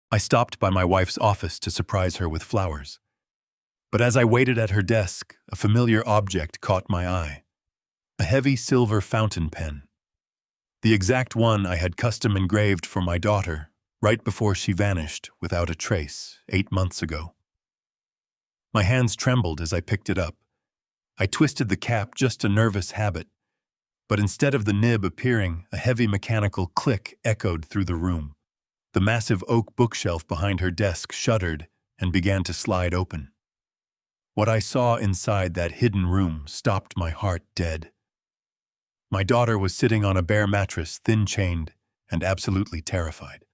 I stopped by my wife's office to surprise her with flowers. But as I waited at her desk, a familiar object caught my eye. A heavy silver fountain pen. The exact one I had custom engraved for my daughter right before she vanished without a trace 8 months ago. My hands trembled as I picked it up. I twisted the cap, just a nervous habit, but instead of the nib appearing, a heavy mechanical click echoed through the room. The massive oak bookshelf behind her desk shuddered and began to slide open. What I saw inside that hidden room stopped my heart dead. My daughter was sitting on a bare mattress, thin-chained and absolutely terrified.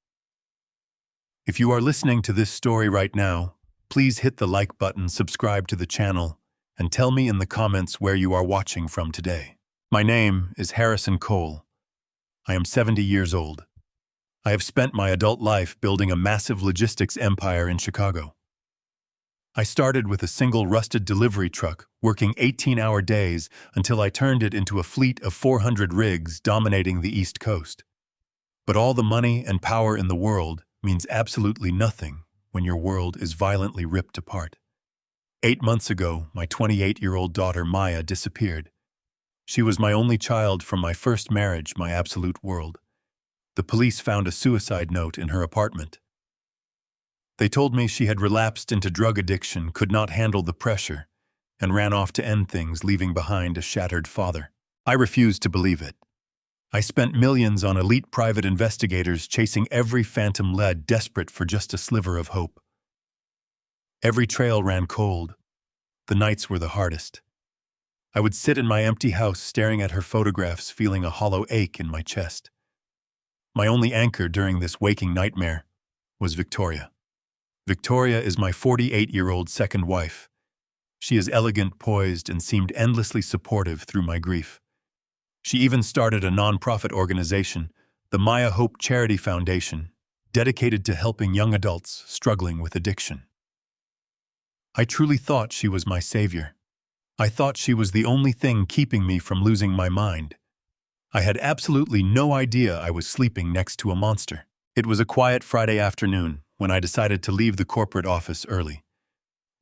If you are listening to this story right now, please hit the like button, subscribe to the channel, and tell me in the comments where you are watching from today. My name is Harrison Cole. I am 70 years old. I have spent my adult life building a massive logistics empire in Chicago. I started with a single rusted delivery truck, working 18-hour days until I turned it into a fleet of 400 rigs dominating the East Coast. But all the money and power in the world means absolutely nothing when your world is violently ripped apart. 8 months ago, my 28-year-old daughter Maya disappeared. She was my only child from my first marriage, my absolute world. The police found a suicide note in her apartment. They told me she had relapsed into drug addiction, could not handle the pressure, and ran off to end things, leaving behind a shattered father. I refused to believe it. I spent millions on elite private investigators chasing every phantom lead, desperate for just a sliver of hope. Every trail ran cold. The nights were the hardest. I would sit in my empty house staring at her photographs, feeling a hollow ache in my chest. My only anchor during this waking nightmare was Victoria. Victoria is my 48-year-old second wife. She is elegant, poised, and seemed endlessly supportive through my grief. She even started a nonprofit organization, the Maya Hope Charity Foundation, dedicated to helping young adults struggling with addiction. I truly thought she was my savior. I thought she was the only thing keeping me from losing my mind. I had absolutely no idea I was sleeping next to a monster. It was a quiet Friday afternoon when I decided to leave the corporate office early.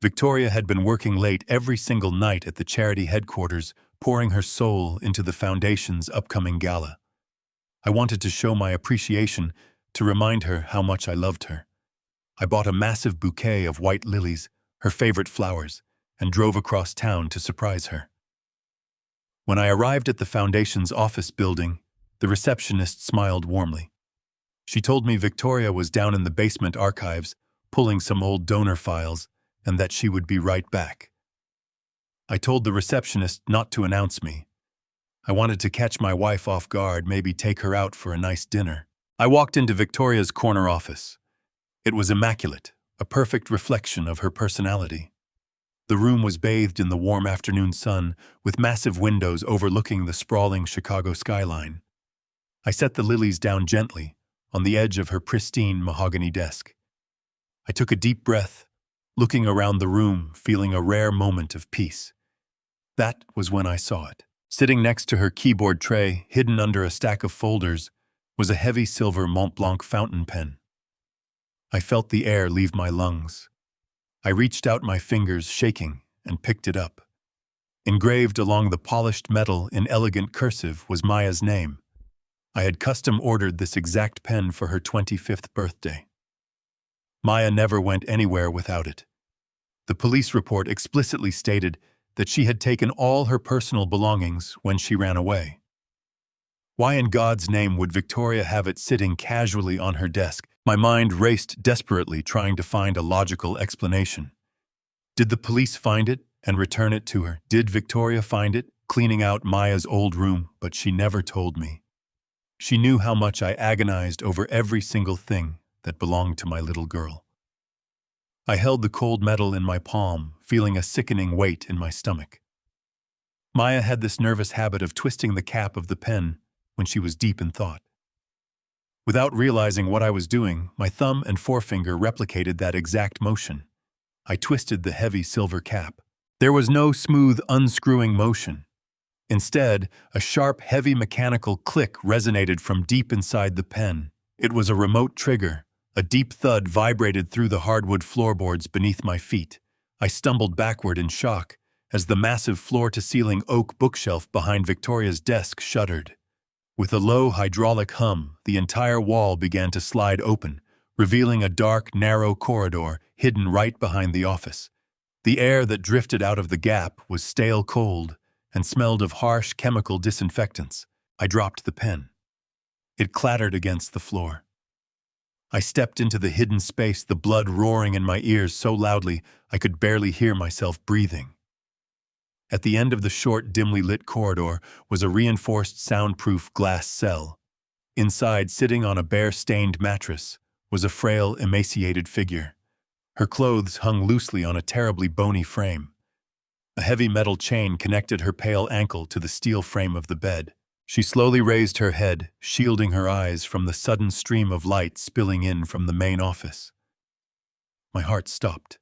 Victoria had been working late every single night at the charity headquarters, pouring her soul into the foundation's upcoming gala. I wanted to show my appreciation, to remind her how much I loved her. I bought a massive bouquet of white lilies, her favorite flowers, and drove across town to surprise her. When I arrived at the foundation's office building, the receptionist smiled warmly. She told me Victoria was down in the basement archives, pulling some old donor files, and that she would be right back. I told the receptionist not to announce me. I wanted to catch my wife off guard, maybe take her out for a nice dinner. I walked into Victoria's corner office. It was immaculate, a perfect reflection of her personality. The room was bathed in the warm afternoon sun, with massive windows overlooking the sprawling Chicago skyline. I set the lilies down gently, on the edge of her pristine mahogany desk. I took a deep breath, looking around the room, feeling a rare moment of peace. That was when I saw it. Sitting next to her keyboard tray, hidden under a stack of folders, was a heavy silver Mont Blanc fountain pen. I felt the air leave my lungs. I reached out my fingers, shaking, and picked it up. Engraved along the polished metal in elegant cursive was Maya's name. I had custom ordered this exact pen for her 25th birthday. Maya never went anywhere without it. The police report explicitly stated that she had taken all her personal belongings when she ran away. Why in God's name would Victoria have it sitting casually on her desk? My mind raced desperately, trying to find a logical explanation. Did the police find it and return it to her? Did Victoria find it, cleaning out Maya's old room? But she never told me. She knew how much I agonized over every single thing that belonged to my little girl. I held the cold metal in my palm, feeling a sickening weight in my stomach. Maya had this nervous habit of twisting the cap of the pen when she was deep in thought. Without realizing what I was doing, my thumb and forefinger replicated that exact motion. I twisted the heavy silver cap. There was no smooth unscrewing motion. Instead, a sharp, heavy mechanical click resonated from deep inside the pen. It was a remote trigger, A deep thud vibrated through the hardwood floorboards beneath my feet. I stumbled backward in shock as the massive floor-to-ceiling oak bookshelf behind Victoria's desk shuddered. With a low hydraulic hum, the entire wall began to slide open, revealing a dark, narrow corridor hidden right behind the office. The air that drifted out of the gap was stale cold and smelled of harsh chemical disinfectants. I dropped the pen. It clattered against the floor. I stepped into the hidden space, the blood roaring in my ears so loudly I could barely hear myself breathing. At the end of the short, dimly lit corridor was a reinforced soundproof glass cell. Inside, sitting on a bare-stained mattress, was a frail, emaciated figure. Her clothes hung loosely on a terribly bony frame. A heavy metal chain connected her pale ankle to the steel frame of the bed. She slowly raised her head, shielding her eyes from the sudden stream of light spilling in from the main office. My heart stopped.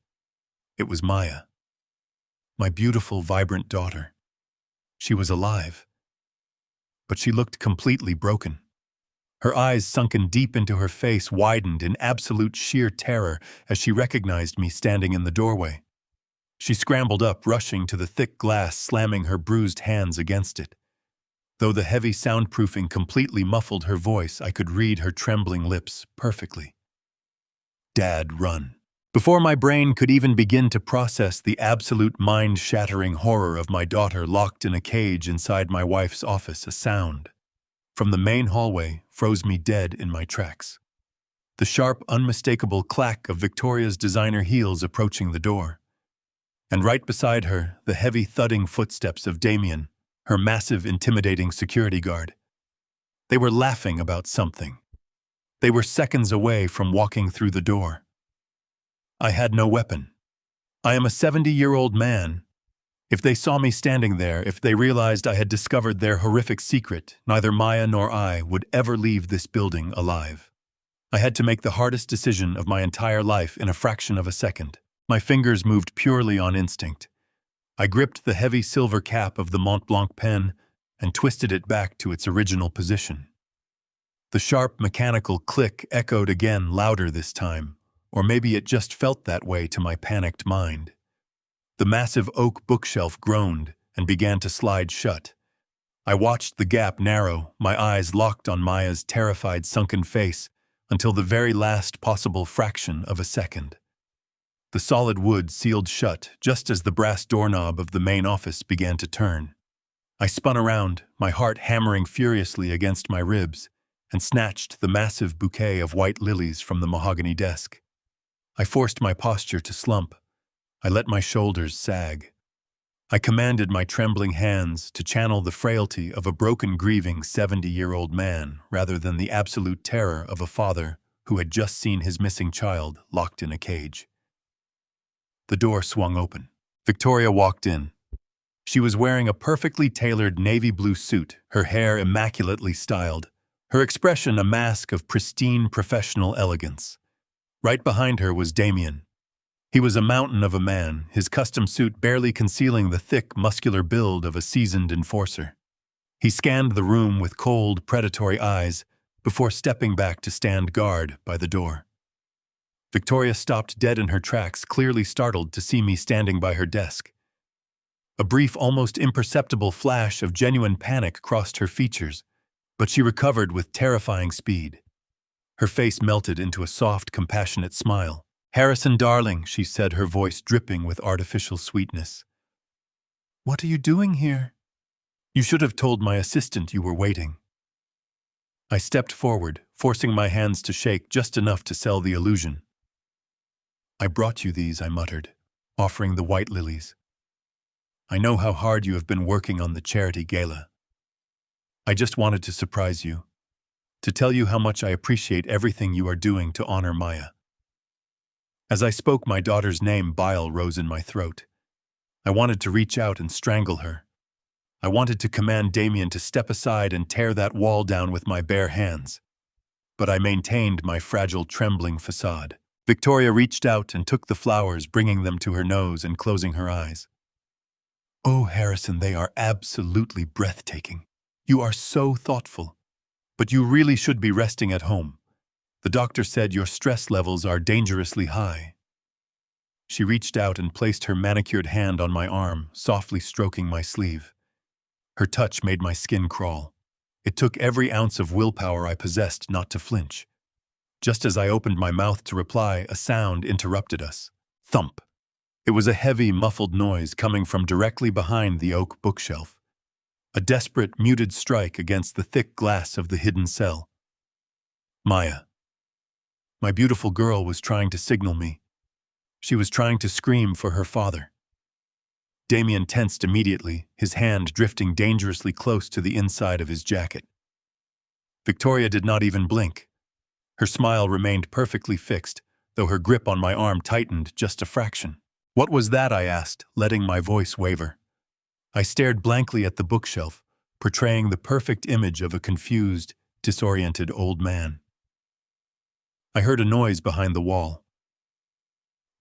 It was Maya. My beautiful, vibrant daughter. She was alive. But she looked completely broken. Her eyes, sunken deep into her face, widened in absolute sheer terror as she recognized me standing in the doorway. She scrambled up, rushing to the thick glass, slamming her bruised hands against it. Though the heavy soundproofing completely muffled her voice, I could read her trembling lips perfectly. "Dad, run." Before my brain could even begin to process the absolute mind-shattering horror of my daughter locked in a cage inside my wife's office, a sound from the main hallway froze me dead in my tracks. The sharp, unmistakable clack of Victoria's designer heels approaching the door. And right beside her, the heavy thudding footsteps of Damien, her massive, intimidating security guard. They were laughing about something. They were seconds away from walking through the door. I had no weapon. I am a 70-year-old man. If they saw me standing there, if they realized I had discovered their horrific secret, neither Maya nor I would ever leave this building alive. I had to make the hardest decision of my entire life in a fraction of a second. My fingers moved purely on instinct. I gripped the heavy silver cap of the Mont Blanc pen and twisted it back to its original position. The sharp mechanical click echoed again, louder this time. Or maybe it just felt that way to my panicked mind. The massive oak bookshelf groaned and began to slide shut. I watched the gap narrow, my eyes locked on Maya's terrified, sunken face until the very last possible fraction of a second. The solid wood sealed shut just as the brass doorknob of the main office began to turn. I spun around, my heart hammering furiously against my ribs, and snatched the massive bouquet of white lilies from the mahogany desk. I forced my posture to slump. I let my shoulders sag. I commanded my trembling hands to channel the frailty of a broken, grieving 70-year-old man rather than the absolute terror of a father who had just seen his missing child locked in a cage. The door swung open. Victoria walked in. She was wearing a perfectly tailored navy blue suit, her hair immaculately styled, her expression a mask of pristine professional elegance. Right behind her was Damien. He was a mountain of a man, his custom suit barely concealing the thick, muscular build of a seasoned enforcer. He scanned the room with cold, predatory eyes before stepping back to stand guard by the door. Victoria stopped dead in her tracks, clearly startled to see me standing by her desk. A brief, almost imperceptible flash of genuine panic crossed her features, but she recovered with terrifying speed. Her face melted into a soft, compassionate smile. "Harrison, darling," she said, her voice dripping with artificial sweetness. "What are you doing here? You should have told my assistant you were waiting." I stepped forward, forcing my hands to shake just enough to sell the illusion. "I brought you these," I muttered, offering the white lilies. "I know how hard you have been working on the charity gala. I just wanted to surprise you, to tell you how much I appreciate everything you are doing to honor Maya." As I spoke my daughter's name, bile rose in my throat. I wanted to reach out and strangle her. I wanted to command Damien to step aside and tear that wall down with my bare hands. But I maintained my fragile, trembling facade. Victoria reached out and took the flowers, bringing them to her nose and closing her eyes. "Oh, Harrison, they are absolutely breathtaking. You are so thoughtful. But you really should be resting at home. The doctor said your stress levels are dangerously high. She reached out and placed her manicured hand on my arm, softly stroking my sleeve. Her touch made my skin crawl. It took every ounce of willpower I possessed not to flinch. Just as I opened my mouth to reply, a sound interrupted us. Thump. It was a heavy, muffled noise coming from directly behind the oak bookshelf. A desperate, muted strike against the thick glass of the hidden cell. Maya. My beautiful girl was trying to signal me. She was trying to scream for her father. Damien tensed immediately, his hand drifting dangerously close to the inside of his jacket. Victoria did not even blink. Her smile remained perfectly fixed, though her grip on my arm tightened just a fraction. What was that? I asked, letting my voice waver. I stared blankly at the bookshelf, portraying the perfect image of a confused, disoriented old man. I heard a noise behind the wall.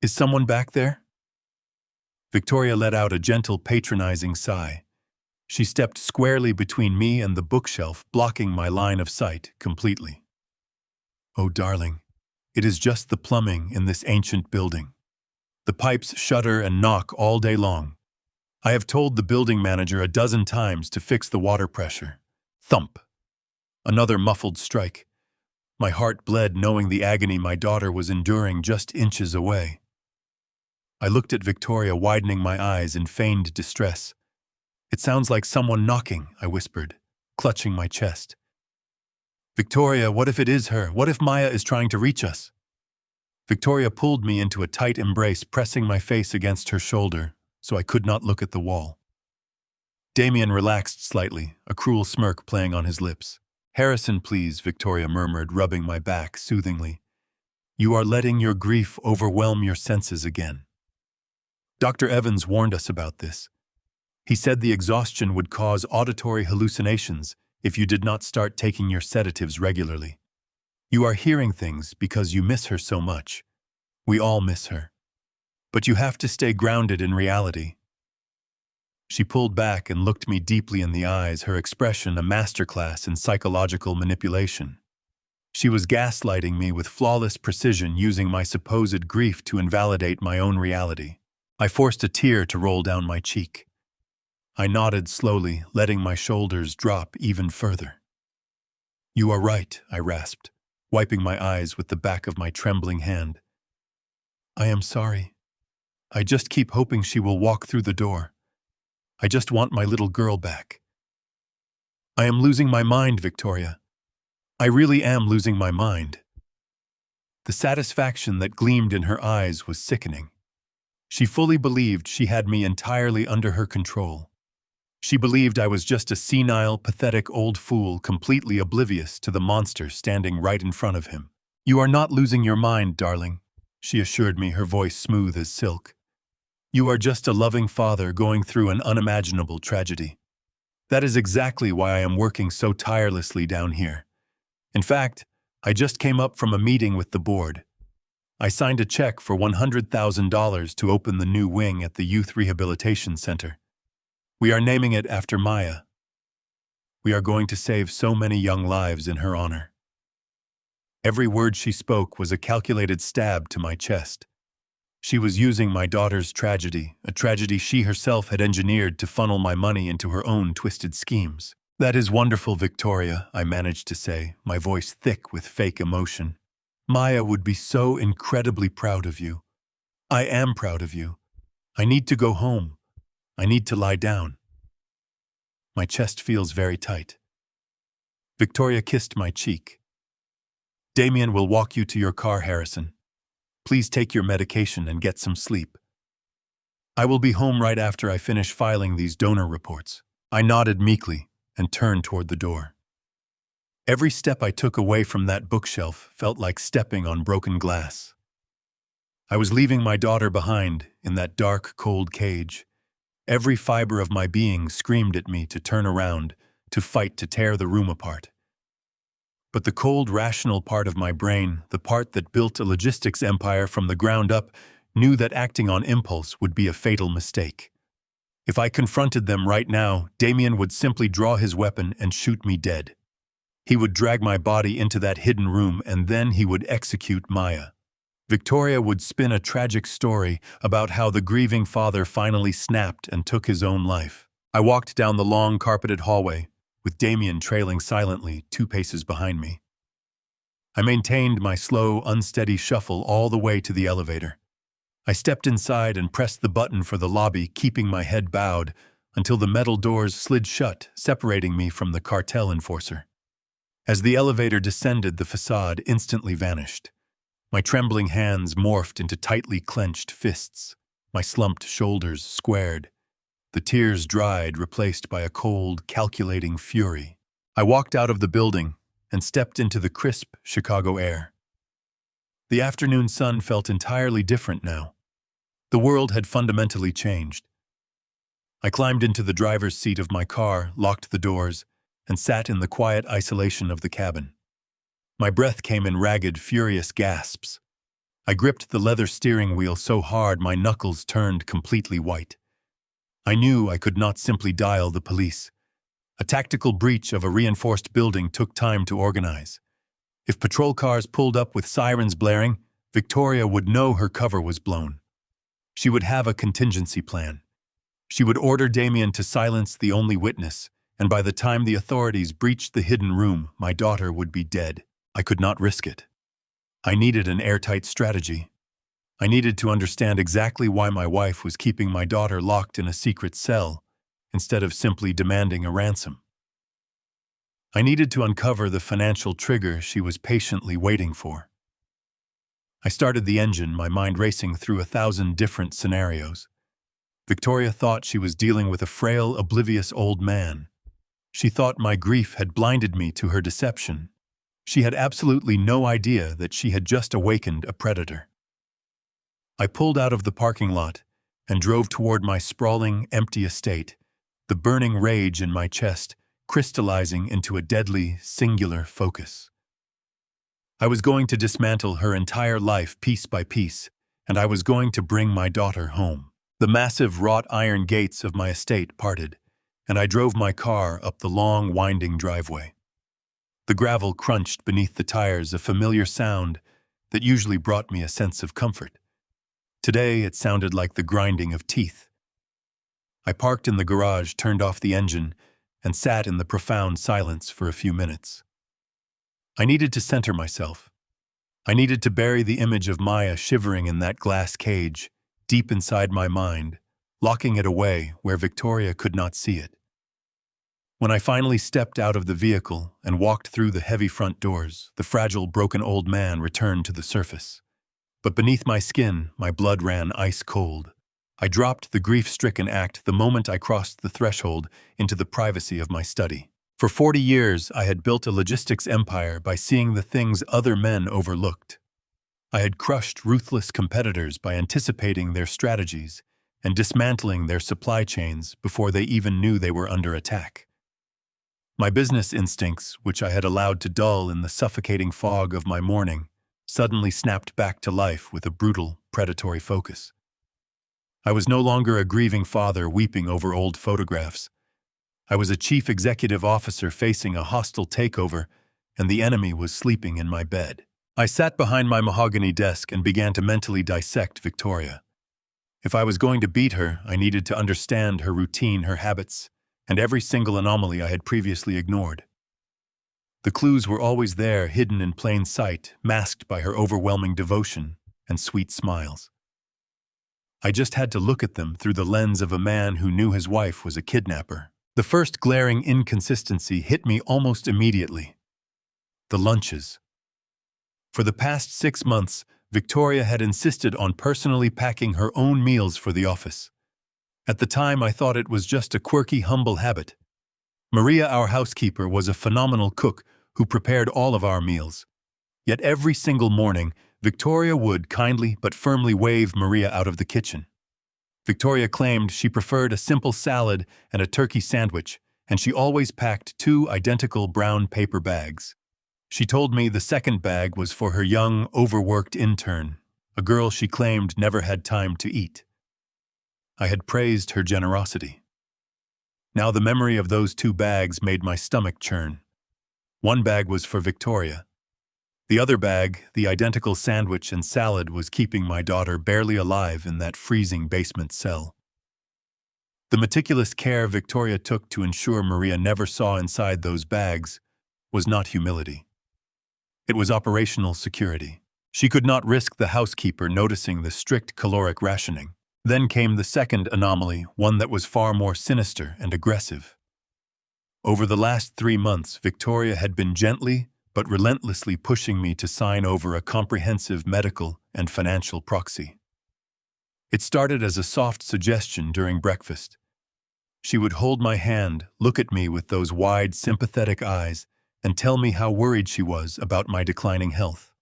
Is someone back there? Victoria let out a gentle, patronizing sigh. She stepped squarely between me and the bookshelf, blocking my line of sight completely. Oh, darling, it is just the plumbing in this ancient building. The pipes shudder and knock all day long. I have told the building manager a dozen times to fix the water pressure. Thump. Another muffled strike. My heart bled knowing the agony my daughter was enduring just inches away. I looked at Victoria, widening my eyes in feigned distress. It sounds like someone knocking, I whispered, clutching my chest. Victoria, what if it is her? What if Maya is trying to reach us? Victoria pulled me into a tight embrace, pressing my face against her shoulder, so I could not look at the wall. Damien relaxed slightly, a cruel smirk playing on his lips. Harrison, please, Victoria murmured, rubbing my back soothingly. You are letting your grief overwhelm your senses again. Dr. Evans warned us about this. He said the exhaustion would cause auditory hallucinations if you did not start taking your sedatives regularly. You are hearing things because you miss her so much. We all miss her. But you have to stay grounded in reality. She pulled back and looked me deeply in the eyes, her expression a masterclass in psychological manipulation. She was gaslighting me with flawless precision, using my supposed grief to invalidate my own reality. I forced a tear to roll down my cheek. I nodded slowly, letting my shoulders drop even further. You are right, I rasped, wiping my eyes with the back of my trembling hand. I am sorry. I just keep hoping she will walk through the door. I just want my little girl back. I am losing my mind, Victoria. I really am losing my mind. The satisfaction that gleamed in her eyes was sickening. She fully believed she had me entirely under her control. She believed I was just a senile, pathetic old fool, completely oblivious to the monster standing right in front of him. You are not losing your mind, darling, she assured me, her voice smooth as silk. You are just a loving father going through an unimaginable tragedy. That is exactly why I am working so tirelessly down here. In fact, I just came up from a meeting with the board. I signed a check for $100,000 to open the new wing at the Youth Rehabilitation Center. We are naming it after Maya. We are going to save so many young lives in her honor. Every word she spoke was a calculated stab to my chest. She was using my daughter's tragedy, a tragedy she herself had engineered to funnel my money into her own twisted schemes. That is wonderful, Victoria, I managed to say, my voice thick with fake emotion. Maya would be so incredibly proud of you. I am proud of you. I need to go home. I need to lie down. My chest feels very tight. Victoria kissed my cheek. Damien will walk you to your car, Harrison. Please take your medication and get some sleep. I will be home right after I finish filing these donor reports. I nodded meekly and turned toward the door. Every step I took away from that bookshelf felt like stepping on broken glass. I was leaving my daughter behind in that dark, cold cage. Every fiber of my being screamed at me to turn around, to fight to tear the room apart. But the cold, rational part of my brain, the part that built a logistics empire from the ground up, knew that acting on impulse would be a fatal mistake. If I confronted them right now, Damien would simply draw his weapon and shoot me dead. He would drag my body into that hidden room, and then he would execute Maya. Victoria would spin a tragic story about how the grieving father finally snapped and took his own life. I walked down the long carpeted hallway, with Damien trailing silently 2 paces behind me. I maintained my slow, unsteady shuffle all the way to the elevator. I stepped inside and pressed the button for the lobby, keeping my head bowed, until the metal doors slid shut, separating me from the cartel enforcer. As the elevator descended, the facade instantly vanished. My trembling hands morphed into tightly clenched fists. My slumped shoulders squared. The tears dried, replaced by a cold, calculating fury. I walked out of the building and stepped into the crisp Chicago air. The afternoon sun felt entirely different now. The world had fundamentally changed. I climbed into the driver's seat of my car, locked the doors, and sat in the quiet isolation of the cabin. My breath came in ragged, furious gasps. I gripped the leather steering wheel so hard my knuckles turned completely white. I knew I could not simply dial the police. A tactical breach of a reinforced building took time to organize. If patrol cars pulled up with sirens blaring, Victoria would know her cover was blown. She would have a contingency plan. She would order Damien to silence the only witness, and by the time the authorities breached the hidden room, my daughter would be dead. I could not risk it. I needed an airtight strategy. I needed to understand exactly why my wife was keeping my daughter locked in a secret cell, instead of simply demanding a ransom. I needed to uncover the financial trigger she was patiently waiting for. I started the engine, my mind racing through 1,000 different scenarios. Victoria thought she was dealing with a frail, oblivious old man. She thought my grief had blinded me to her deception. She had absolutely no idea that she had just awakened a predator. I pulled out of the parking lot and drove toward my sprawling, empty estate, the burning rage in my chest crystallizing into a deadly, singular focus. I was going to dismantle her entire life piece by piece, and I was going to bring my daughter home. The massive wrought iron gates of my estate parted, and I drove my car up the long, winding driveway. The gravel crunched beneath the tires, a familiar sound that usually brought me a sense of comfort. Today, it sounded like the grinding of teeth. I parked in the garage, turned off the engine, and sat in the profound silence for a few minutes. I needed to center myself. I needed to bury the image of Maya shivering in that glass cage, deep inside my mind, locking it away where Victoria could not see it. When I finally stepped out of the vehicle and walked through the heavy front doors, the fragile, broken old man returned to the surface. But beneath my skin, my blood ran ice cold. I dropped the grief-stricken act the moment I crossed the threshold into the privacy of my study. For 40 years, I had built a logistics empire by seeing the things other men overlooked. I had crushed ruthless competitors by anticipating their strategies and dismantling their supply chains before they even knew they were under attack. My business instincts, which I had allowed to dull in the suffocating fog of my morning, suddenly snapped back to life with a brutal, predatory focus. I was no longer a grieving father weeping over old photographs. I was a chief executive officer facing a hostile takeover, and the enemy was sleeping in my bed. I sat behind my mahogany desk and began to mentally dissect Victoria. If I was going to beat her, I needed to understand her routine, her habits, and every single anomaly I had previously ignored. The clues were always there, hidden in plain sight, masked by her overwhelming devotion and sweet smiles. I just had to look at them through the lens of a man who knew his wife was a kidnapper. The first glaring inconsistency hit me almost immediately. The lunches. For the past 6 months, Victoria had insisted on personally packing her own meals for the office. At the time, I thought it was just a quirky, humble habit. Maria, our housekeeper, was a phenomenal cook who prepared all of our meals. Yet every single morning, Victoria would kindly but firmly wave Maria out of the kitchen. Victoria claimed she preferred a simple salad and a turkey sandwich, and she always packed 2 identical brown paper bags. She told me the second bag was for her young, overworked intern, a girl she claimed never had time to eat. I had praised her generosity. Now the memory of those 2 bags made my stomach churn. One bag was for Victoria. The other bag, the identical sandwich and salad, was keeping my daughter barely alive in that freezing basement cell. The meticulous care Victoria took to ensure Maria never saw inside those bags was not humility. It was operational security. She could not risk the housekeeper noticing the strict caloric rationing. Then came the second anomaly, one that was far more sinister and aggressive. Over the last 3 months, Victoria had been gently but relentlessly pushing me to sign over a comprehensive medical and financial proxy. It started as a soft suggestion during breakfast. She would hold my hand, look at me with those wide, sympathetic eyes, and tell me how worried she was about my declining health.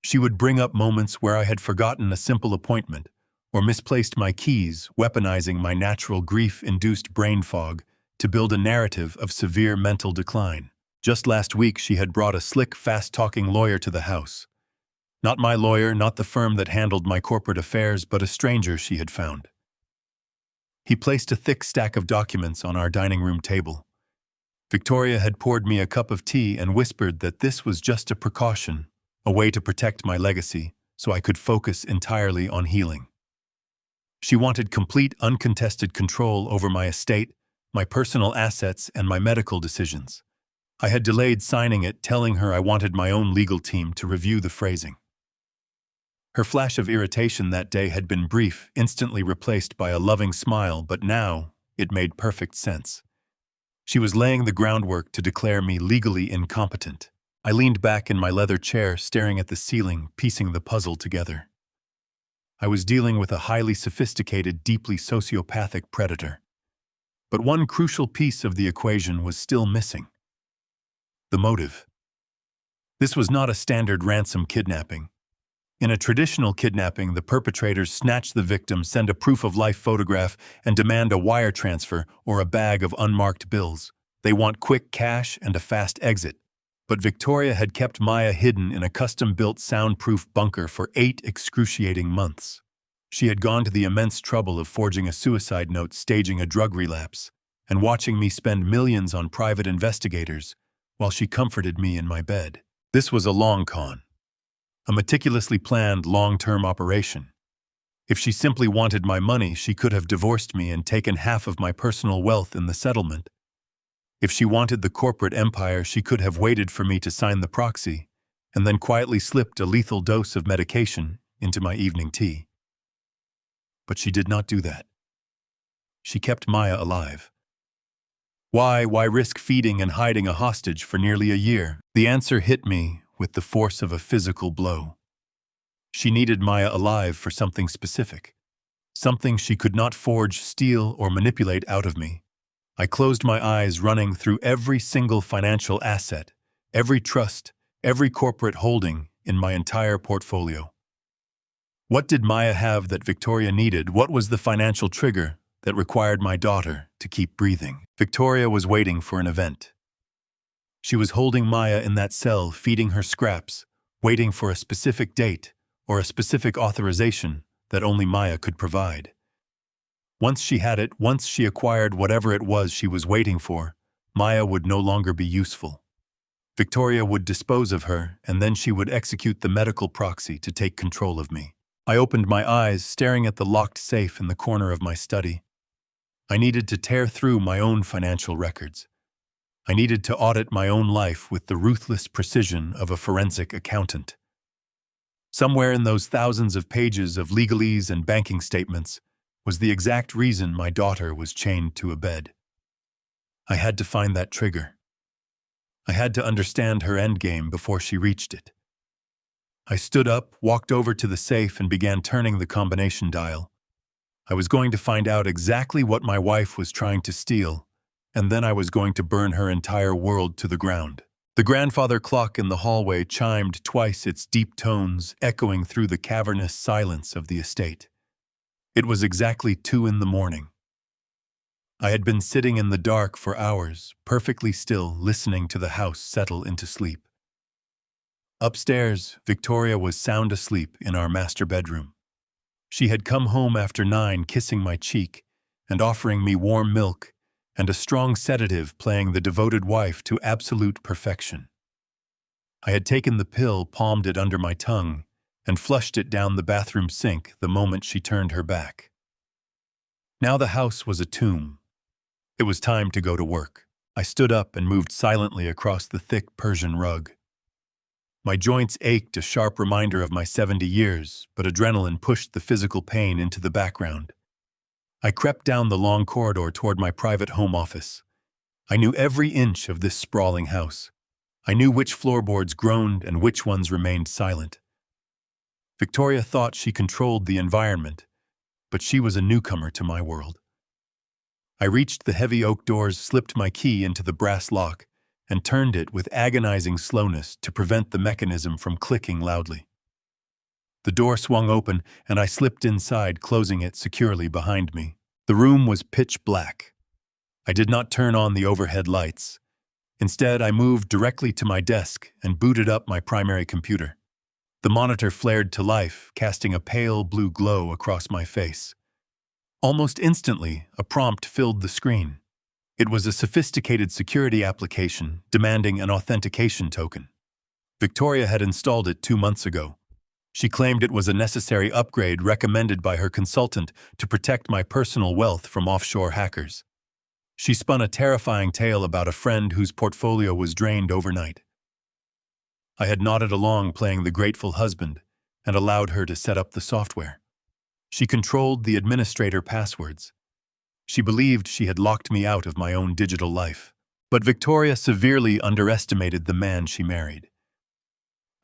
She would bring up moments where I had forgotten a simple appointment or misplaced my keys, weaponizing my natural grief-induced brain fog to build a narrative of severe mental decline. Just last week, she had brought a slick, fast-talking lawyer to the house. Not my lawyer, not the firm that handled my corporate affairs, but a stranger she had found. He placed a thick stack of documents on our dining room table. Victoria had poured me a cup of tea and whispered that this was just a precaution, a way to protect my legacy, so I could focus entirely on healing. She wanted complete, uncontested control over my estate, my personal assets, and my medical decisions. I had delayed signing it, telling her I wanted my own legal team to review the phrasing. Her flash of irritation that day had been brief, instantly replaced by a loving smile, but now it made perfect sense. She was laying the groundwork to declare me legally incompetent. I leaned back in my leather chair, staring at the ceiling, piecing the puzzle together. I was dealing with a highly sophisticated, deeply sociopathic predator. But one crucial piece of the equation was still missing. The motive. This was not a standard ransom kidnapping. In a traditional kidnapping, the perpetrators snatch the victim, send a proof-of-life photograph, and demand a wire transfer or a bag of unmarked bills. They want quick cash and a fast exit. But Victoria had kept Maya hidden in a custom-built soundproof bunker for 8 excruciating months. She had gone to the immense trouble of forging a suicide note, staging a drug relapse, and watching me spend millions on private investigators while she comforted me in my bed. This was a long con. A meticulously planned, long-term operation. If she simply wanted my money, she could have divorced me and taken half of my personal wealth in the settlement. If she wanted the corporate empire, she could have waited for me to sign the proxy and then quietly slipped a lethal dose of medication into my evening tea. But she did not do that. She kept Maya alive. Why risk feeding and hiding a hostage for nearly a year? The answer hit me with the force of a physical blow. She needed Maya alive for something specific, something she could not forge, steal, or manipulate out of me. I closed my eyes, running through every single financial asset, every trust, every corporate holding in my entire portfolio. What did Maya have that Victoria needed? What was the financial trigger that required my daughter to keep breathing? Victoria was waiting for an event. She was holding Maya in that cell, feeding her scraps, waiting for a specific date or a specific authorization that only Maya could provide. Once she had it, once she acquired whatever it was she was waiting for, Maya would no longer be useful. Victoria would dispose of her, and then she would execute the medical proxy to take control of me. I opened my eyes, staring at the locked safe in the corner of my study. I needed to tear through my own financial records. I needed to audit my own life with the ruthless precision of a forensic accountant. Somewhere in those thousands of pages of legalese and banking statements was the exact reason my daughter was chained to a bed. I had to find that trigger. I had to understand her endgame before she reached it. I stood up, walked over to the safe, and began turning the combination dial. I was going to find out exactly what my wife was trying to steal, and then I was going to burn her entire world to the ground. The grandfather clock in the hallway chimed twice, its deep tones echoing through the cavernous silence of the estate. It was exactly 2 a.m. I had been sitting in the dark for hours, perfectly still, listening to the house settle into sleep. Upstairs, Victoria was sound asleep in our master bedroom. She had come home after 9, kissing my cheek and offering me warm milk and a strong sedative playing the devoted wife to absolute perfection. I had taken the pill, palmed it under my tongue, and flushed it down the bathroom sink the moment she turned her back. Now the house was a tomb. It was time to go to work. I stood up and moved silently across the thick Persian rug. My joints ached, a sharp reminder of my 70 years, but adrenaline pushed the physical pain into the background. I crept down the long corridor toward my private home office. I knew every inch of this sprawling house. I knew which floorboards groaned and which ones remained silent. Victoria thought she controlled the environment, but she was a newcomer to my world. I reached the heavy oak doors, slipped my key into the brass lock, and turned it with agonizing slowness to prevent the mechanism from clicking loudly. The door swung open, and I slipped inside, closing it securely behind me. The room was pitch black. I did not turn on the overhead lights. Instead, I moved directly to my desk and booted up my primary computer. The monitor flared to life, casting a pale blue glow across my face. Almost instantly, a prompt filled the screen. It was a sophisticated security application demanding an authentication token. Victoria had installed it 2 months ago. She claimed it was a necessary upgrade recommended by her consultant to protect my personal wealth from offshore hackers. She spun a terrifying tale about a friend whose portfolio was drained overnight. I had nodded along, playing the grateful husband, and allowed her to set up the software. She controlled the administrator passwords. She believed she had locked me out of my own digital life. But Victoria severely underestimated the man she married.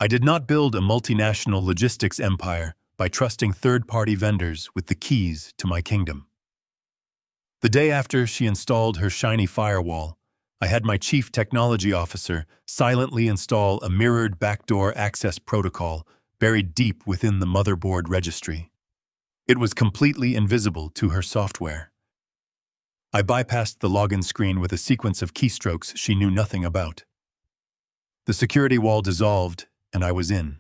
I did not build a multinational logistics empire by trusting third-party vendors with the keys to my kingdom. The day after she installed her shiny firewall, I had my chief technology officer silently install a mirrored backdoor access protocol buried deep within the motherboard registry. It was completely invisible to her software. I bypassed the login screen with a sequence of keystrokes she knew nothing about. The security wall dissolved, and I was in.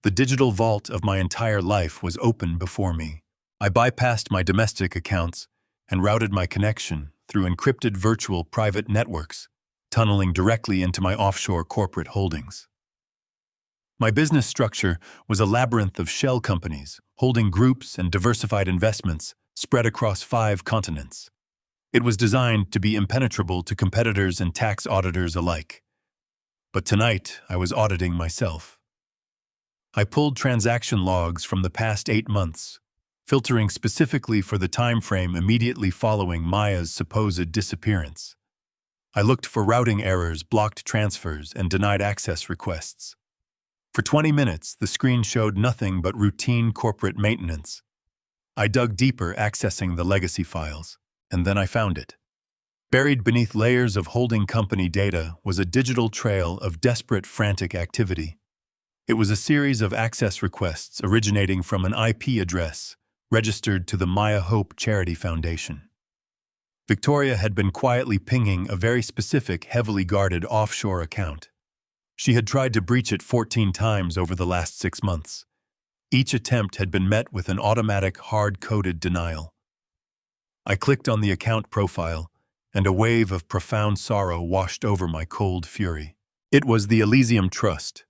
The digital vault of my entire life was open before me. I bypassed my domestic accounts and routed my connection through encrypted virtual private networks, tunneling directly into my offshore corporate holdings. My business structure was a labyrinth of shell companies, holding groups and diversified investments spread across 5 continents. It was designed to be impenetrable to competitors and tax auditors alike. But tonight, I was auditing myself. I pulled transaction logs from the past 8 months, filtering specifically for the time frame immediately following Maya's supposed disappearance. I looked for routing errors, blocked transfers, and denied access requests. For 20 minutes, the screen showed nothing but routine corporate maintenance. I dug deeper, accessing the legacy files, and then I found it. Buried beneath layers of holding company data was a digital trail of desperate, frantic activity. It was a series of access requests originating from an IP address registered to the Maya Hope Charity Foundation. Victoria had been quietly pinging a very specific, heavily guarded offshore account. She had tried to breach it 14 times over the last 6 months. Each attempt had been met with an automatic, hard-coded denial. I clicked on the account profile, and a wave of profound sorrow washed over my cold fury. It was the Elysium Trust.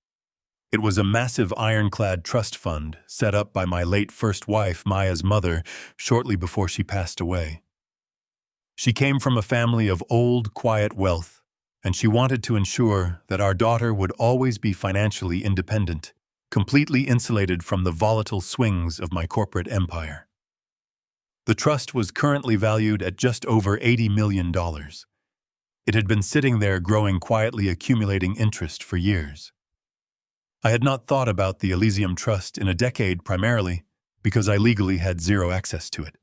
It was a massive ironclad trust fund set up by my late first wife, Maya's mother, shortly before she passed away. She came from a family of old, quiet wealth, and she wanted to ensure that our daughter would always be financially independent, completely insulated from the volatile swings of my corporate empire. The trust was currently valued at just over $80 million. It had been sitting there growing quietly, accumulating interest for years. I had not thought about the Elysium Trust in a decade, primarily because I legally had zero access to it.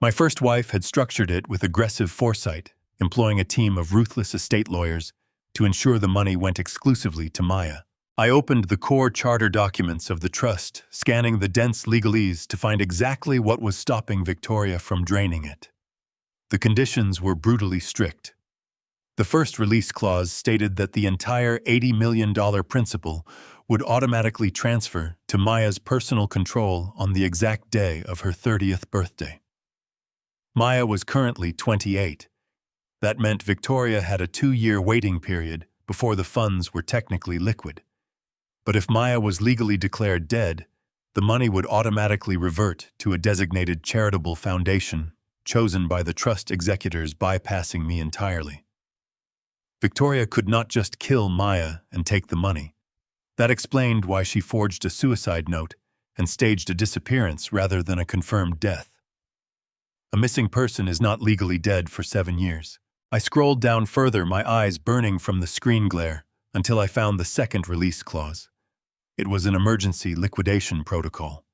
My first wife had structured it with aggressive foresight, employing a team of ruthless estate lawyers to ensure the money went exclusively to Maya. I opened the core charter documents of the trust, scanning the dense legalese to find exactly what was stopping Victoria from draining it. The conditions were brutally strict. The first release clause stated that the entire $80 million principal would automatically transfer to Maya's personal control on the exact day of her 30th birthday. Maya was currently 28. That meant Victoria had a 2-year waiting period before the funds were technically liquid. But if Maya was legally declared dead, the money would automatically revert to a designated charitable foundation chosen by the trust executors, bypassing me entirely. Victoria could not just kill Maya and take the money. That explained why she forged a suicide note and staged a disappearance rather than a confirmed death. A missing person is not legally dead for 7 years. I scrolled down further, my eyes burning from the screen glare, until I found the second release clause. It was an emergency liquidation protocol.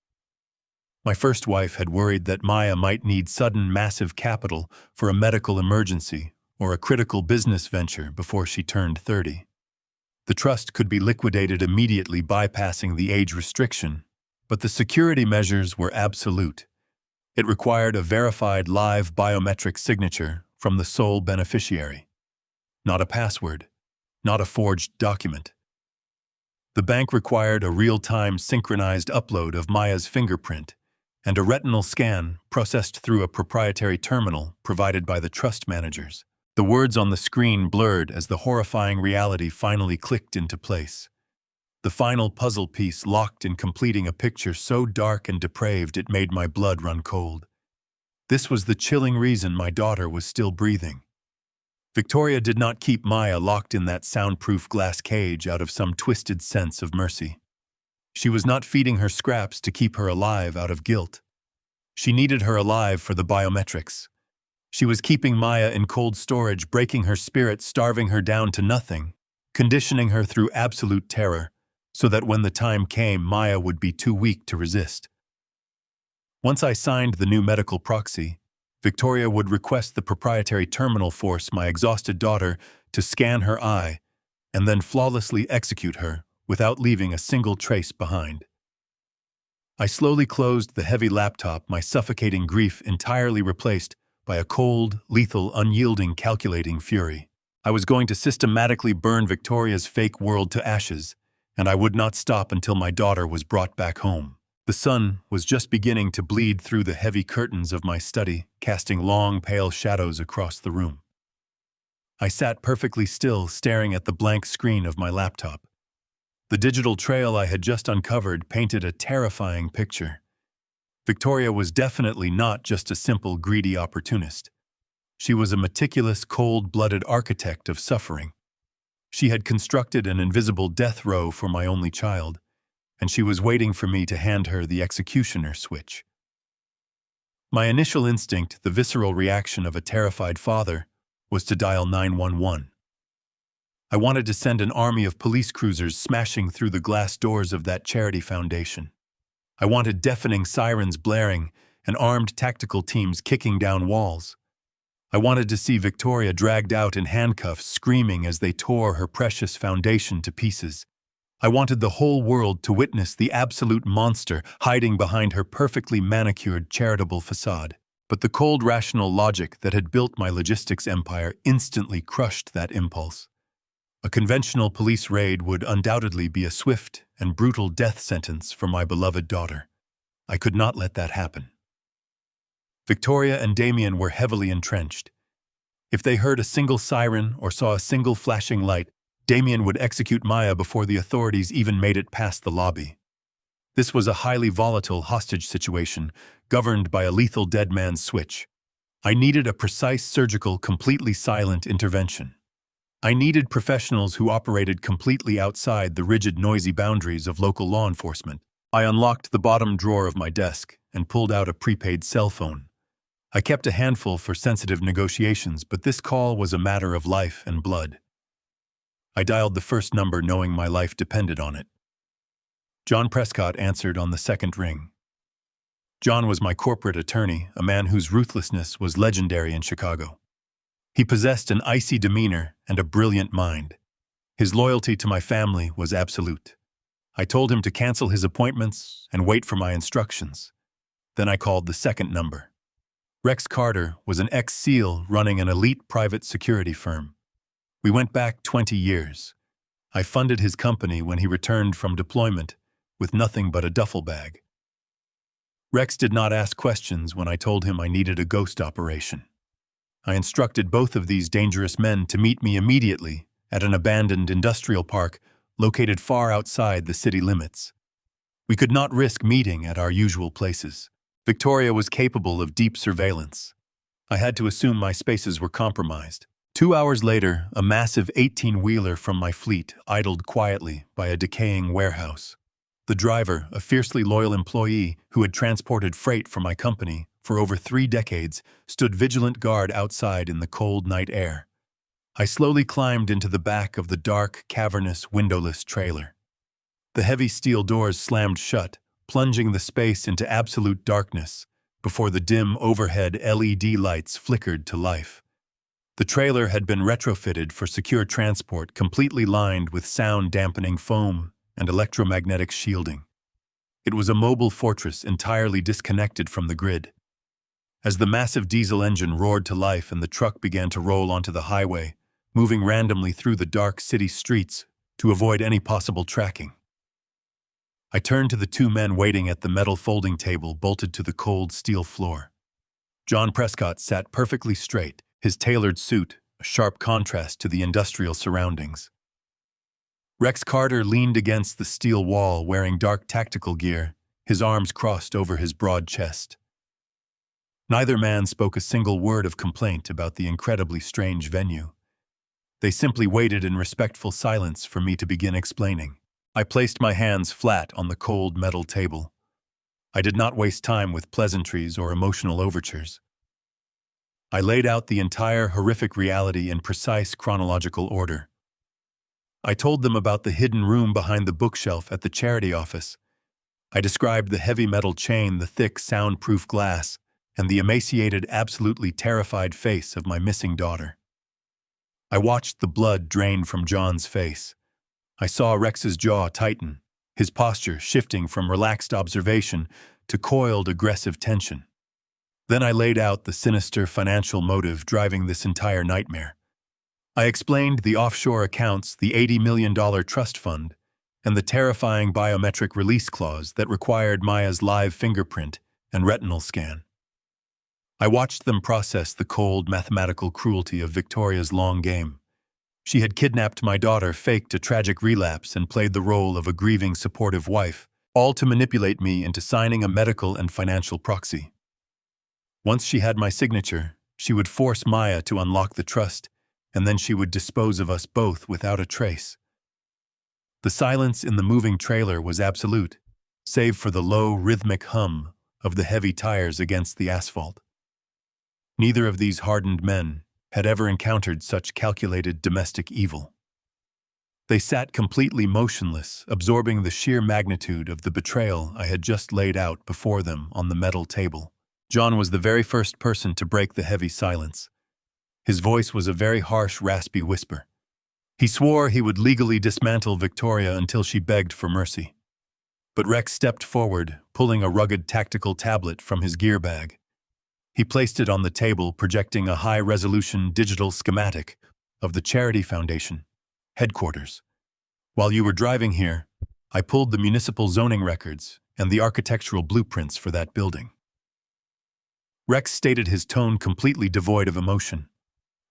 My first wife had worried that Maya might need sudden massive capital for a medical emergency or a critical business venture before she turned 30. The trust could be liquidated immediately, bypassing the age restriction, but the security measures were absolute. It required a verified live biometric signature from the sole beneficiary. Not a password, not a forged document. The bank required a real-time synchronized upload of Maya's fingerprint and a retinal scan processed through a proprietary terminal provided by the trust managers. The words on the screen blurred as the horrifying reality finally clicked into place. The final puzzle piece locked in completing a picture so dark and depraved it made my blood run cold. This was the chilling reason my daughter was still breathing. Victoria did not keep Maya locked in that soundproof glass cage out of some twisted sense of mercy. She was not feeding her scraps to keep her alive out of guilt. She needed her alive for the biometrics. She was keeping Maya in cold storage, breaking her spirit, starving her down to nothing, conditioning her through absolute terror, so that when the time came, Maya would be too weak to resist. Once I signed the new medical proxy, Victoria would request the proprietary terminal force my exhausted daughter to scan her eye and then flawlessly execute her without leaving a single trace behind. I slowly closed the heavy laptop, my suffocating grief entirely replaced by a cold, lethal, unyielding, calculating fury. I was going to systematically burn Victoria's fake world to ashes, and I would not stop until my daughter was brought back home. The sun was just beginning to bleed through the heavy curtains of my study, casting long, pale shadows across the room. I sat perfectly still, staring at the blank screen of my laptop. The digital trail I had just uncovered painted a terrifying picture. Victoria was definitely not just a simple, greedy opportunist. She was a meticulous, cold-blooded architect of suffering. She had constructed an invisible death row for my only child, and she was waiting for me to hand her the executioner switch. My initial instinct, the visceral reaction of a terrified father, was to dial 911. I wanted to send an army of police cruisers smashing through the glass doors of that charity foundation. I wanted deafening sirens blaring and armed tactical teams kicking down walls. I wanted to see Victoria dragged out in handcuffs, screaming as they tore her precious foundation to pieces. I wanted the whole world to witness the absolute monster hiding behind her perfectly manicured charitable facade. But the cold rational logic that had built my logistics empire instantly crushed that impulse. A conventional police raid would undoubtedly be a swift and brutal death sentence for my beloved daughter. I could not let that happen. Victoria and Damien were heavily entrenched. If they heard a single siren or saw a single flashing light, Damien would execute Maya before the authorities even made it past the lobby. This was a highly volatile hostage situation, governed by a lethal dead man's switch. I needed a precise, surgical, completely silent intervention. I needed professionals who operated completely outside the rigid, noisy boundaries of local law enforcement. I unlocked the bottom drawer of my desk and pulled out a prepaid cell phone. I kept a handful for sensitive negotiations, but this call was a matter of life and blood. I dialed the first number knowing my life depended on it. John Prescott answered on the second ring. John was my corporate attorney, a man whose ruthlessness was legendary in Chicago. He possessed an icy demeanor and a brilliant mind. His loyalty to my family was absolute. I told him to cancel his appointments and wait for my instructions. Then I called the second number. Rex Carter was an ex-SEAL running an elite private security firm. We went back 20 years. I funded his company when he returned from deployment with nothing but a duffel bag. Rex did not ask questions when I told him I needed a ghost operation. I instructed both of these dangerous men to meet me immediately at an abandoned industrial park located far outside the city limits. We could not risk meeting at our usual places. Victoria was capable of deep surveillance. I had to assume my spaces were compromised. 2 hours later, a massive 18-wheeler from my fleet idled quietly by a decaying warehouse. The driver, a fiercely loyal employee who had transported freight for my company for over 3 decades, stood vigilant guard outside in the cold night air. I slowly climbed into the back of the dark, cavernous, windowless trailer. The heavy steel doors slammed shut, plunging the space into absolute darkness before the dim overhead LED lights flickered to life. The trailer had been retrofitted for secure transport, completely lined with sound-dampening foam and electromagnetic shielding. It was a mobile fortress entirely disconnected from the grid. As the massive diesel engine roared to life and the truck began to roll onto the highway, moving randomly through the dark city streets to avoid any possible tracking, I turned to the 2 men waiting at the metal folding table bolted to the cold steel floor. John Prescott sat perfectly straight, his tailored suit a sharp contrast to the industrial surroundings. Rex Carter leaned against the steel wall wearing dark tactical gear, his arms crossed over his broad chest. Neither man spoke a single word of complaint about the incredibly strange venue. They simply waited in respectful silence for me to begin explaining. I placed my hands flat on the cold metal table. I did not waste time with pleasantries or emotional overtures. I laid out the entire horrific reality in precise chronological order. I told them about the hidden room behind the bookshelf at the charity office. I described the heavy metal chain, the thick, soundproof glass, and the emaciated, absolutely terrified face of my missing daughter. I watched the blood drain from John's face. I saw Rex's jaw tighten, his posture shifting from relaxed observation to coiled, aggressive tension. Then I laid out the sinister financial motive driving this entire nightmare. I explained the offshore accounts, the $80 million trust fund, and the terrifying biometric release clause that required Maya's live fingerprint and retinal scan. I watched them process the cold, mathematical cruelty of Victoria's long game. She had kidnapped my daughter, faked a tragic relapse, and played the role of a grieving, supportive wife, all to manipulate me into signing a medical and financial proxy. Once she had my signature, she would force Maya to unlock the trust, and then she would dispose of us both without a trace. The silence in the moving trailer was absolute, save for the low, rhythmic hum of the heavy tires against the asphalt. Neither of these hardened men had ever encountered such calculated domestic evil. They sat completely motionless, absorbing the sheer magnitude of the betrayal I had just laid out before them on the metal table. John was the very first person to break the heavy silence. His voice was a very harsh, raspy whisper. He swore he would legally dismantle Victoria until she begged for mercy. But Rex stepped forward, pulling a rugged tactical tablet from his gear bag. He placed it on the table, projecting a high-resolution digital schematic of the Charity Foundation headquarters. While you were driving here, I pulled the municipal zoning records and the architectural blueprints for that building. Rex stated, his tone completely devoid of emotion.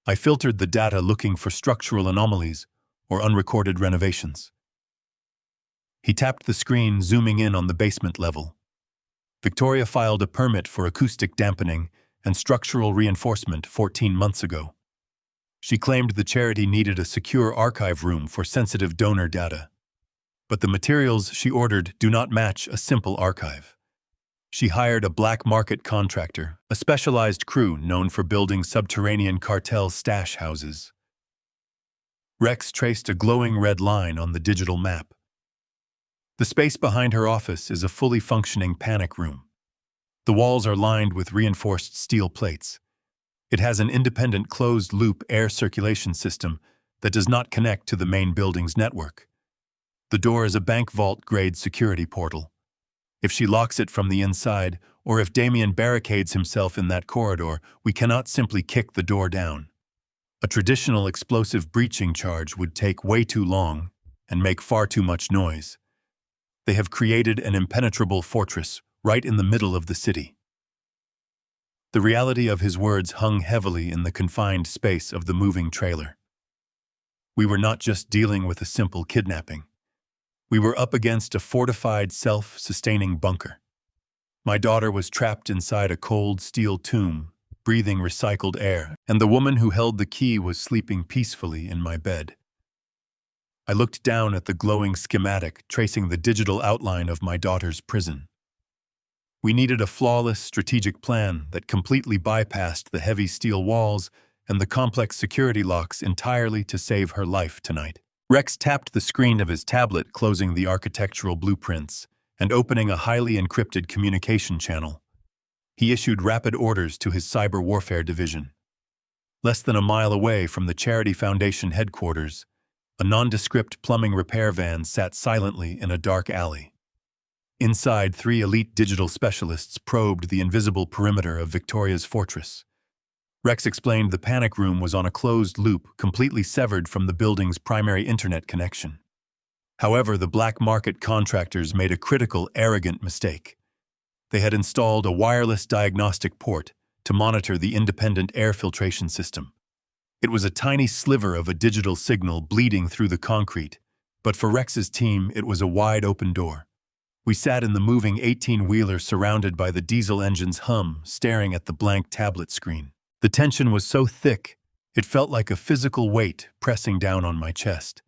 I filtered the data looking for structural anomalies or unrecorded renovations. He tapped the screen, zooming in on the basement level. Victoria filed a permit for acoustic dampening and structural reinforcement 14 months ago. She claimed the charity needed a secure archive room for sensitive donor data. But the materials she ordered do not match a simple archive. She hired a black market contractor, a specialized crew known for building subterranean cartel stash houses. Rex traced a glowing red line on the digital map. The space behind her office is a fully functioning panic room. The walls are lined with reinforced steel plates. It has an independent closed-loop air circulation system that does not connect to the main building's network. The door is a bank vault-grade security portal. If she locks it from the inside, or if Damien barricades himself in that corridor, we cannot simply kick the door down. A traditional explosive breaching charge would take way too long and make far too much noise. They have created an impenetrable fortress right in the middle of the city. The reality of his words hung heavily in the confined space of the moving trailer. We were not just dealing with a simple kidnapping. We were up against a fortified, self-sustaining bunker. My daughter was trapped inside a cold steel tomb, breathing recycled air, and the woman who held the key was sleeping peacefully in my bed. I looked down at the glowing schematic tracing the digital outline of my daughter's prison. We needed a flawless strategic plan that completely bypassed the heavy steel walls and the complex security locks entirely to save her life tonight. Rex tapped the screen of his tablet, closing the architectural blueprints and opening a highly encrypted communication channel. He issued rapid orders to his cyber warfare division. Less than a mile away from the Charity Foundation headquarters, a nondescript plumbing repair van sat silently in a dark alley. Inside, 3 elite digital specialists probed the invisible perimeter of Victoria's fortress. Rex explained the panic room was on a closed loop, completely severed from the building's primary internet connection. However, the black market contractors made a critical, arrogant mistake. They had installed a wireless diagnostic port to monitor the independent air filtration system. It was a tiny sliver of a digital signal bleeding through the concrete, but for Rex's team, it was a wide-open door. We sat in the moving 18-wheeler surrounded by the diesel engine's hum, staring at the blank tablet screen. The tension was so thick, it felt like a physical weight pressing down on my chest.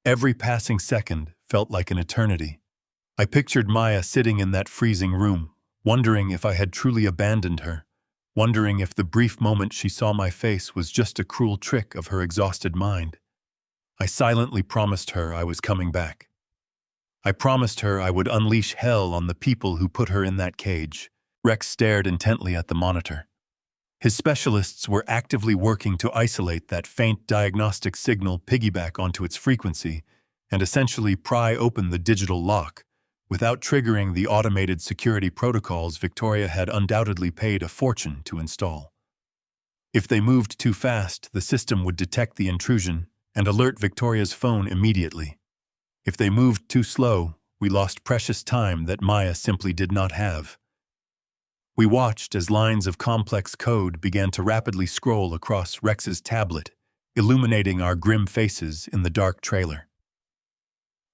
Every passing second felt like an eternity. I pictured Maya sitting in that freezing room, wondering if I had truly abandoned her, wondering if the brief moment she saw my face was just a cruel trick of her exhausted mind. I silently promised her I was coming back. I promised her I would unleash hell on the people who put her in that cage. Rex stared intently at the monitor. His specialists were actively working to isolate that faint diagnostic signal, piggyback onto its frequency, and essentially pry open the digital lock, without triggering the automated security protocols Victoria had undoubtedly paid a fortune to install. If they moved too fast, the system would detect the intrusion and alert Victoria's phone immediately. If they moved too slow, we lost precious time that Maya simply did not have. We watched as lines of complex code began to rapidly scroll across Rex's tablet, illuminating our grim faces in the dark trailer.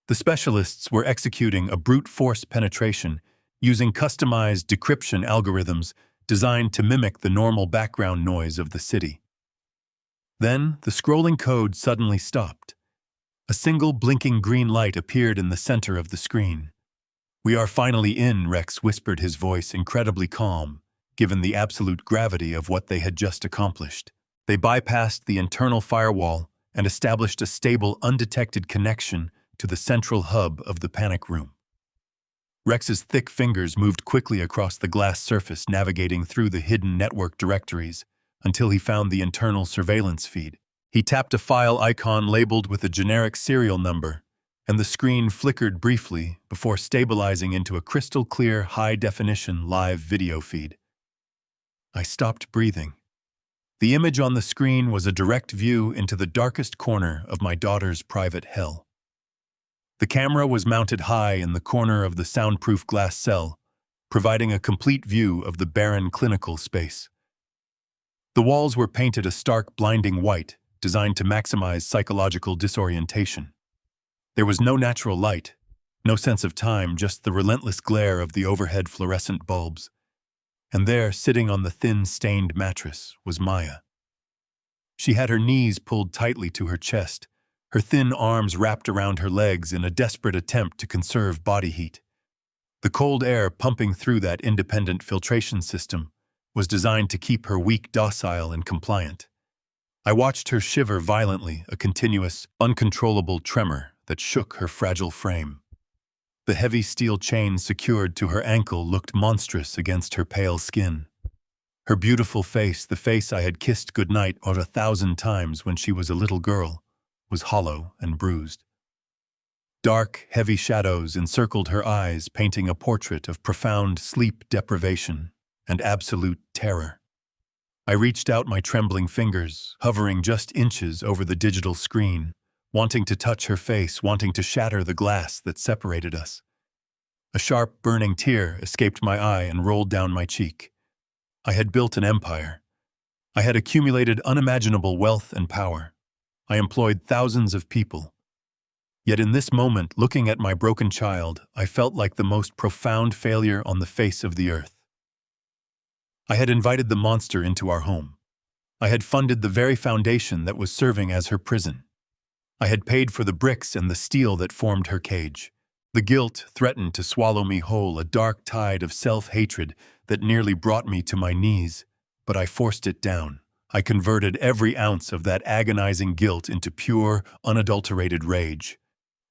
The specialists were executing a brute force penetration using customized decryption algorithms designed to mimic the normal background noise of the city. Then, the scrolling code suddenly stopped. A single blinking green light appeared in the center of the screen. "We are finally in," Rex whispered, his voice incredibly calm, given the absolute gravity of what they had just accomplished. They bypassed the internal firewall and established a stable, undetected connection to the central hub of the panic room. Rex's thick fingers moved quickly across the glass surface, navigating through the hidden network directories until he found the internal surveillance feed. He tapped a file icon labeled with a generic serial number, and the screen flickered briefly before stabilizing into a crystal-clear, high-definition live video feed. I stopped breathing. The image on the screen was a direct view into the darkest corner of my daughter's private hell. The camera was mounted high in the corner of the soundproof glass cell, providing a complete view of the barren clinical space. The walls were painted a stark, blinding white, designed to maximize psychological disorientation. There was no natural light, no sense of time, just the relentless glare of the overhead fluorescent bulbs. And there, sitting on the thin, stained mattress, was Maya. She had her knees pulled tightly to her chest, her thin arms wrapped around her legs in a desperate attempt to conserve body heat. The cold air pumping through that independent filtration system was designed to keep her weak docile and compliant. I watched her shiver violently, a continuous, uncontrollable tremor that shook her fragile frame. The heavy steel chain secured to her ankle looked monstrous against her pale skin. Her beautiful face, the face I had kissed goodnight 1,000 times when she was a little girl, was hollow and bruised. Dark, heavy shadows encircled her eyes, painting a portrait of profound sleep deprivation and absolute terror. I reached out my trembling fingers, hovering just inches over the digital screen, wanting to touch her face, wanting to shatter the glass that separated us. A sharp, burning tear escaped my eye and rolled down my cheek. I had built an empire. I had accumulated unimaginable wealth and power. I employed thousands of people. Yet in this moment, looking at my broken child, I felt like the most profound failure on the face of the earth. I had invited the monster into our home. I had funded the very foundation that was serving as her prison. I had paid for the bricks and the steel that formed her cage. The guilt threatened to swallow me whole, a dark tide of self-hatred that nearly brought me to my knees, but I forced it down. I converted every ounce of that agonizing guilt into pure, unadulterated rage.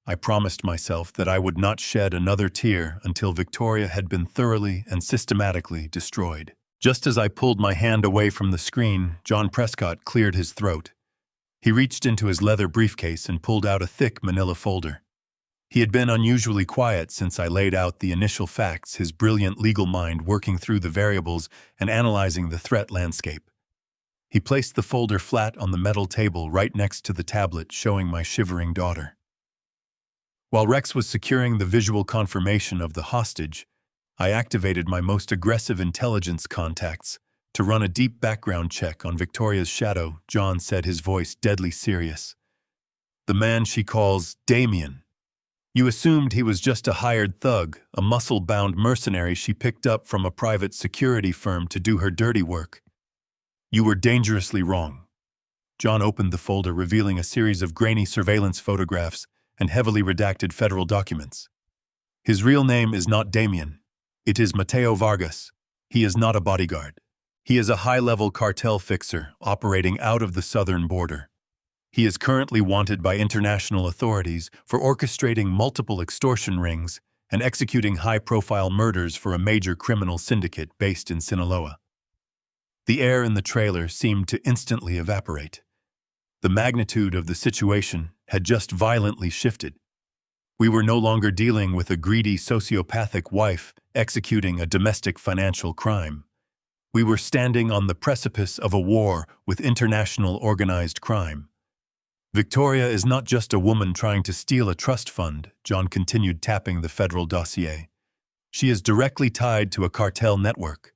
I promised myself that I would not shed another tear until Victoria had been thoroughly and systematically destroyed. Just as I pulled my hand away from the screen, John Prescott cleared his throat. He reached into his leather briefcase and pulled out a thick manila folder. He had been unusually quiet since I laid out the initial facts, his brilliant legal mind working through the variables and analyzing the threat landscape. He placed the folder flat on the metal table right next to the tablet, showing my shivering daughter. While Rex was securing the visual confirmation of the hostage, I activated my most aggressive intelligence contacts to run a deep background check on Victoria's shadow. John said, his voice deadly serious. "The man she calls Damien. You assumed he was just a hired thug, a muscle-bound mercenary she picked up from a private security firm to do her dirty work. You were dangerously wrong." John opened the folder, revealing a series of grainy surveillance photographs and heavily redacted federal documents. "His real name is not Damien. It is Mateo Vargas. He is not a bodyguard. He is a high-level cartel fixer operating out of the southern border. He is currently wanted by international authorities for orchestrating multiple extortion rings and executing high-profile murders for a major criminal syndicate based in Sinaloa." The air in the trailer seemed to instantly evaporate. The magnitude of the situation had just violently shifted. We were no longer dealing with a greedy sociopathic wife executing a domestic financial crime. We were standing on the precipice of a war with international organized crime. "Victoria is not just a woman trying to steal a trust fund," John continued, tapping the federal dossier. "She is directly tied to a cartel network.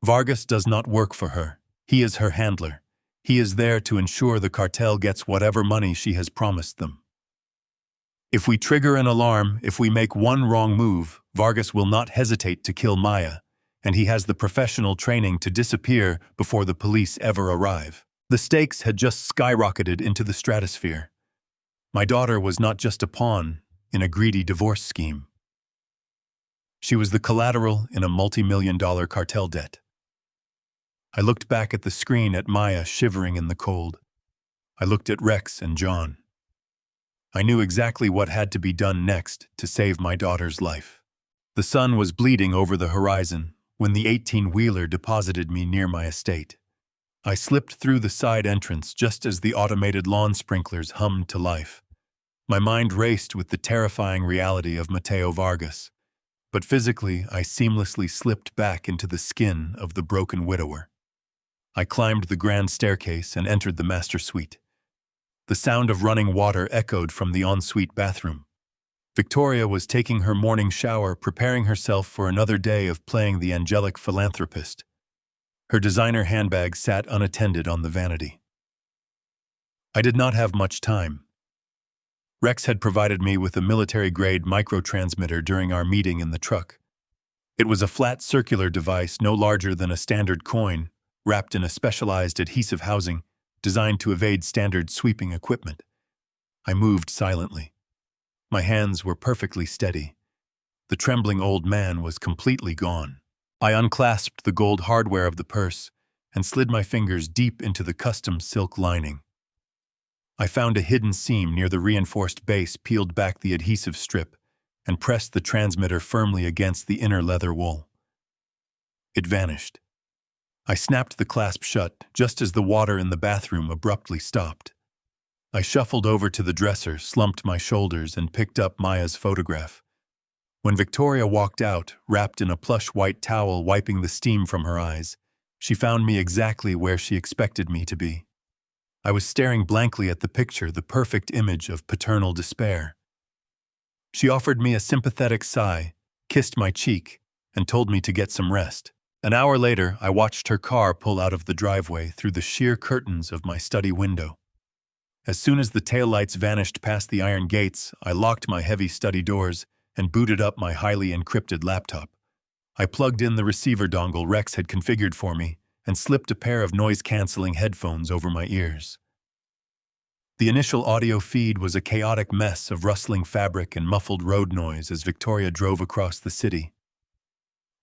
Vargas does not work for her. He is her handler. He is there to ensure the cartel gets whatever money she has promised them. If we trigger an alarm, if we make one wrong move, Vargas will not hesitate to kill Maya, and he has the professional training to disappear before the police ever arrive." The stakes had just skyrocketed into the stratosphere. My daughter was not just a pawn in a greedy divorce scheme. She was the collateral in a multi-million-dollar cartel debt. I looked back at the screen at Maya shivering in the cold. I looked at Rex and John. I knew exactly what had to be done next to save my daughter's life. The sun was bleeding over the horizon when the 18-wheeler deposited me near my estate. I slipped through the side entrance just as the automated lawn sprinklers hummed to life. My mind raced with the terrifying reality of Mateo Vargas, but physically I seamlessly slipped back into the skin of the broken widower. I climbed the grand staircase and entered the master suite. The sound of running water echoed from the ensuite bathroom. Victoria was taking her morning shower, preparing herself for another day of playing the angelic philanthropist. Her designer handbag sat unattended on the vanity. I did not have much time. Rex had provided me with a military-grade microtransmitter during our meeting in the truck. It was a flat circular device no larger than a standard coin, wrapped in a specialized adhesive housing designed to evade standard sweeping equipment. I moved silently. My hands were perfectly steady. The trembling old man was completely gone. I unclasped the gold hardware of the purse and slid my fingers deep into the custom silk lining. I found a hidden seam near the reinforced base, peeled back the adhesive strip, and pressed the transmitter firmly against the inner leather wool. It vanished. I snapped the clasp shut just as the water in the bathroom abruptly stopped. I shuffled over to the dresser, slumped my shoulders, and picked up Maya's photograph. When Victoria walked out, wrapped in a plush white towel wiping the steam from her eyes, she found me exactly where she expected me to be. I was staring blankly at the picture, the perfect image of paternal despair. She offered me a sympathetic sigh, kissed my cheek, and told me to get some rest. An hour later, I watched her car pull out of the driveway through the sheer curtains of my study window. As soon as the taillights vanished past the iron gates, I locked my heavy study doors and booted up my highly encrypted laptop. I plugged in the receiver dongle Rex had configured for me and slipped a pair of noise-canceling headphones over my ears. The initial audio feed was a chaotic mess of rustling fabric and muffled road noise as Victoria drove across the city.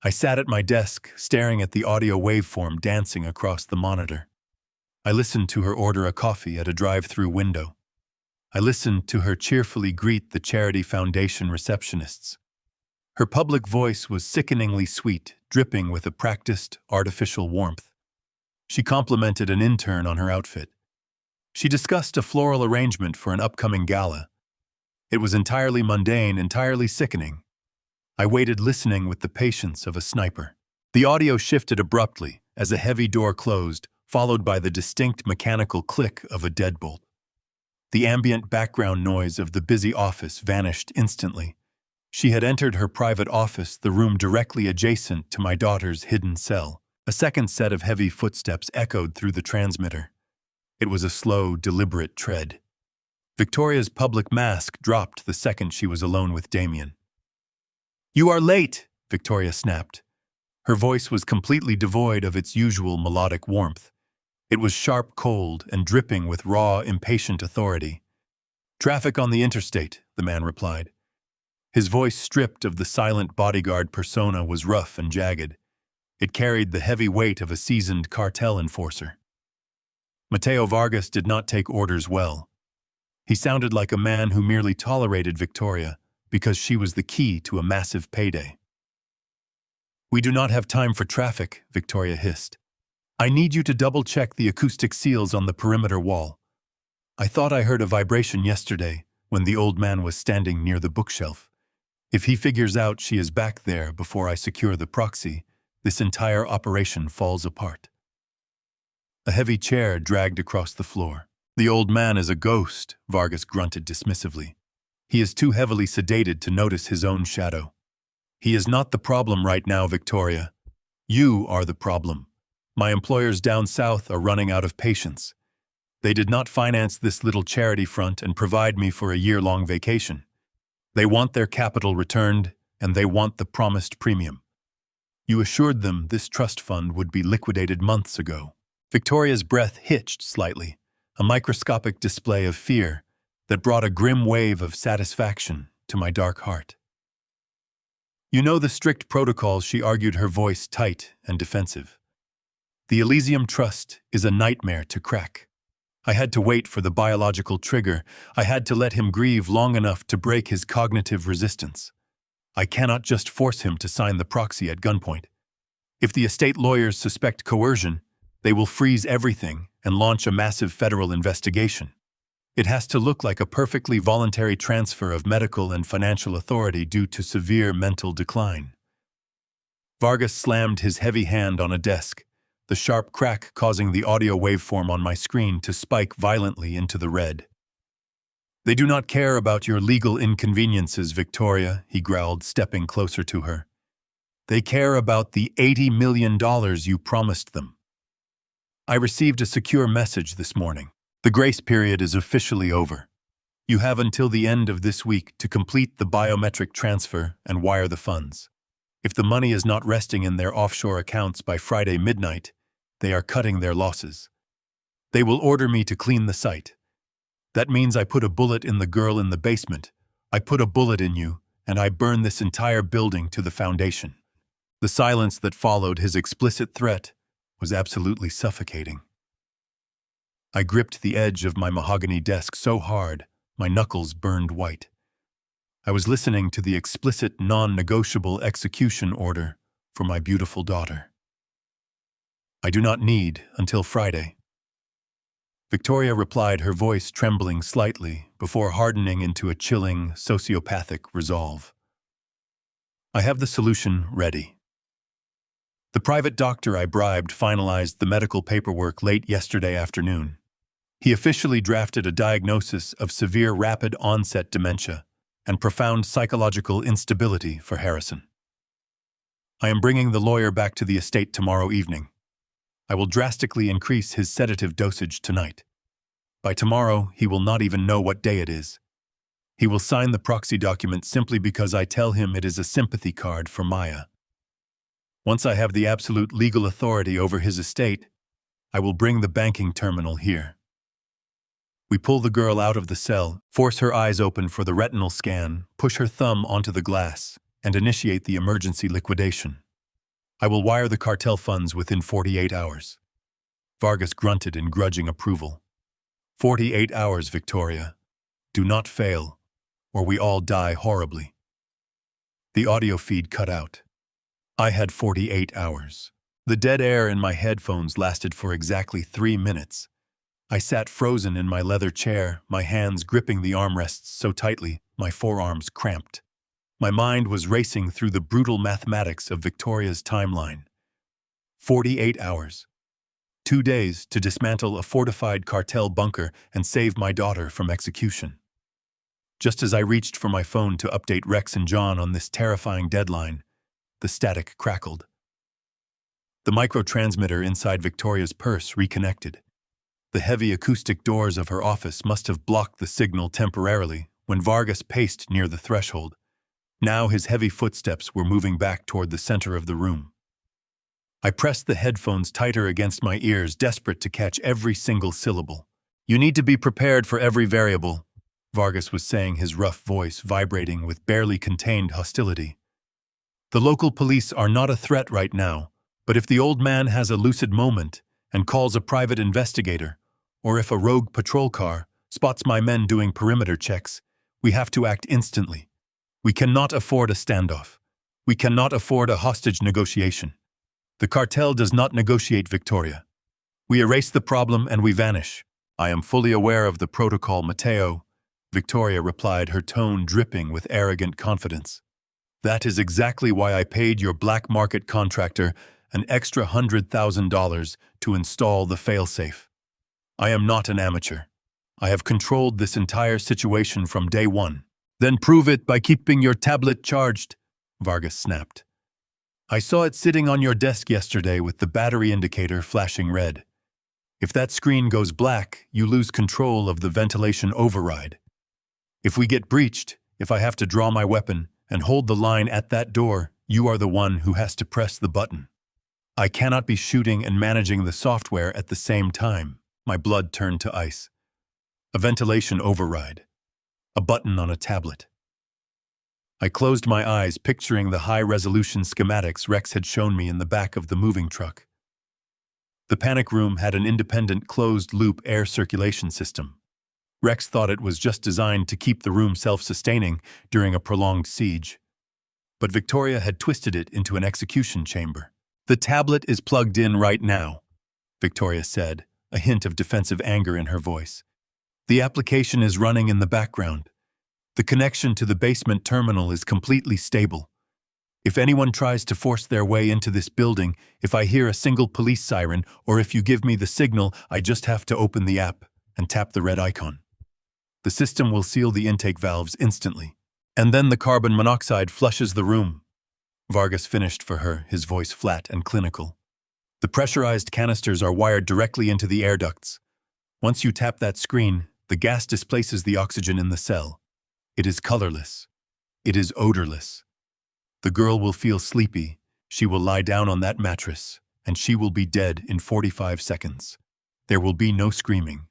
I sat at my desk, staring at the audio waveform dancing across the monitor. I listened to her order a coffee at a drive-through window. I listened to her cheerfully greet the Charity Foundation receptionists. Her public voice was sickeningly sweet, dripping with a practiced, artificial warmth. She complimented an intern on her outfit. She discussed a floral arrangement for an upcoming gala. It was entirely mundane, entirely sickening. I waited listening with the patience of a sniper. The audio shifted abruptly as a heavy door closed, followed by the distinct mechanical click of a deadbolt. The ambient background noise of the busy office vanished instantly. She had entered her private office, the room directly adjacent to my daughter's hidden cell. A second set of heavy footsteps echoed through the transmitter. It was a slow, deliberate tread. Victoria's public mask dropped the second she was alone with Damien. "You are late," Victoria snapped. Her voice was completely devoid of its usual melodic warmth. It was sharp, cold, and dripping with raw, impatient authority. "Traffic on the interstate," the man replied. His voice, stripped of the silent bodyguard persona, was rough and jagged. It carried the heavy weight of a seasoned cartel enforcer. Mateo Vargas did not take orders well. He sounded like a man who merely tolerated Victoria because she was the key to a massive payday. "We do not have time for traffic," Victoria hissed. "I need you to double-check the acoustic seals on the perimeter wall. I thought I heard a vibration yesterday when the old man was standing near the bookshelf. If he figures out she is back there before I secure the proxy, this entire operation falls apart." A heavy chair dragged across the floor. "The old man is a ghost," Vargas grunted dismissively. "He is too heavily sedated to notice his own shadow." "He is not the problem right now, Victoria. You are the problem. My employers down south are running out of patience. They did not finance this little charity front and provide me for a year-long vacation. They want their capital returned, and they want the promised premium. You assured them this trust fund would be liquidated months ago." Victoria's breath hitched slightly, a microscopic display of fear that brought a grim wave of satisfaction to my dark heart. "You know the strict protocols," she argued, her voice tight and defensive. "The Elysium Trust is a nightmare to crack. I had to wait for the biological trigger. I had to let him grieve long enough to break his cognitive resistance. I cannot just force him to sign the proxy at gunpoint. If the estate lawyers suspect coercion, they will freeze everything and launch a massive federal investigation. It has to look like a perfectly voluntary transfer of medical and financial authority due to severe mental decline." Vargas slammed his heavy hand on a desk, the sharp crack causing the audio waveform on my screen to spike violently into the red. "They do not care about your legal inconveniences, Victoria," he growled, stepping closer to her. "They care about the $80 million you promised them. I received a secure message this morning. The grace period is officially over. You have until the end of this week to complete the biometric transfer and wire the funds. If the money is not resting in their offshore accounts by Friday midnight, they are cutting their losses. They will order me to clean the site. That means I put a bullet in the girl in the basement. I put a bullet in you, and I burn this entire building to the foundation." The silence that followed his explicit threat was absolutely suffocating. I gripped the edge of my mahogany desk so hard, my knuckles burned white. I was listening to the explicit, non-negotiable execution order for my beautiful daughter. "I do not need until Friday." Victoria replied, her voice trembling slightly before hardening into a chilling, sociopathic resolve. "I have the solution ready. The private doctor I bribed finalized the medical paperwork late yesterday afternoon. He officially drafted a diagnosis of severe rapid-onset dementia and profound psychological instability for Harrison. I am bringing the lawyer back to the estate tomorrow evening. I will drastically increase his sedative dosage tonight. By tomorrow, he will not even know what day it is. He will sign the proxy document simply because I tell him it is a sympathy card for Maya. Once I have the absolute legal authority over his estate, I will bring the banking terminal here. We pull the girl out of the cell, force her eyes open for the retinal scan, push her thumb onto the glass, and initiate the emergency liquidation. I will wire the cartel funds within 48 hours. Vargas grunted in grudging approval. 48 hours, Victoria. Do not fail, or we all die horribly. The audio feed cut out. I had 48 hours. The dead air in my headphones lasted for exactly 3 minutes. I sat frozen in my leather chair, my hands gripping the armrests so tightly, my forearms cramped. My mind was racing through the brutal mathematics of Victoria's timeline. 48 hours. 2 days to dismantle a fortified cartel bunker and save my daughter from execution. Just as I reached for my phone to update Rex and John on this terrifying deadline, the static crackled. The microtransmitter inside Victoria's purse reconnected. The heavy acoustic doors of her office must have blocked the signal temporarily when Vargas paced near the threshold. Now his heavy footsteps were moving back toward the center of the room. I pressed the headphones tighter against my ears, desperate to catch every single syllable. "You need to be prepared for every variable," Vargas was saying, his rough voice vibrating with barely contained hostility. "The local police are not a threat right now, but if the old man has a lucid moment and calls a private investigator, or if a rogue patrol car spots my men doing perimeter checks, we have to act instantly. We cannot afford a standoff. We cannot afford a hostage negotiation. The cartel does not negotiate, Victoria. We erase the problem and we vanish." "I am fully aware of the protocol, Mateo," Victoria replied, her tone dripping with arrogant confidence. "That is exactly why I paid your black market contractor an extra $100,000 to install the failsafe. I am not an amateur. I have controlled this entire situation from day one." "Then prove it by keeping your tablet charged," Vargas snapped. "I saw it sitting on your desk yesterday with the battery indicator flashing red. If that screen goes black, you lose control of the ventilation override. If we get breached, if I have to draw my weapon and hold the line at that door, you are the one who has to press the button. I cannot be shooting and managing the software at the same time." My blood turned to ice. A ventilation override. A button on a tablet. I closed my eyes, picturing the high-resolution schematics Rex had shown me in the back of the moving truck. The panic room had an independent closed-loop air circulation system. Rex thought it was just designed to keep the room self-sustaining during a prolonged siege. But Victoria had twisted it into an execution chamber. "The tablet is plugged in right now," Victoria said, a hint of defensive anger in her voice. "The application is running in the background. The connection to the basement terminal is completely stable. If anyone tries to force their way into this building, if I hear a single police siren, or if you give me the signal, I just have to open the app and tap the red icon. The system will seal the intake valves instantly. And then the carbon monoxide flushes the room." Vargas finished for her, his voice flat and clinical. "The pressurized canisters are wired directly into the air ducts. Once you tap that screen, the gas displaces the oxygen in the cell. It is colorless. It is odorless. The girl will feel sleepy. She will lie down on that mattress, and she will be dead in 45 seconds. There will be no screaming.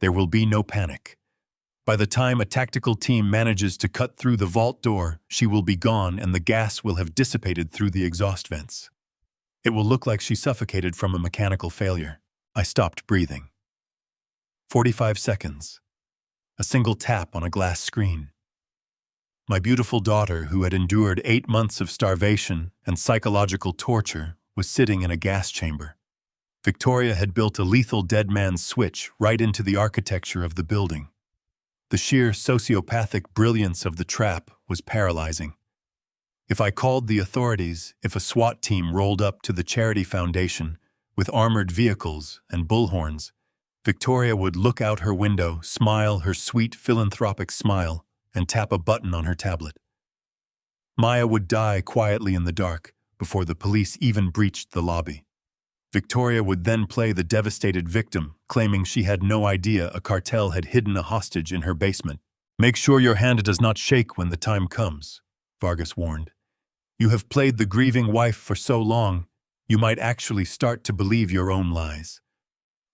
There will be no panic. By the time a tactical team manages to cut through the vault door, she will be gone and the gas will have dissipated through the exhaust vents. It will look like she suffocated from a mechanical failure." I stopped breathing. 45 seconds. A single tap on a glass screen. My beautiful daughter, who had endured 8 months of starvation and psychological torture, was sitting in a gas chamber. Victoria had built a lethal dead man's switch right into the architecture of the building. The sheer sociopathic brilliance of the trap was paralyzing. If I called the authorities, if a SWAT team rolled up to the charity foundation with armored vehicles and bullhorns, Victoria would look out her window, smile her sweet philanthropic smile, and tap a button on her tablet. Maya would die quietly in the dark, before the police even breached the lobby. Victoria would then play the devastated victim, claiming she had no idea a cartel had hidden a hostage in her basement. "Make sure your hand does not shake when the time comes," Vargas warned. "You have played the grieving wife for so long, you might actually start to believe your own lies.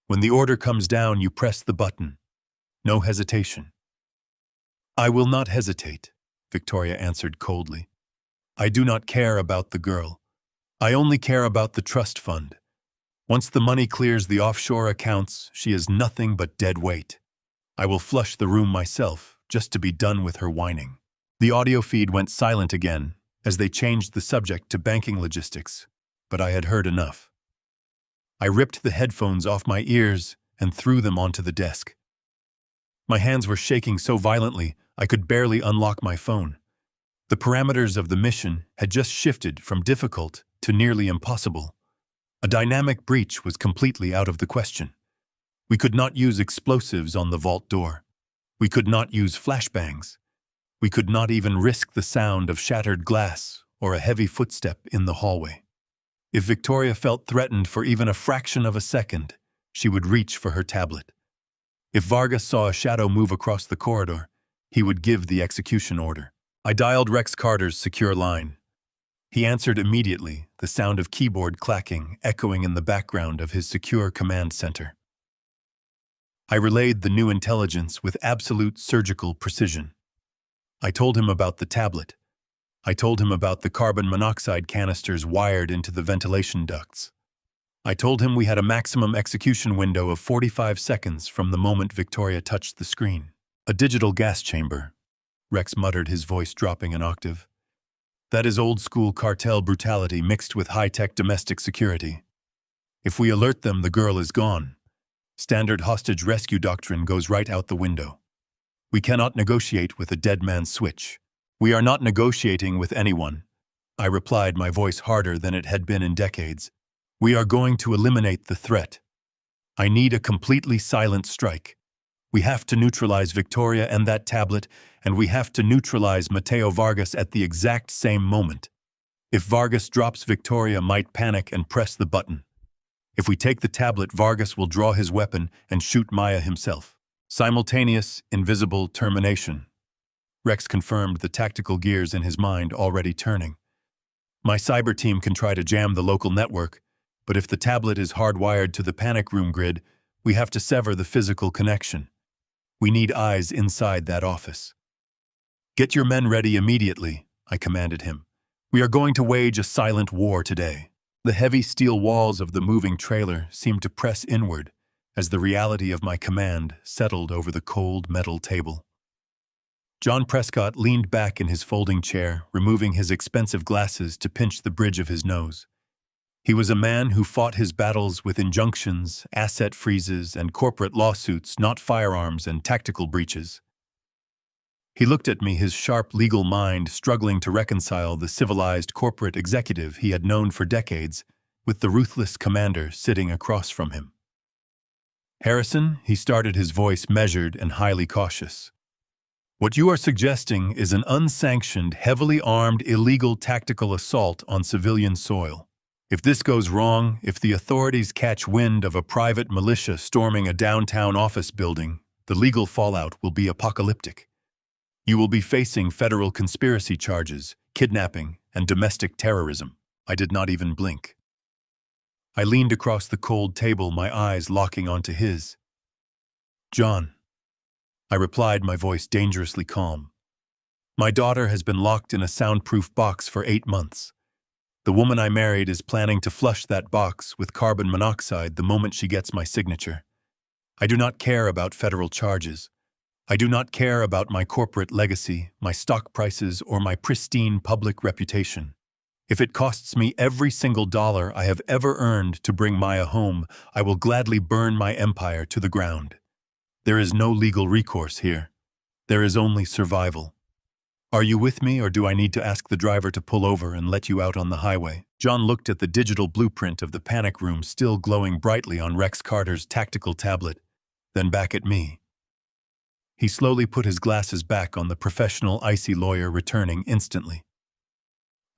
When the order comes down, you press the button. No hesitation." "I will not hesitate," Victoria answered coldly. "I do not care about the girl. I only care about the trust fund. Once the money clears the offshore accounts, she is nothing but dead weight. I will flush the room myself, just to be done with her whining." The audio feed went silent again as they changed the subject to banking logistics, but I had heard enough. I ripped the headphones off my ears and threw them onto the desk. My hands were shaking so violently I could barely unlock my phone. The parameters of the mission had just shifted from difficult to nearly impossible. A dynamic breach was completely out of the question. We could not use explosives on the vault door. We could not use flashbangs. We could not even risk the sound of shattered glass or a heavy footstep in the hallway. If Victoria felt threatened for even a fraction of a second, she would reach for her tablet. If Vargas saw a shadow move across the corridor, he would give the execution order. I dialed Rex Carter's secure line. He answered immediately, the sound of keyboard clacking echoing in the background of his secure command center. I relayed the new intelligence with absolute surgical precision. I told him about the tablet. I told him about the carbon monoxide canisters wired into the ventilation ducts. I told him we had a maximum execution window of 45 seconds from the moment Victoria touched the screen. "A digital gas chamber," Rex muttered, his voice dropping an octave. "That is old-school cartel brutality mixed with high-tech domestic security. If we alert them, the girl is gone. Standard hostage rescue doctrine goes right out the window. We cannot negotiate with a dead man's switch." "We are not negotiating with anyone," I replied, my voice harder than it had been in decades. "We are going to eliminate the threat. I need a completely silent strike. We have to neutralize Victoria and that tablet, and we have to neutralize Mateo Vargas at the exact same moment. If Vargas drops, Victoria might panic and press the button. If we take the tablet, Vargas will draw his weapon and shoot Maya himself. Simultaneous, invisible termination." Rex confirmed, the tactical gears in his mind already turning. "My cyber team can try to jam the local network, but if the tablet is hardwired to the panic room grid, we have to sever the physical connection. We need eyes inside that office." "Get your men ready immediately," I commanded him. "We are going to wage a silent war today." The heavy steel walls of the moving trailer seemed to press inward as the reality of my command settled over the cold metal table. John Prescott leaned back in his folding chair, removing his expensive glasses to pinch the bridge of his nose. He was a man who fought his battles with injunctions, asset freezes, and corporate lawsuits, not firearms and tactical breaches. He looked at me, his sharp legal mind struggling to reconcile the civilized corporate executive he had known for decades with the ruthless commander sitting across from him. "Harrison," he started, his voice measured and highly cautious. "What you are suggesting is an unsanctioned, heavily armed, illegal tactical assault on civilian soil. If this goes wrong, if the authorities catch wind of a private militia storming a downtown office building, the legal fallout will be apocalyptic. You will be facing federal conspiracy charges, kidnapping, and domestic terrorism." I did not even blink. I leaned across the cold table, my eyes locking onto his. "John," I replied, my voice dangerously calm. "My daughter has been locked in a soundproof box for 8 months. The woman I married is planning to flush that box with carbon monoxide the moment she gets my signature. I do not care about federal charges. I do not care about my corporate legacy, my stock prices, or my pristine public reputation. If it costs me every single dollar I have ever earned to bring Maya home, I will gladly burn my empire to the ground. There is no legal recourse here. There is only survival. Are you with me, or do I need to ask the driver to pull over and let you out on the highway?" John looked at the digital blueprint of the panic room still glowing brightly on Rex Carter's tactical tablet, then back at me. He slowly put his glasses back on, the professional, icy lawyer returning instantly.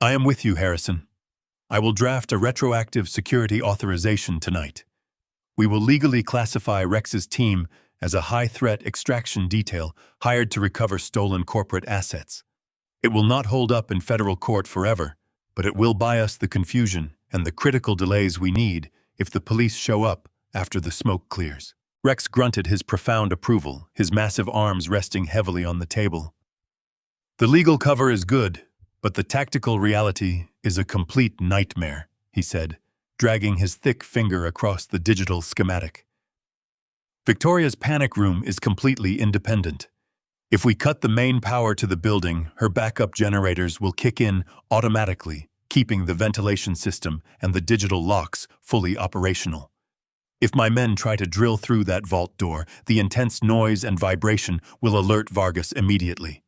"I am with you, Harrison. I will draft a retroactive security authorization tonight. We will legally classify Rex's team as a high-threat extraction detail hired to recover stolen corporate assets. It will not hold up in federal court forever, but it will buy us the confusion and the critical delays we need if the police show up after the smoke clears. Rex grunted his profound approval, his massive arms resting heavily on the table. The legal cover is good, but the tactical reality is a complete nightmare, he said, dragging his thick finger across the digital schematic. Victoria's panic room is completely independent. If we cut the main power to the building, her backup generators will kick in automatically, keeping the ventilation system and the digital locks fully operational. If my men try to drill through that vault door, the intense noise and vibration will alert Vargas immediately.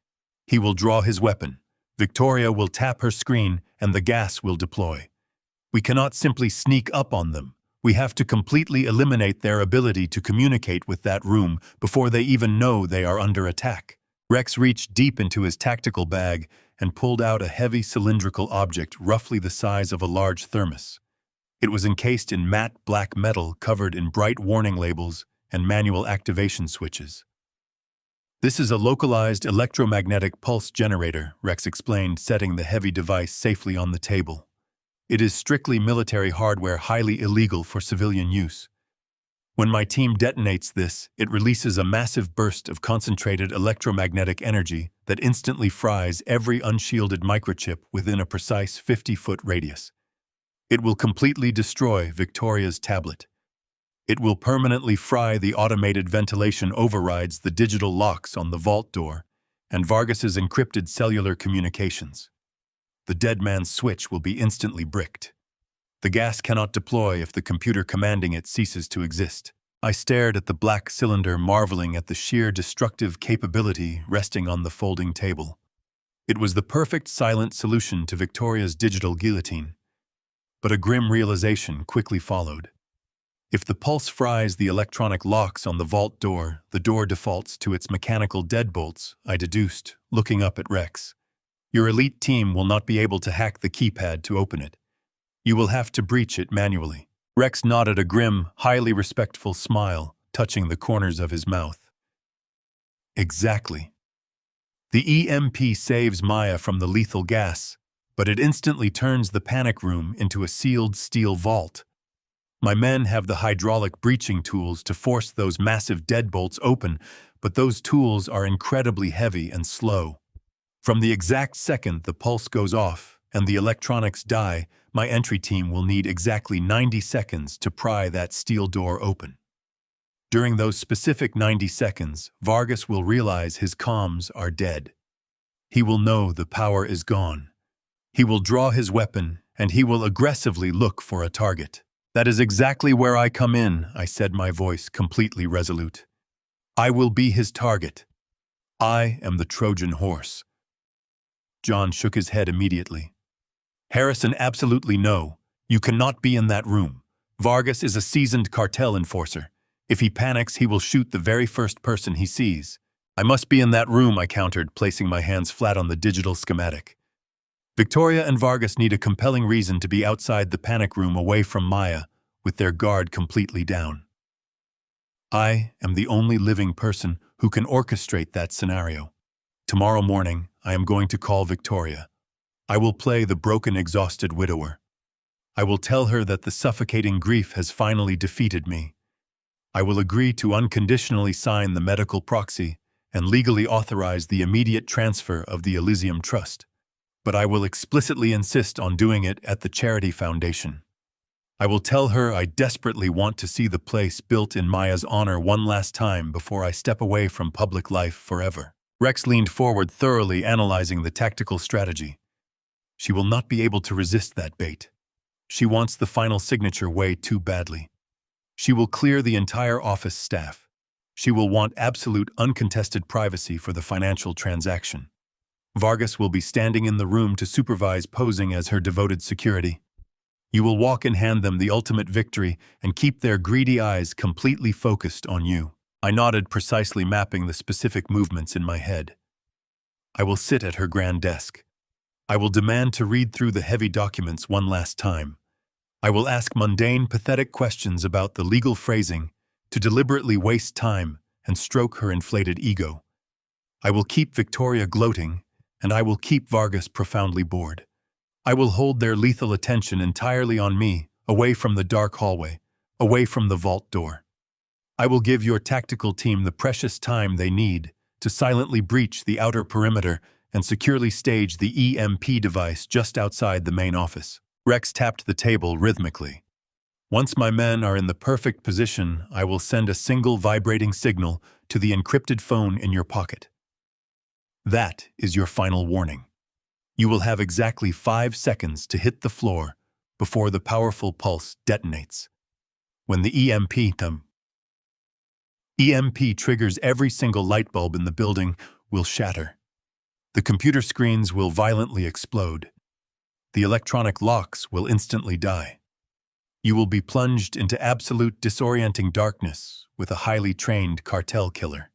He will draw his weapon. Victoria will tap her screen and the gas will deploy. We cannot simply sneak up on them. We have to completely eliminate their ability to communicate with that room before they even know they are under attack. Rex reached deep into his tactical bag and pulled out a heavy cylindrical object roughly the size of a large thermos. It was encased in matte black metal covered in bright warning labels and manual activation switches. This is a localized electromagnetic pulse generator, Rex explained, setting the heavy device safely on the table. It is strictly military hardware, highly illegal for civilian use. When my team detonates this, it releases a massive burst of concentrated electromagnetic energy that instantly fries every unshielded microchip within a precise 50-foot radius. It will completely destroy Victoria's tablet. It will permanently fry the automated ventilation overrides, the digital locks on the vault door, and Vargas's encrypted cellular communications. The dead man's switch will be instantly bricked. The gas cannot deploy if the computer commanding it ceases to exist. I stared at the black cylinder, marveling at the sheer destructive capability resting on the folding table. It was the perfect silent solution to Victoria's digital guillotine. But a grim realization quickly followed. If the pulse fries the electronic locks on the vault door, the door defaults to its mechanical deadbolts, I deduced, looking up at Rex. Your elite team will not be able to hack the keypad to open it. You will have to breach it manually. Rex nodded, a grim, highly respectful smile touching the corners of his mouth. Exactly. The EMP saves Maya from the lethal gas, but it instantly turns the panic room into a sealed steel vault. My men have the hydraulic breaching tools to force those massive deadbolts open, but those tools are incredibly heavy and slow. From the exact second the pulse goes off and the electronics die, my entry team will need exactly 90 seconds to pry that steel door open. During those specific 90 seconds, Vargas will realize his comms are dead. He will know the power is gone. He will draw his weapon, and he will aggressively look for a target. That is exactly where I come in, I said, my voice completely resolute. I will be his target. I am the Trojan horse. John shook his head immediately. Harrison, absolutely no. You cannot be in that room. Vargas is a seasoned cartel enforcer. If he panics, he will shoot the very first person he sees. I must be in that room, I countered, placing my hands flat on the digital schematic. Victoria and Vargas need a compelling reason to be outside the panic room, away from Maya, with their guard completely down. I am the only living person who can orchestrate that scenario. Tomorrow morning, I am going to call Victoria. I will play the broken, exhausted widower. I will tell her that the suffocating grief has finally defeated me. I will agree to unconditionally sign the medical proxy and legally authorize the immediate transfer of the Elysium Trust. But I will explicitly insist on doing it at the Charity Foundation. I will tell her I desperately want to see the place built in Maya's honor one last time before I step away from public life forever. Rex leaned forward, thoroughly analyzing the tactical strategy. She will not be able to resist that bait. She wants the final signature way too badly. She will clear the entire office staff. She will want absolute uncontested privacy for the financial transaction. Vargas will be standing in the room to supervise, posing as her devoted security. You will walk and hand them the ultimate victory and keep their greedy eyes completely focused on you. I nodded, precisely mapping the specific movements in my head. I will sit at her grand desk. I will demand to read through the heavy documents one last time. I will ask mundane, pathetic questions about the legal phrasing to deliberately waste time and stroke her inflated ego. I will keep Victoria gloating, and I will keep Vargas profoundly bored. I will hold their lethal attention entirely on me, away from the dark hallway, away from the vault door. I will give your tactical team the precious time they need to silently breach the outer perimeter and securely stage the EMP device just outside the main office. Rex tapped the table rhythmically. Once my men are in the perfect position, I will send a single vibrating signal to the encrypted phone in your pocket. That is your final warning. You will have exactly 5 seconds to hit the floor before the powerful pulse detonates. When the EMP triggers, every single light bulb in the building will shatter. The computer screens will violently explode. The electronic locks will instantly die. You will be plunged into absolute disorienting darkness with a highly trained cartel killer.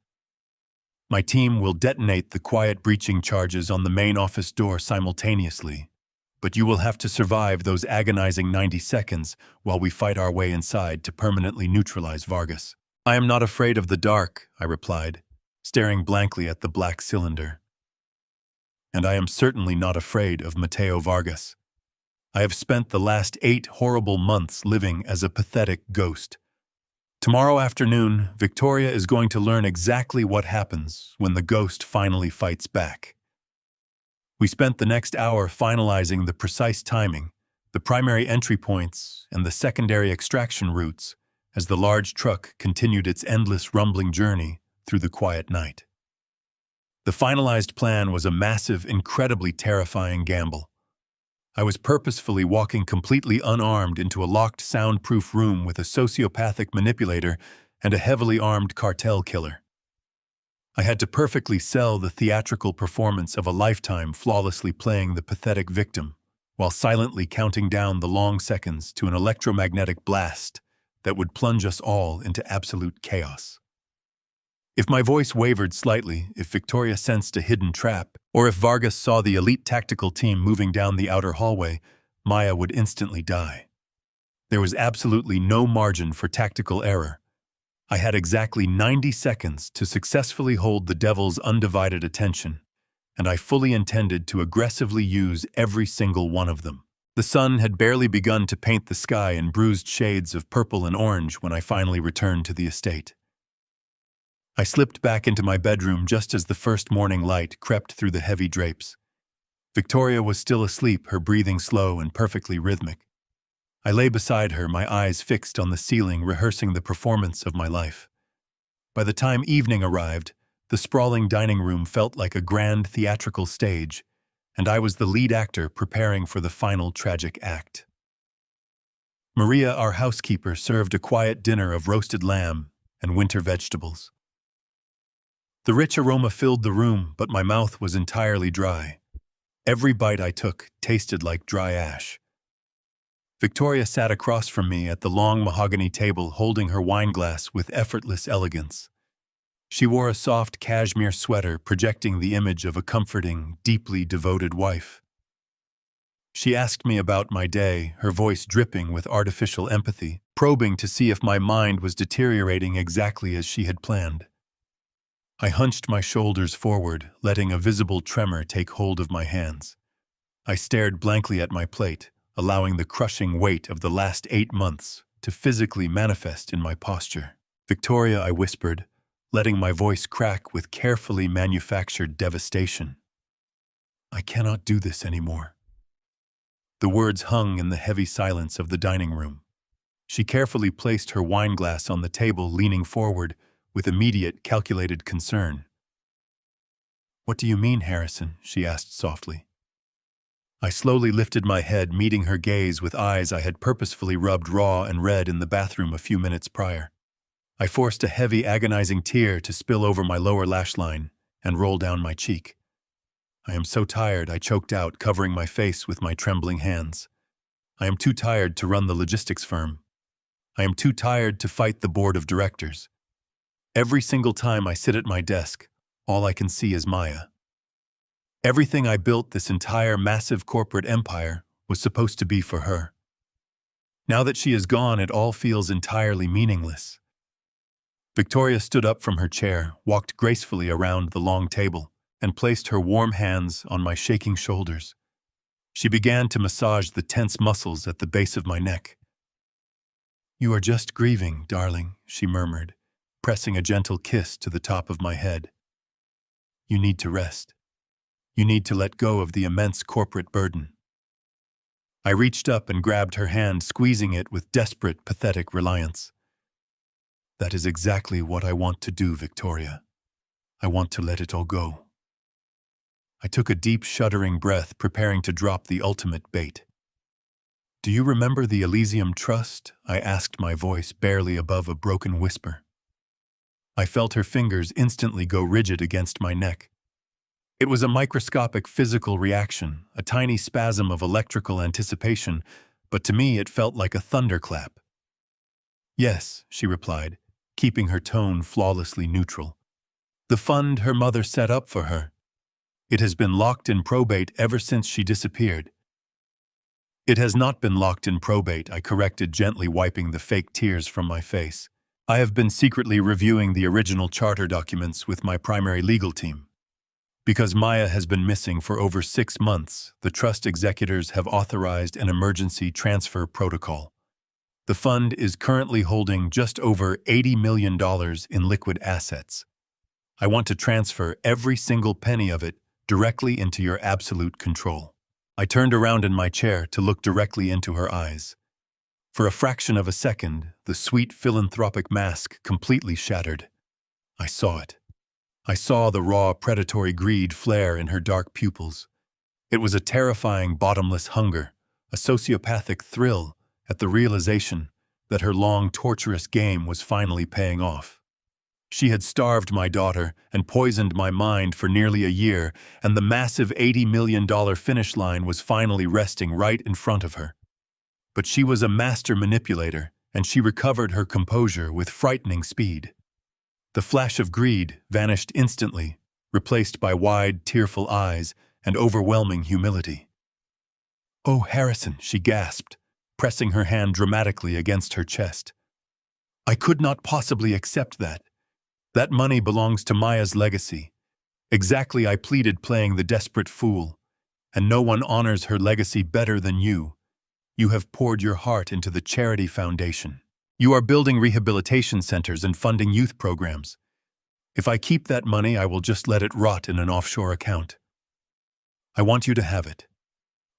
My team will detonate the quiet breaching charges on the main office door simultaneously, but you will have to survive those agonizing 90 seconds while we fight our way inside to permanently neutralize Vargas. I am not afraid of the dark, I replied, staring blankly at the black cylinder. And I am certainly not afraid of Mateo Vargas. I have spent the last 8 horrible months living as a pathetic ghost. Tomorrow afternoon, Victoria is going to learn exactly what happens when the ghost finally fights back. We spent the next hour finalizing the precise timing, the primary entry points, and the secondary extraction routes as the large truck continued its endless rumbling journey through the quiet night. The finalized plan was a massive, incredibly terrifying gamble. I was purposefully walking completely unarmed into a locked, soundproof room with a sociopathic manipulator and a heavily armed cartel killer. I had to perfectly sell the theatrical performance of a lifetime flawlessly playing the pathetic victim, while silently counting down the long seconds to an electromagnetic blast that would plunge us all into absolute chaos. If my voice wavered slightly, if Victoria sensed a hidden trap, or if Vargas saw the elite tactical team moving down the outer hallway, Maya would instantly die. There was absolutely no margin for tactical error. I had exactly 90 seconds to successfully hold the devil's undivided attention, and I fully intended to aggressively use every single one of them. The sun had barely begun to paint the sky in bruised shades of purple and orange when I finally returned to the estate. I slipped back into my bedroom just as the first morning light crept through the heavy drapes. Victoria was still asleep, her breathing slow and perfectly rhythmic. I lay beside her, my eyes fixed on the ceiling, rehearsing the performance of my life. By the time evening arrived, the sprawling dining room felt like a grand theatrical stage, and I was the lead actor preparing for the final tragic act. Maria, our housekeeper, served a quiet dinner of roasted lamb and winter vegetables. The rich aroma filled the room, but my mouth was entirely dry. Every bite I took tasted like dry ash. Victoria sat across from me at the long mahogany table, holding her wineglass with effortless elegance. She wore a soft cashmere sweater, projecting the image of a comforting, deeply devoted wife. She asked me about my day, her voice dripping with artificial empathy, probing to see if my mind was deteriorating exactly as she had planned. I hunched my shoulders forward, letting a visible tremor take hold of my hands. I stared blankly at my plate, allowing the crushing weight of the last 8 months to physically manifest in my posture. "Victoria," I whispered, letting my voice crack with carefully manufactured devastation. "I cannot do this anymore." The words hung in the heavy silence of the dining room. She carefully placed her wineglass on the table, leaning forward with immediate, calculated concern. "What do you mean, Harrison?" she asked softly. I slowly lifted my head, meeting her gaze with eyes I had purposefully rubbed raw and red in the bathroom a few minutes prior. I forced a heavy, agonizing tear to spill over my lower lash line and roll down my cheek. "I am so tired," I choked out, covering my face with my trembling hands. "I am too tired to run the logistics firm. I am too tired to fight the board of directors. Every single time I sit at my desk, all I can see is Maya." Everything I built, this entire massive corporate empire, was supposed to be for her. Now that she is gone, it all feels entirely meaningless. Victoria stood up from her chair, walked gracefully around the long table, and placed her warm hands on my shaking shoulders. She began to massage the tense muscles at the base of my neck. "You are just grieving, darling," she murmured, pressing a gentle kiss to the top of my head. "You need to rest. You need to let go of the immense corporate burden." I reached up and grabbed her hand, squeezing it with desperate, pathetic reliance. "That is exactly what I want to do, Victoria. I want to let it all go." I took a deep, shuddering breath, preparing to drop the ultimate bait. "Do you remember the Elysium Trust?" I asked, my voice barely above a broken whisper. I felt her fingers instantly go rigid against my neck. It was a microscopic physical reaction, a tiny spasm of electrical anticipation, but to me it felt like a thunderclap. "Yes," she replied, keeping her tone flawlessly neutral. "The fund her mother set up for her. It has been locked in probate ever since she disappeared." "It has not been locked in probate," I corrected, gently wiping the fake tears from my face. "I have been secretly reviewing the original charter documents with my primary legal team. Because Maya has been missing for over 6 months, the trust executors have authorized an emergency transfer protocol. The fund is currently holding just over $80 million in liquid assets. I want to transfer every single penny of it directly into your absolute control." I turned around in my chair to look directly into her eyes. For a fraction of a second, the sweet philanthropic mask completely shattered. I saw it. I saw the raw, predatory greed flare in her dark pupils. It was a terrifying, bottomless hunger, a sociopathic thrill at the realization that her long, torturous game was finally paying off. She had starved my daughter and poisoned my mind for nearly a year, and the massive $80 million finish line was finally resting right in front of her. But she was a master manipulator, and she recovered her composure with frightening speed. The flash of greed vanished instantly, replaced by wide, tearful eyes and overwhelming humility. "Oh, Harrison," she gasped, pressing her hand dramatically against her chest. "I could not possibly accept that. That money belongs to Maya's legacy. Exactly, I pleaded, playing the desperate fool. And no one honors her legacy better than you. You have poured your heart into the charity foundation. You are building rehabilitation centers and funding youth programs. If I keep that money, I will just let it rot in an offshore account. I want you to have it.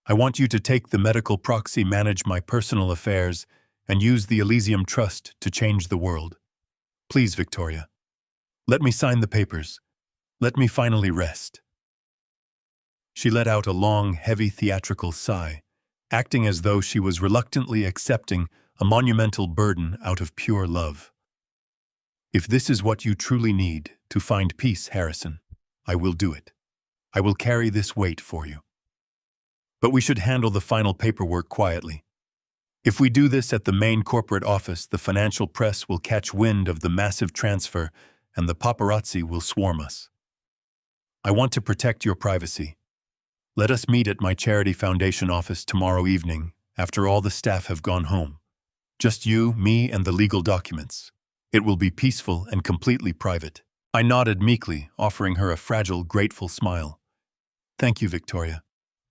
I want you to take the medical proxy, manage my personal affairs, and use the Elysium Trust to change the world. Please, Victoria. Let me sign the papers. Let me finally rest." She let out a long, heavy theatrical sigh, acting as though she was reluctantly accepting a monumental burden out of pure love. "If this is what you truly need to find peace, Harrison, I will do it. I will carry this weight for you. But we should handle the final paperwork quietly. If we do this at the main corporate office, the financial press will catch wind of the massive transfer and the paparazzi will swarm us. I want to protect your privacy. Let us meet at my charity foundation office tomorrow evening, after all the staff have gone home. Just you, me, and the legal documents. It will be peaceful and completely private." I nodded meekly, offering her a fragile, grateful smile. "Thank you, Victoria.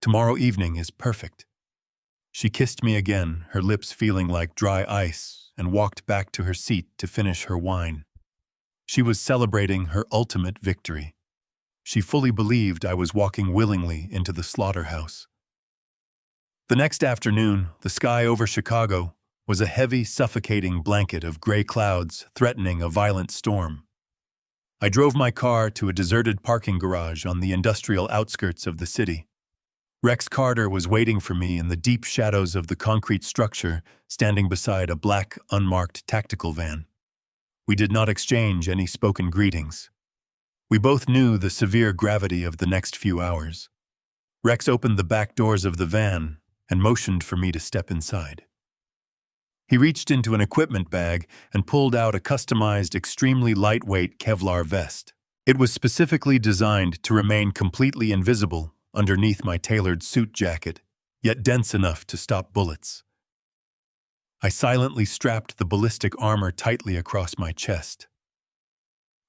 Tomorrow evening is perfect." She kissed me again, her lips feeling like dry ice, and walked back to her seat to finish her wine. She was celebrating her ultimate victory. She fully believed I was walking willingly into the slaughterhouse. The next afternoon, the sky over Chicago was a heavy, suffocating blanket of gray clouds threatening a violent storm. I drove my car to a deserted parking garage on the industrial outskirts of the city. Rex Carter was waiting for me in the deep shadows of the concrete structure, standing beside a black, unmarked tactical van. We did not exchange any spoken greetings. We both knew the severe gravity of the next few hours. Rex opened the back doors of the van and motioned for me to step inside. He reached into an equipment bag and pulled out a customized, extremely lightweight Kevlar vest. It was specifically designed to remain completely invisible underneath my tailored suit jacket, yet dense enough to stop bullets. I silently strapped the ballistic armor tightly across my chest.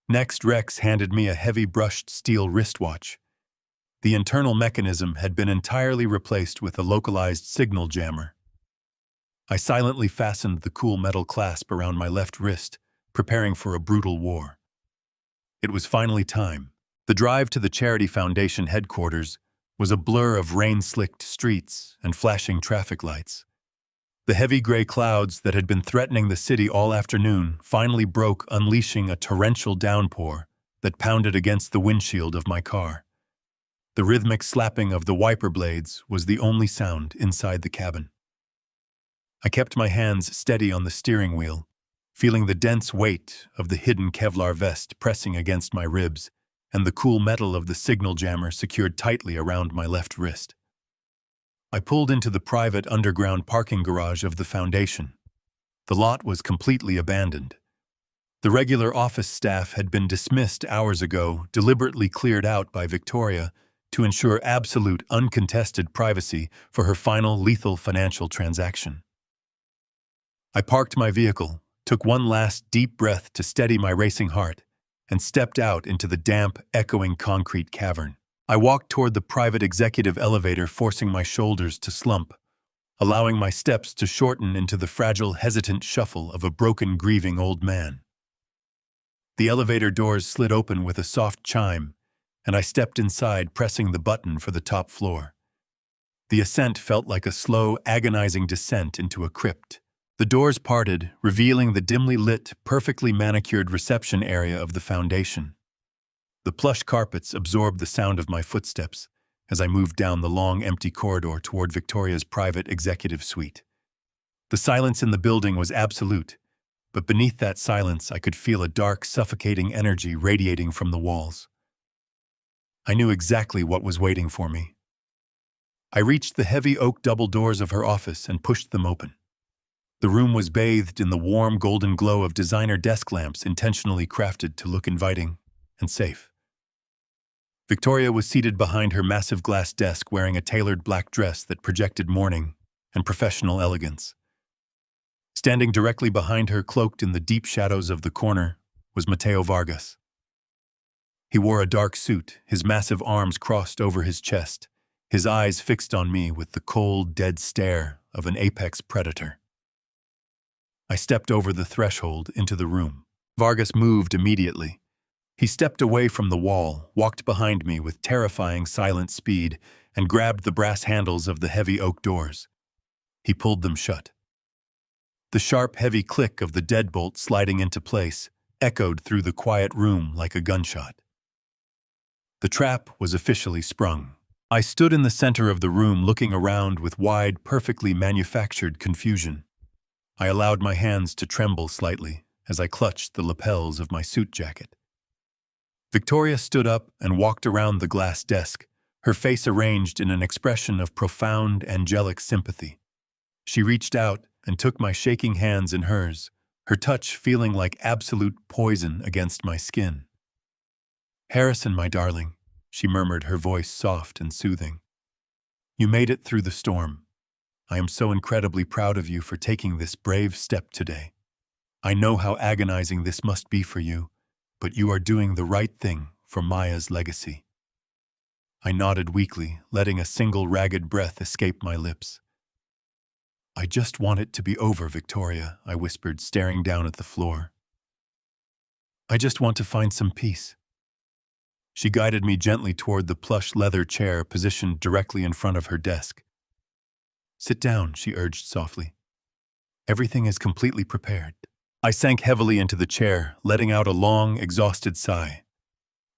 Next, Rex handed me a heavy brushed steel wristwatch. The internal mechanism had been entirely replaced with a localized signal jammer. I silently fastened the cool metal clasp around my left wrist, preparing for a brutal war. It was finally time. The drive to the Charity Foundation headquarters was a blur of rain-slicked streets and flashing traffic lights. The heavy gray clouds that had been threatening the city all afternoon finally broke, unleashing a torrential downpour that pounded against the windshield of my car. The rhythmic slapping of the wiper blades was the only sound inside the cabin. I kept my hands steady on the steering wheel, feeling the dense weight of the hidden Kevlar vest pressing against my ribs and the cool metal of the signal jammer secured tightly around my left wrist. I pulled into the private underground parking garage of the foundation. The lot was completely abandoned. The regular office staff had been dismissed hours ago, deliberately cleared out by Victoria to ensure absolute, uncontested privacy for her final lethal financial transaction. I parked my vehicle, took one last deep breath to steady my racing heart, and stepped out into the damp, echoing concrete cavern. I walked toward the private executive elevator, forcing my shoulders to slump, allowing my steps to shorten into the fragile, hesitant shuffle of a broken, grieving old man. The elevator doors slid open with a soft chime, and I stepped inside, pressing the button for the top floor. The ascent felt like a slow, agonizing descent into a crypt. The doors parted, revealing the dimly lit, perfectly manicured reception area of the foundation. The plush carpets absorbed the sound of my footsteps as I moved down the long, empty corridor toward Victoria's private executive suite. The silence in the building was absolute, but beneath that silence I could feel a dark, suffocating energy radiating from the walls. I knew exactly what was waiting for me. I reached the heavy oak double doors of her office and pushed them open. The room was bathed in the warm golden glow of designer desk lamps intentionally crafted to look inviting and safe. Victoria was seated behind her massive glass desk wearing a tailored black dress that projected mourning and professional elegance. Standing directly behind her, cloaked in the deep shadows of the corner, was Mateo Vargas. He wore a dark suit, his massive arms crossed over his chest, his eyes fixed on me with the cold, dead stare of an apex predator. I stepped over the threshold into the room. Vargas moved immediately. He stepped away from the wall, walked behind me with terrifying silent speed, and grabbed the brass handles of the heavy oak doors. He pulled them shut. The sharp, heavy click of the deadbolt sliding into place echoed through the quiet room like a gunshot. The trap was officially sprung. I stood in the center of the room looking around with wide, perfectly manufactured confusion. I allowed my hands to tremble slightly as I clutched the lapels of my suit jacket. Victoria stood up and walked around the glass desk, her face arranged in an expression of profound, angelic sympathy. She reached out and took my shaking hands in hers, her touch feeling like absolute poison against my skin. "Harrison, my darling," she murmured, her voice soft and soothing. "You made it through the storm. I am so incredibly proud of you for taking this brave step today. I know how agonizing this must be for you, but you are doing the right thing for Maya's legacy." I nodded weakly, letting a single ragged breath escape my lips. "I just want it to be over, Victoria," I whispered, staring down at the floor. "I just want to find some peace." She guided me gently toward the plush leather chair positioned directly in front of her desk. "Sit down," she urged softly. "Everything is completely prepared." I sank heavily into the chair, letting out a long, exhausted sigh.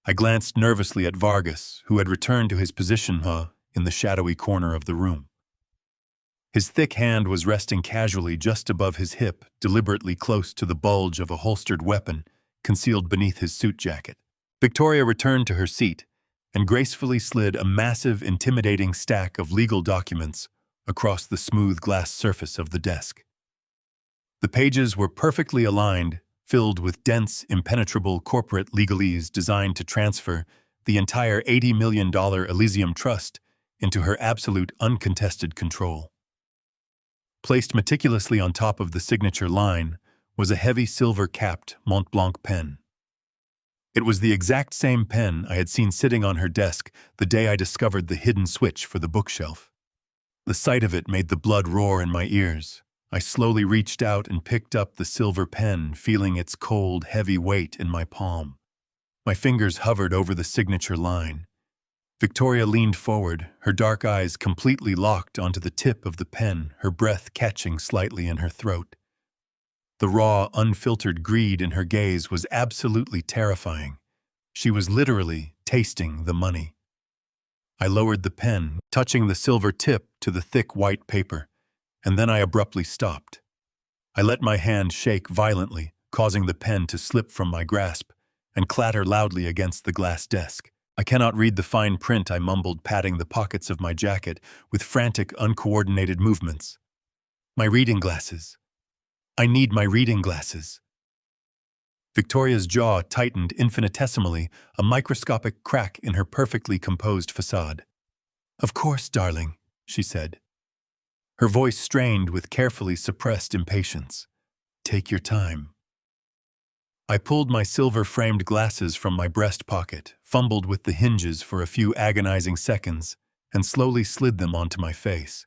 I glanced nervously at Vargas, who had returned to his position in the shadowy corner of the room. His thick hand was resting casually just above his hip, deliberately close to the bulge of a holstered weapon concealed beneath his suit jacket. Victoria returned to her seat and gracefully slid a massive, intimidating stack of legal documents across the smooth glass surface of the desk. The pages were perfectly aligned, filled with dense, impenetrable corporate legalese designed to transfer the entire $80 million Elysium Trust into her absolute uncontested control. Placed meticulously on top of the signature line was a heavy silver-capped Mont Blanc pen. It was the exact same pen I had seen sitting on her desk the day I discovered the hidden switch for the bookshelf. The sight of it made the blood roar in my ears. I slowly reached out and picked up the silver pen, feeling its cold, heavy weight in my palm. My fingers hovered over the signature line. Victoria leaned forward, her dark eyes completely locked onto the tip of the pen, her breath catching slightly in her throat. The raw, unfiltered greed in her gaze was absolutely terrifying. She was literally tasting the money. I lowered the pen, touching the silver tip to the thick white paper, and then I abruptly stopped. I let my hand shake violently, causing the pen to slip from my grasp and clatter loudly against the glass desk. "I cannot read the fine print," I mumbled, patting the pockets of my jacket with frantic, uncoordinated movements. "My reading glasses. I need my reading glasses." Victoria's jaw tightened infinitesimally, a microscopic crack in her perfectly composed facade. "Of course, darling," she said. Her voice strained with carefully suppressed impatience. "Take your time." I pulled my silver-framed glasses from my breast pocket, fumbled with the hinges for a few agonizing seconds, and slowly slid them onto my face.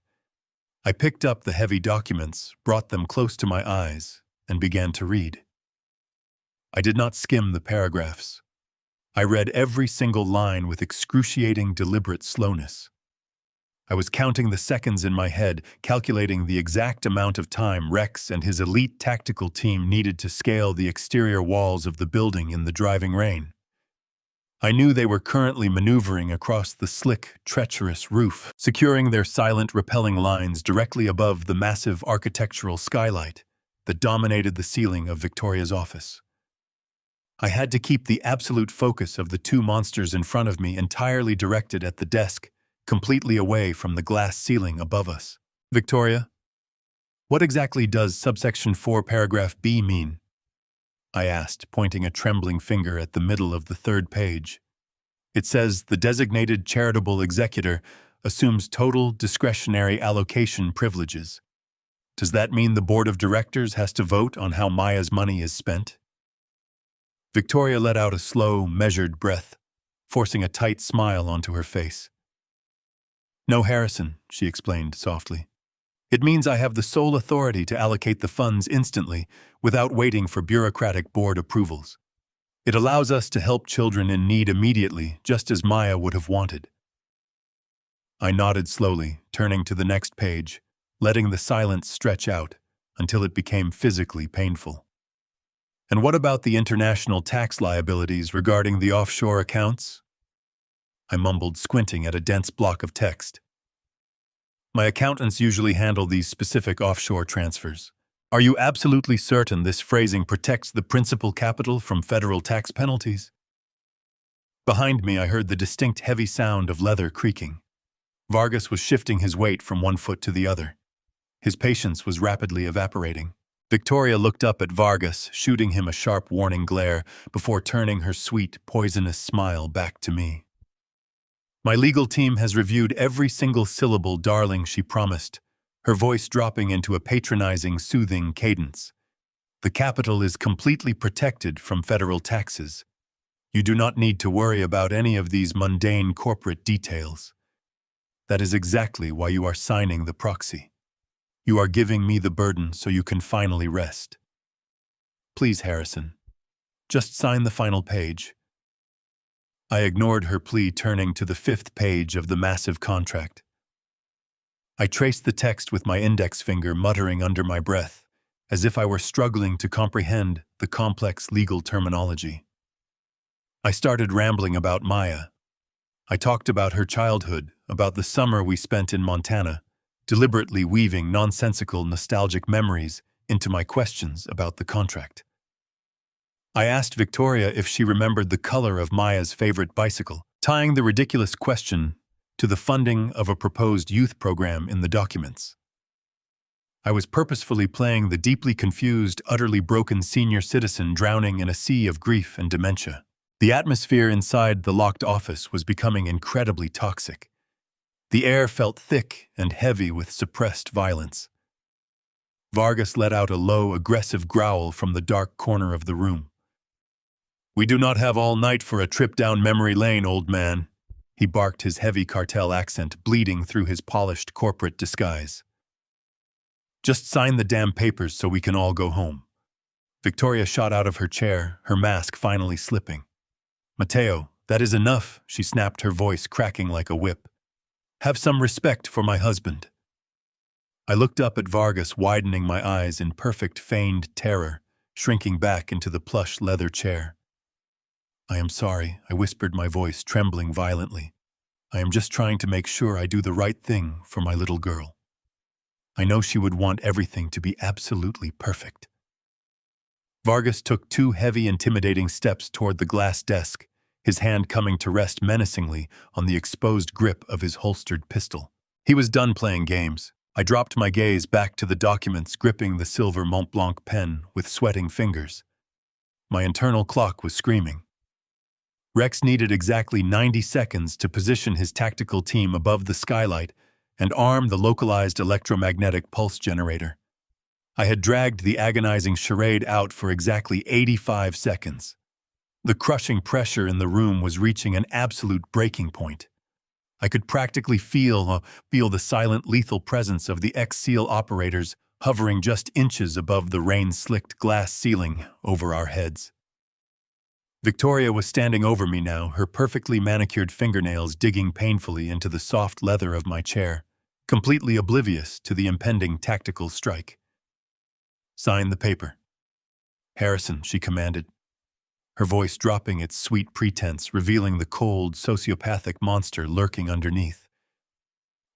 I picked up the heavy documents, brought them close to my eyes, and began to read. I did not skim the paragraphs. I read every single line with excruciating, deliberate slowness. I was counting the seconds in my head, calculating the exact amount of time Rex and his elite tactical team needed to scale the exterior walls of the building in the driving rain. I knew they were currently maneuvering across the slick, treacherous roof, securing their silent, repelling lines directly above the massive architectural skylight that dominated the ceiling of Victoria's office. I had to keep the absolute focus of the two monsters in front of me entirely directed at the desk, completely away from the glass ceiling above us. "Victoria, what exactly does subsection 4 paragraph B mean?" I asked, pointing a trembling finger at the middle of the third page. "It says the designated charitable executor assumes total discretionary allocation privileges. Does that mean the board of directors has to vote on how Maya's money is spent?" Victoria let out a slow, measured breath, forcing a tight smile onto her face. "No, Harrison," she explained softly. "It means I have the sole authority to allocate the funds instantly, without waiting for bureaucratic board approvals. It allows us to help children in need immediately, just as Maya would have wanted." I nodded slowly, turning to the next page, letting the silence stretch out until it became physically painful. "And what about the international tax liabilities regarding the offshore accounts?" I mumbled, squinting at a dense block of text. "My accountants usually handle these specific offshore transfers. Are you absolutely certain this phrasing protects the principal capital from federal tax penalties?" Behind me, I heard the distinct heavy sound of leather creaking. Vargas was shifting his weight from one foot to the other. His patience was rapidly evaporating. Victoria looked up at Vargas, shooting him a sharp warning glare before turning her sweet, poisonous smile back to me. "My legal team has reviewed every single syllable, darling," she promised, her voice dropping into a patronizing, soothing cadence. "The capital is completely protected from federal taxes. You do not need to worry about any of these mundane corporate details. That is exactly why you are signing the proxy. You are giving me the burden so you can finally rest. Please, Harrison, just sign the final page." I ignored her plea, turning to the 5th page of the massive contract. I traced the text with my index finger, muttering under my breath, as if I were struggling to comprehend the complex legal terminology. I started rambling about Maya. I talked about her childhood, about the summer we spent in Montana, deliberately weaving nonsensical, nostalgic memories into my questions about the contract. I asked Victoria if she remembered the color of Maya's favorite bicycle, tying the ridiculous question to the funding of a proposed youth program in the documents. I was purposefully playing the deeply confused, utterly broken senior citizen drowning in a sea of grief and dementia. The atmosphere inside the locked office was becoming incredibly toxic. The air felt thick and heavy with suppressed violence. Vargas let out a low, aggressive growl from the dark corner of the room. "We do not have all night for a trip down memory lane, old man," he barked, his heavy cartel accent bleeding through his polished corporate disguise. "Just sign the damn papers so we can all go home." Victoria shot out of her chair, her mask finally slipping. "Mateo, that is enough," she snapped, her voice cracking like a whip. "Have some respect for my husband." I looked up at Vargas, widening my eyes in perfect feigned terror, shrinking back into the plush leather chair. "I am sorry," I whispered, my voice trembling violently. "I am just trying to make sure I do the right thing for my little girl. I know she would want everything to be absolutely perfect." Vargas took 2 heavy, intimidating steps toward the glass desk, his hand coming to rest menacingly on the exposed grip of his holstered pistol. He was done playing games. I dropped my gaze back to the documents, gripping the silver Mont Blanc pen with sweating fingers. My internal clock was screaming. Rex needed exactly 90 seconds to position his tactical team above the skylight and arm the localized electromagnetic pulse generator. I had dragged the agonizing charade out for exactly 85 seconds. The crushing pressure in the room was reaching an absolute breaking point. I could practically feel the silent, lethal presence of the ex-SEAL operators hovering just inches above the rain-slicked glass ceiling over our heads. Victoria was standing over me now, her perfectly manicured fingernails digging painfully into the soft leather of my chair, completely oblivious to the impending tactical strike. "Sign the paper." "Harrison," she commanded, her voice dropping its sweet pretense, revealing the cold, sociopathic monster lurking underneath.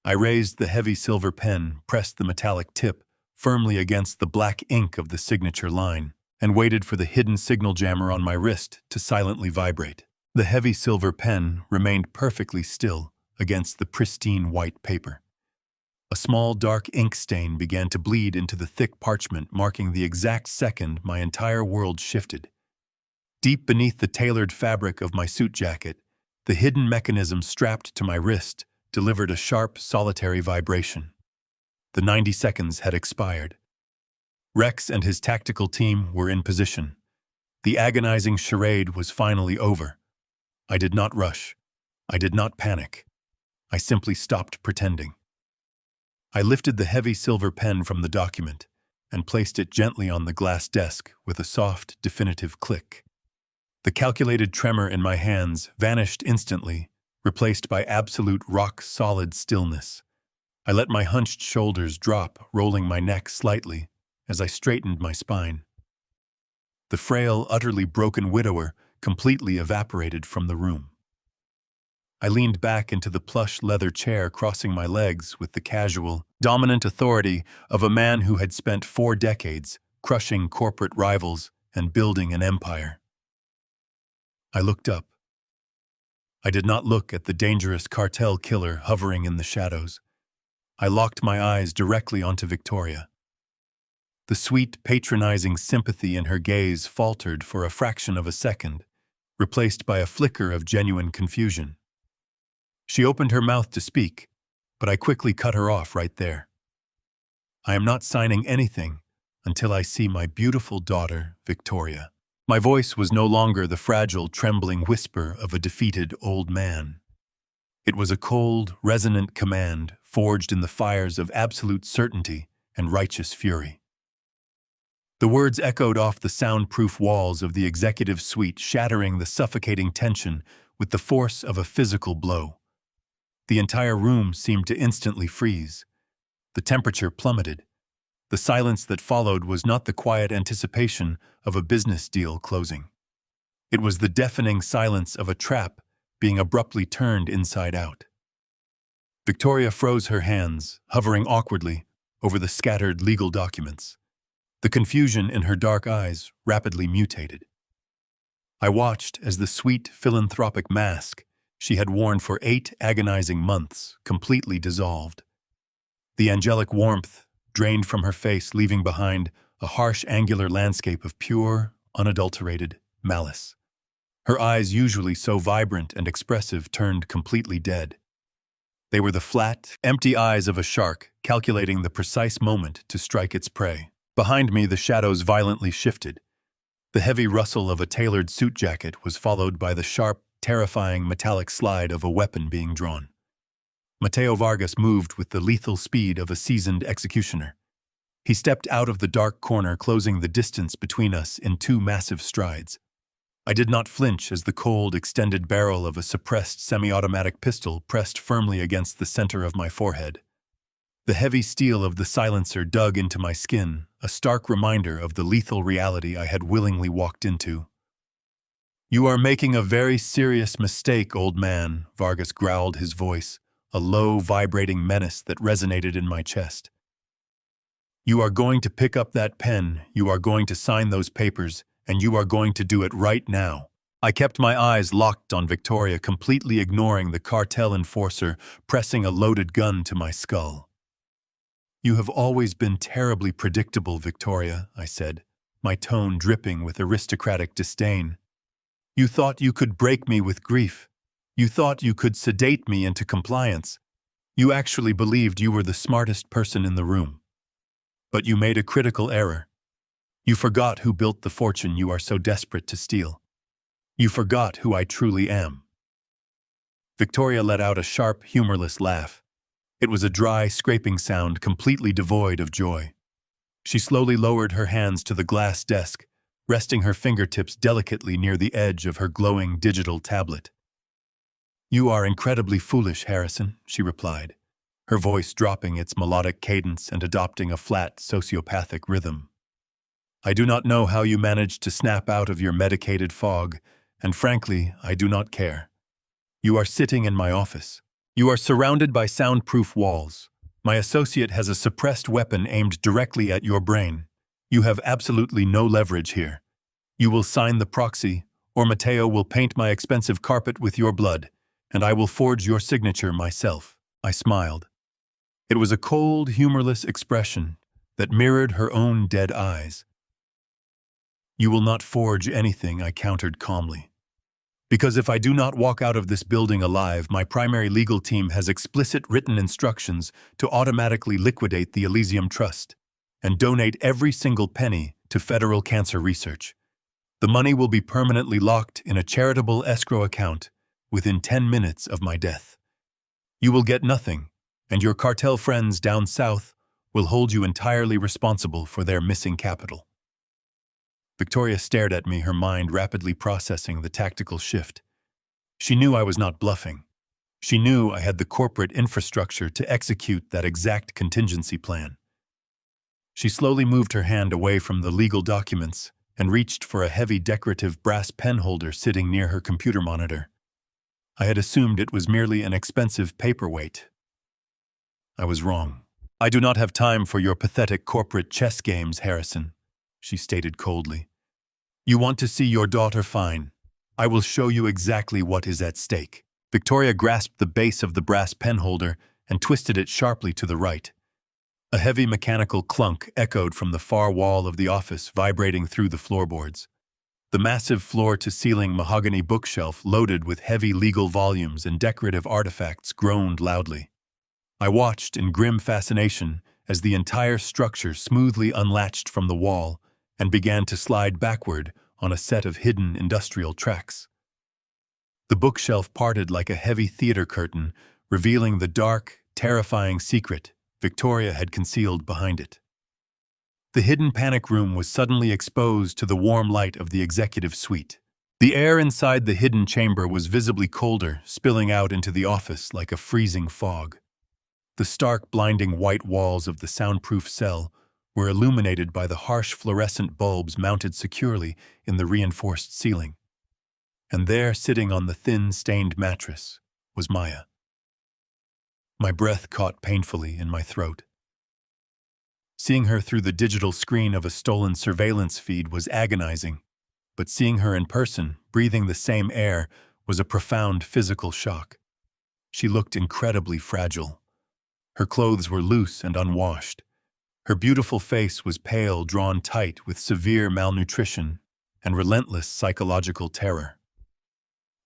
I raised the heavy silver pen, pressed the metallic tip firmly against the black ink of the signature line, and waited for the hidden signal jammer on my wrist to silently vibrate. The heavy silver pen remained perfectly still against the pristine white paper. A small dark ink stain began to bleed into the thick parchment, marking the exact second my entire world shifted. Deep beneath the tailored fabric of my suit jacket, the hidden mechanism strapped to my wrist delivered a sharp, solitary vibration. The 90 seconds had expired. Rex and his tactical team were in position. The agonizing charade was finally over. I did not rush. I did not panic. I simply stopped pretending. I lifted the heavy silver pen from the document and placed it gently on the glass desk with a soft, definitive click. The calculated tremor in my hands vanished instantly, replaced by absolute rock-solid stillness. I let my hunched shoulders drop, rolling my neck slightly as I straightened my spine. The frail, utterly broken widower completely evaporated from the room. I leaned back into the plush leather chair, crossing my legs with the casual, dominant authority of a man who had spent 4 decades crushing corporate rivals and building an empire. I looked up. I did not look at the dangerous cartel killer hovering in the shadows. I locked my eyes directly onto Victoria. The sweet, patronizing sympathy in her gaze faltered for a fraction of a second, replaced by a flicker of genuine confusion. She opened her mouth to speak, but I quickly cut her off right there. "I am not signing anything until I see my beautiful daughter, Victoria." My voice was no longer the fragile, trembling whisper of a defeated old man. It was a cold, resonant command forged in the fires of absolute certainty and righteous fury. The words echoed off the soundproof walls of the executive suite, shattering the suffocating tension with the force of a physical blow. The entire room seemed to instantly freeze. The temperature plummeted. The silence that followed was not the quiet anticipation of a business deal closing. It was the deafening silence of a trap being abruptly turned inside out. Victoria froze her hands, hovering awkwardly over the scattered legal documents. The confusion in her dark eyes rapidly mutated. I watched as the sweet, philanthropic mask she had worn for 8 agonizing months completely dissolved. The angelic warmth, drained from her face, leaving behind a harsh, angular landscape of pure, unadulterated malice. Her eyes, usually so vibrant and expressive, turned completely dead. They were the flat, empty eyes of a shark, calculating the precise moment to strike its prey. Behind me, the shadows violently shifted. The heavy rustle of a tailored suit jacket was followed by the sharp, terrifying metallic slide of a weapon being drawn. Mateo Vargas moved with the lethal speed of a seasoned executioner. He stepped out of the dark corner, closing the distance between us in 2 massive strides. I did not flinch as the cold, extended barrel of a suppressed semi-automatic pistol pressed firmly against the center of my forehead. The heavy steel of the silencer dug into my skin, a stark reminder of the lethal reality I had willingly walked into. "You are making a very serious mistake, old man," Vargas growled, his voice, a low, vibrating menace that resonated in my chest. "You are going to pick up that pen, you are going to sign those papers, and you are going to do it right now." I kept my eyes locked on Victoria, completely ignoring the cartel enforcer pressing a loaded gun to my skull. "You have always been terribly predictable, Victoria," I said, my tone dripping with aristocratic disdain. "You thought you could break me with grief. You thought you could sedate me into compliance. You actually believed you were the smartest person in the room. But you made a critical error. You forgot who built the fortune you are so desperate to steal. You forgot who I truly am." Victoria let out a sharp, humorless laugh. It was a dry, scraping sound completely devoid of joy. She slowly lowered her hands to the glass desk, resting her fingertips delicately near the edge of her glowing digital tablet. "You are incredibly foolish, Harrison," she replied, her voice dropping its melodic cadence and adopting a flat, sociopathic rhythm. "I do not know how you managed to snap out of your medicated fog, and frankly, I do not care. You are sitting in my office. You are surrounded by soundproof walls. My associate has a suppressed weapon aimed directly at your brain. You have absolutely no leverage here. You will sign the proxy, or Mateo will paint my expensive carpet with your blood, and I will forge your signature myself." I smiled. It was a cold, humorless expression that mirrored her own dead eyes. "You will not forge anything," I countered calmly. "Because if I do not walk out of this building alive, my primary legal team has explicit written instructions to automatically liquidate the Elysium Trust and donate every single penny to federal cancer research. The money will be permanently locked in a charitable escrow account within 10 minutes of my death. You will get nothing, and your cartel friends down south will hold you entirely responsible for their missing capital." Victoria stared at me, her mind rapidly processing the tactical shift. She knew I was not bluffing. She knew I had the corporate infrastructure to execute that exact contingency plan. She slowly moved her hand away from the legal documents and reached for a heavy decorative brass pen holder sitting near her computer monitor. I had assumed it was merely an expensive paperweight. I was wrong. "I do not have time for your pathetic corporate chess games, Harrison," she stated coldly. "You want to see your daughter? Fine. I will show you exactly what is at stake." Victoria grasped the base of the brass penholder and twisted it sharply to the right. A heavy mechanical clunk echoed from the far wall of the office, vibrating through the floorboards. The massive floor-to-ceiling mahogany bookshelf, loaded with heavy legal volumes and decorative artifacts, groaned loudly. I watched in grim fascination as the entire structure smoothly unlatched from the wall and began to slide backward on a set of hidden industrial tracks. The bookshelf parted like a heavy theater curtain, revealing the dark, terrifying secret Victoria had concealed behind it. The hidden panic room was suddenly exposed to the warm light of the executive suite. The air inside the hidden chamber was visibly colder, spilling out into the office like a freezing fog. The stark, blinding white walls of the soundproof cell were illuminated by the harsh fluorescent bulbs mounted securely in the reinforced ceiling. And there, sitting on the thin, stained mattress, was Maya. My breath caught painfully in my throat. Seeing her through the digital screen of a stolen surveillance feed was agonizing, but seeing her in person, breathing the same air, was a profound physical shock. She looked incredibly fragile. Her clothes were loose and unwashed. Her beautiful face was pale, drawn tight with severe malnutrition and relentless psychological terror.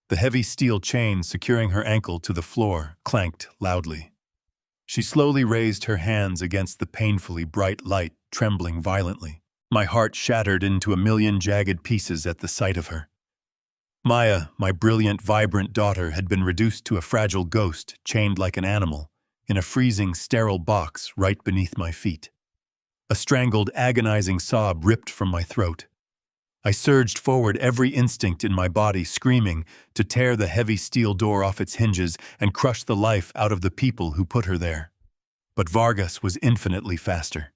The heavy steel chain securing her ankle to the floor clanked loudly. She slowly raised her hands against the painfully bright light, trembling violently. My heart shattered into a million jagged pieces at the sight of her. Maya, my brilliant, vibrant daughter, had been reduced to a fragile ghost, chained like an animal, in a freezing, sterile box right beneath my feet. A strangled, agonizing sob ripped from my throat. I surged forward, every instinct in my body screaming to tear the heavy steel door off its hinges and crush the life out of the people who put her there. But Vargas was infinitely faster.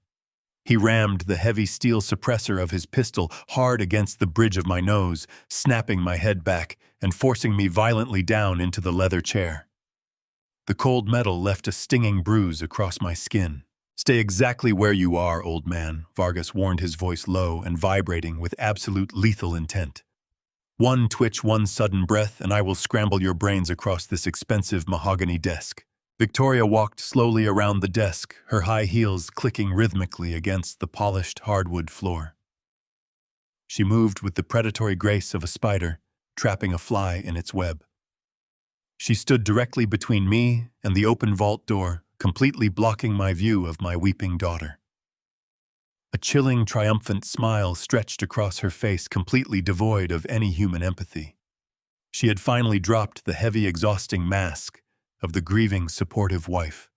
He rammed the heavy steel suppressor of his pistol hard against the bridge of my nose, snapping my head back and forcing me violently down into the leather chair. The cold metal left a stinging bruise across my skin. "Stay exactly where you are, old man," Vargas warned, his voice low and vibrating with absolute lethal intent. "One twitch, one sudden breath, and I will scramble your brains across this expensive mahogany desk." Victoria walked slowly around the desk, her high heels clicking rhythmically against the polished hardwood floor. She moved with the predatory grace of a spider, trapping a fly in its web. She stood directly between me and the open vault door, completely blocking my view of my weeping daughter. A chilling, triumphant smile stretched across her face, completely devoid of any human empathy. She had finally dropped the heavy, exhausting mask of the grieving, supportive wife.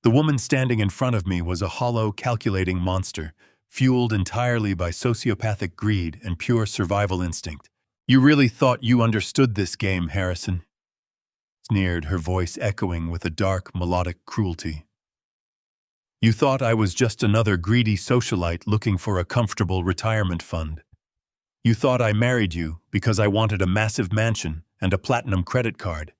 The woman standing in front of me was a hollow, calculating monster, fueled entirely by sociopathic greed and pure survival instinct. "You really thought you understood this game, Harrison?" sneered, her voice echoing with a dark, melodic cruelty. "You thought I was just another greedy socialite looking for a comfortable retirement fund. You thought I married you because I wanted a massive mansion and a platinum credit card.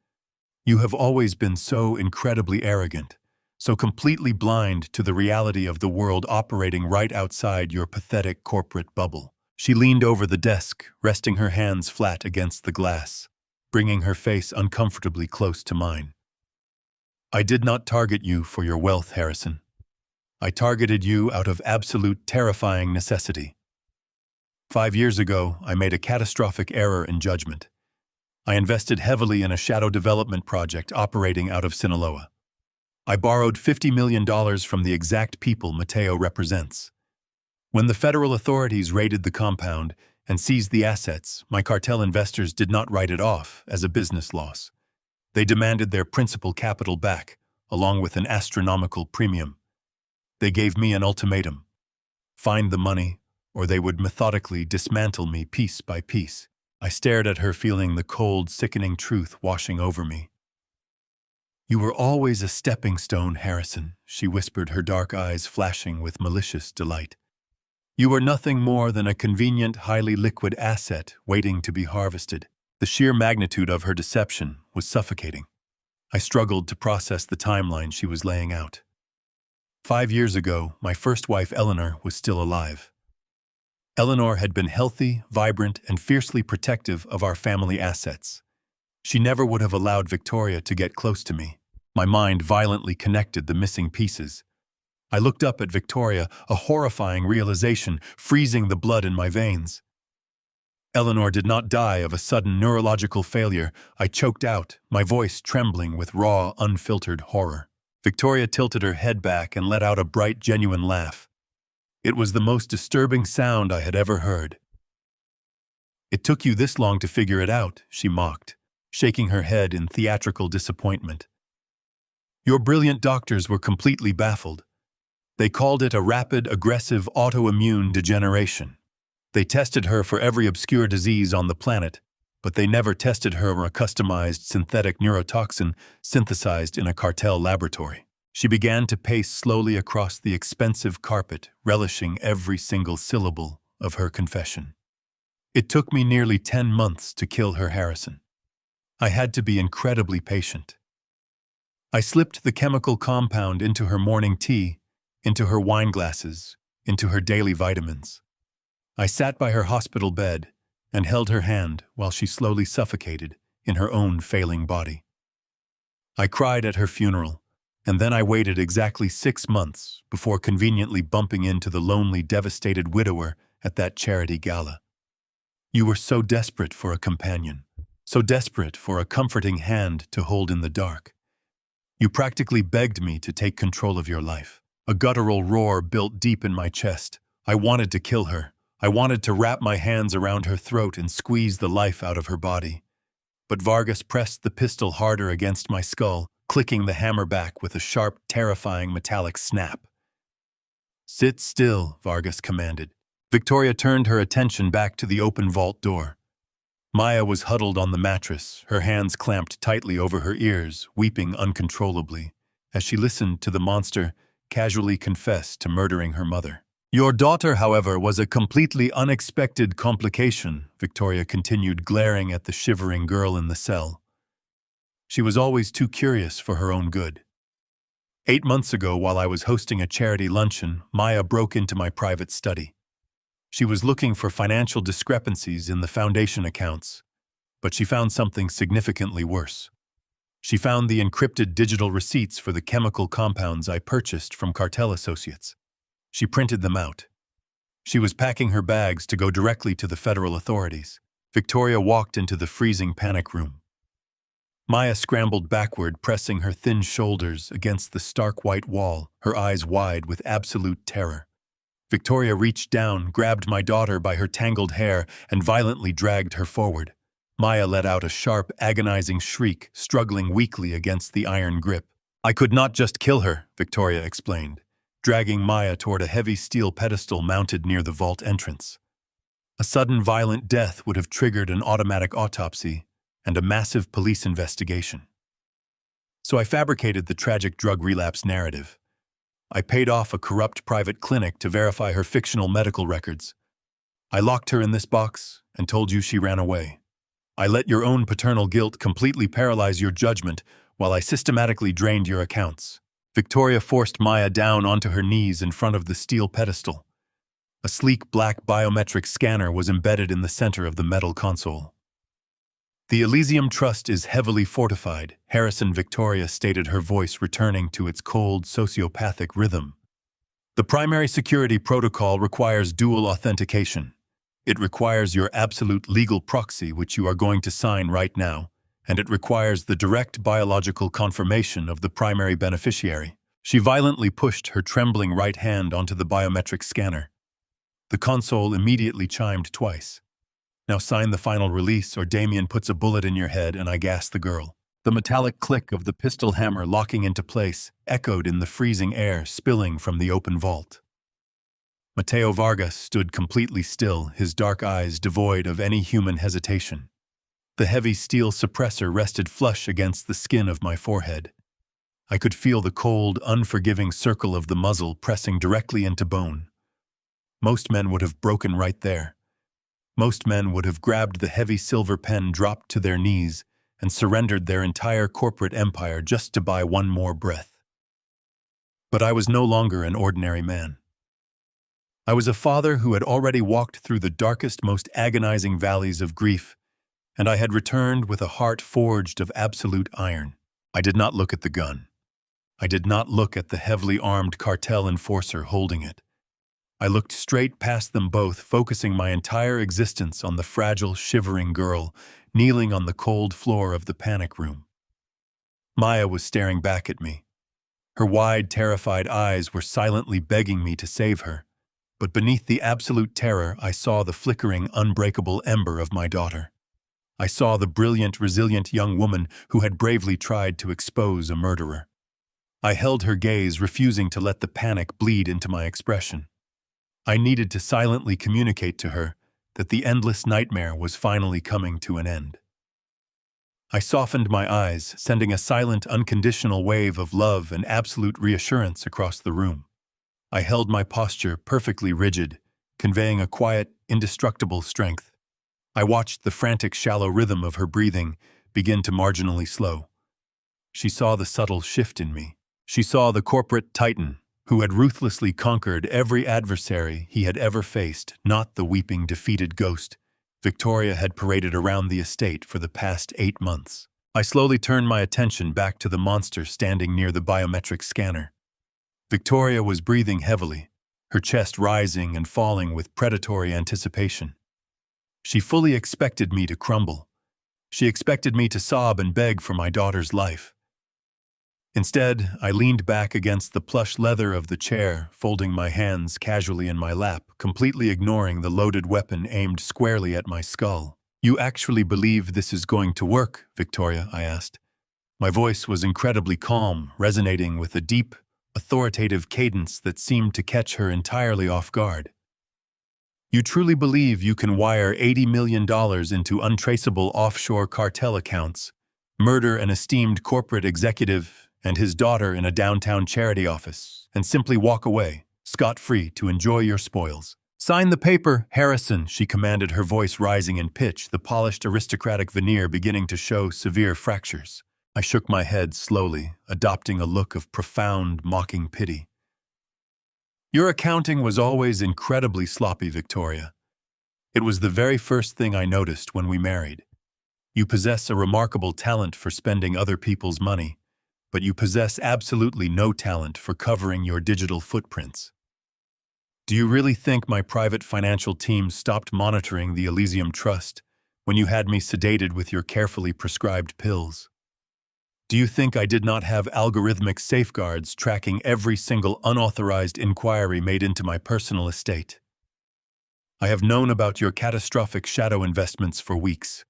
You have always been so incredibly arrogant, so completely blind to the reality of the world operating right outside your pathetic corporate bubble." She leaned over the desk, resting her hands flat against the glass, bringing her face uncomfortably close to mine. "I did not target you for your wealth, Harrison. I targeted you out of absolute terrifying necessity. 5 years ago, I made a catastrophic error in judgment. I invested heavily in a shadow development project operating out of Sinaloa. I borrowed $50 million from the exact people Mateo represents. When the federal authorities raided the compound and seized the assets, my cartel investors did not write it off as a business loss. They demanded their principal capital back, along with an astronomical premium. They gave me an ultimatum: find the money, or they would methodically dismantle me piece by piece. I stared at her, feeling the cold, sickening truth washing over me. "You were always a stepping stone, Harrison," she whispered, her dark eyes flashing with malicious delight. "You were nothing more than a convenient, highly liquid asset waiting to be harvested." The sheer magnitude of her deception was suffocating. I struggled to process the timeline she was laying out. 5 years ago, my first wife, Eleanor, was still alive. Eleanor had been healthy, vibrant, and fiercely protective of our family assets. She never would have allowed Victoria to get close to me. My mind violently connected the missing pieces. I looked up at Victoria, a horrifying realization freezing the blood in my veins. "Eleanor did not die of a sudden neurological failure," I choked out, my voice trembling with raw, unfiltered horror. Victoria tilted her head back and let out a bright, genuine laugh. It was the most disturbing sound I had ever heard. "It took you this long to figure it out," she mocked, shaking her head in theatrical disappointment. "Your brilliant doctors were completely baffled. They called it a rapid, aggressive autoimmune degeneration. They tested her for every obscure disease on the planet, but they never tested her for a customized synthetic neurotoxin synthesized in a cartel laboratory." She began to pace slowly across the expensive carpet, relishing every single syllable of her confession. "It took me nearly 10 months to kill her, Harrison. I had to be incredibly patient. I slipped the chemical compound into her morning tea, into her wine glasses, into her daily vitamins. I sat by her hospital bed and held her hand while she slowly suffocated in her own failing body. I cried at her funeral And then I waited exactly 6 months before conveniently bumping into the lonely, devastated widower at that charity gala. You were so desperate for a companion, so desperate for a comforting hand to hold in the dark. You practically begged me to take control of your life. A guttural roar built deep in my chest. I wanted to kill her. I wanted to wrap my hands around her throat and squeeze the life out of her body. But Vargas pressed the pistol harder against my skull, clicking the hammer back with a sharp, terrifying metallic snap. "Sit still," Vargas commanded. Victoria turned her attention back to the open vault door. Maya was huddled on the mattress, her hands clamped tightly over her ears, weeping uncontrollably, as she listened to the monster casually confess to murdering her mother. "Your daughter, however, was a completely unexpected complication," Victoria continued, glaring at the shivering girl in the cell. "She was always too curious for her own good. 8 months ago, while I was hosting a charity luncheon, Maya broke into my private study. She was looking for financial discrepancies in the foundation accounts, but she found something significantly worse. She found the encrypted digital receipts for the chemical compounds I purchased from cartel associates. She printed them out. She was packing her bags to go directly to the federal authorities. Victoria walked into the freezing panic room. Maya scrambled backward, pressing her thin shoulders against the stark white wall, her eyes wide with absolute terror. Victoria reached down, grabbed my daughter by her tangled hair, and violently dragged her forward. Maya let out a sharp, agonizing shriek, struggling weakly against the iron grip. "I could not just kill her," Victoria explained, dragging Maya toward a heavy steel pedestal mounted near the vault entrance. A sudden violent death would have triggered an automatic autopsy and a massive police investigation. So I fabricated the tragic drug relapse narrative. I paid off a corrupt private clinic to verify her fictional medical records. I locked her in this box and told you she ran away. I let your own paternal guilt completely paralyze your judgment while I systematically drained your accounts." Victoria forced Maya down onto her knees in front of the steel pedestal. A sleek black biometric scanner was embedded in the center of the metal console. "The Elysium Trust is heavily fortified," Harrison Victoria stated, her voice returning to its cold, sociopathic rhythm. "The primary security protocol requires dual authentication. It requires your absolute legal proxy, which you are going to sign right now, and it requires the direct biological confirmation of the primary beneficiary." She violently pushed her trembling right hand onto the biometric scanner. The console immediately chimed twice. "Now sign the final release, or Damien puts a bullet in your head," and I gassed the girl. The metallic click of the pistol hammer locking into place echoed in the freezing air spilling from the open vault. Mateo Vargas stood completely still, his dark eyes devoid of any human hesitation. The heavy steel suppressor rested flush against the skin of my forehead. I could feel the cold, unforgiving circle of the muzzle pressing directly into bone. Most men would have broken right there. Most men would have grabbed the heavy silver pen, dropped to their knees, and surrendered their entire corporate empire just to buy one more breath. But I was no longer an ordinary man. I was a father who had already walked through the darkest, most agonizing valleys of grief, and I had returned with a heart forged of absolute iron. I did not look at the gun. I did not look at the heavily armed cartel enforcer holding it. I looked straight past them both, focusing my entire existence on the fragile, shivering girl kneeling on the cold floor of the panic room. Maya was staring back at me. Her wide, terrified eyes were silently begging me to save her, but beneath the absolute terror I saw the flickering, unbreakable ember of my daughter. I saw the brilliant, resilient young woman who had bravely tried to expose a murderer. I held her gaze, refusing to let the panic bleed into my expression. I needed to silently communicate to her that the endless nightmare was finally coming to an end. I softened my eyes, sending a silent, unconditional wave of love and absolute reassurance across the room. I held my posture perfectly rigid, conveying a quiet, indestructible strength. I watched the frantic, shallow rhythm of her breathing begin to marginally slow. She saw the subtle shift in me. She saw the corporate titan who had ruthlessly conquered every adversary he had ever faced, not the weeping, defeated ghost Victoria had paraded around the estate for the past 8 months. I slowly turned my attention back to the monster standing near the biometric scanner. Victoria was breathing heavily, her chest rising and falling with predatory anticipation. She fully expected me to crumble. She expected me to sob and beg for my daughter's life. Instead, I leaned back against the plush leather of the chair, folding my hands casually in my lap, completely ignoring the loaded weapon aimed squarely at my skull. "You actually believe this is going to work, Victoria?" I asked. My voice was incredibly calm, resonating with a deep, authoritative cadence that seemed to catch her entirely off guard. "You truly believe you can wire $80 million into untraceable offshore cartel accounts, murder an esteemed corporate executive and his daughter in a downtown charity office, and simply walk away, scot-free, to enjoy your spoils?" "Sign the paper, Harrison," she commanded, her voice rising in pitch, the polished aristocratic veneer beginning to show severe fractures. I shook my head slowly, adopting a look of profound, mocking pity. "Your accounting was always incredibly sloppy, Victoria. It was the very first thing I noticed when we married. You possess a remarkable talent for spending other people's money, but you possess absolutely no talent for covering your digital footprints. Do you really think my private financial team stopped monitoring the Elysium Trust when you had me sedated with your carefully prescribed pills? Do you think I did not have algorithmic safeguards tracking every single unauthorized inquiry made into my personal estate? I have known about your catastrophic shadow investments for weeks.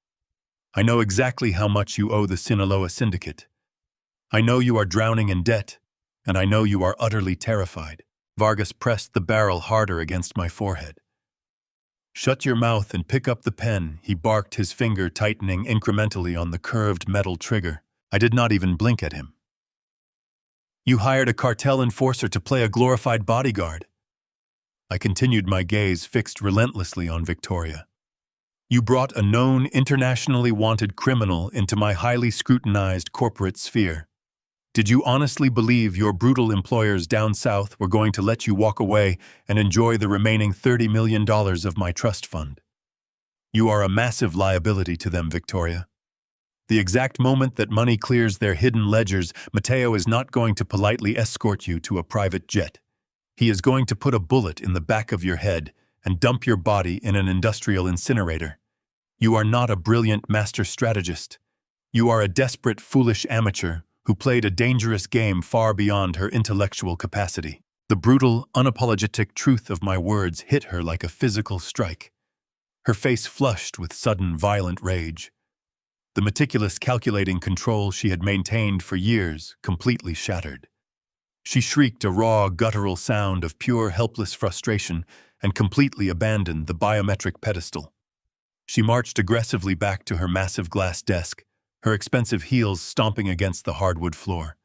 I know exactly how much you owe the Sinaloa Syndicate. I know you are drowning in debt, and I know you are utterly terrified." Vargas pressed the barrel harder against my forehead. "Shut your mouth and pick up the pen," he barked, his finger tightening incrementally on the curved metal trigger. I did not even blink at him. "You hired a cartel enforcer to play a glorified bodyguard." I continued, my gaze fixed relentlessly on Victoria. "You brought a known, internationally wanted criminal into my highly scrutinized corporate sphere. Did you honestly believe your brutal employers down south were going to let you walk away and enjoy the remaining $30 million of my trust fund? You are a massive liability to them, Victoria. The exact moment that money clears their hidden ledgers, Mateo is not going to politely escort you to a private jet. He is going to put a bullet in the back of your head and dump your body in an industrial incinerator. You are not a brilliant master strategist. You are a desperate, foolish amateur who played a dangerous game far beyond her intellectual capacity." The brutal, unapologetic truth of my words hit her like a physical strike. Her face flushed with sudden, violent rage. The meticulous, calculating control she had maintained for years completely shattered. She shrieked a raw, guttural sound of pure, helpless frustration and completely abandoned the biometric pedestal. She marched aggressively back to her massive glass desk, her expensive heels stomping against the hardwood floor.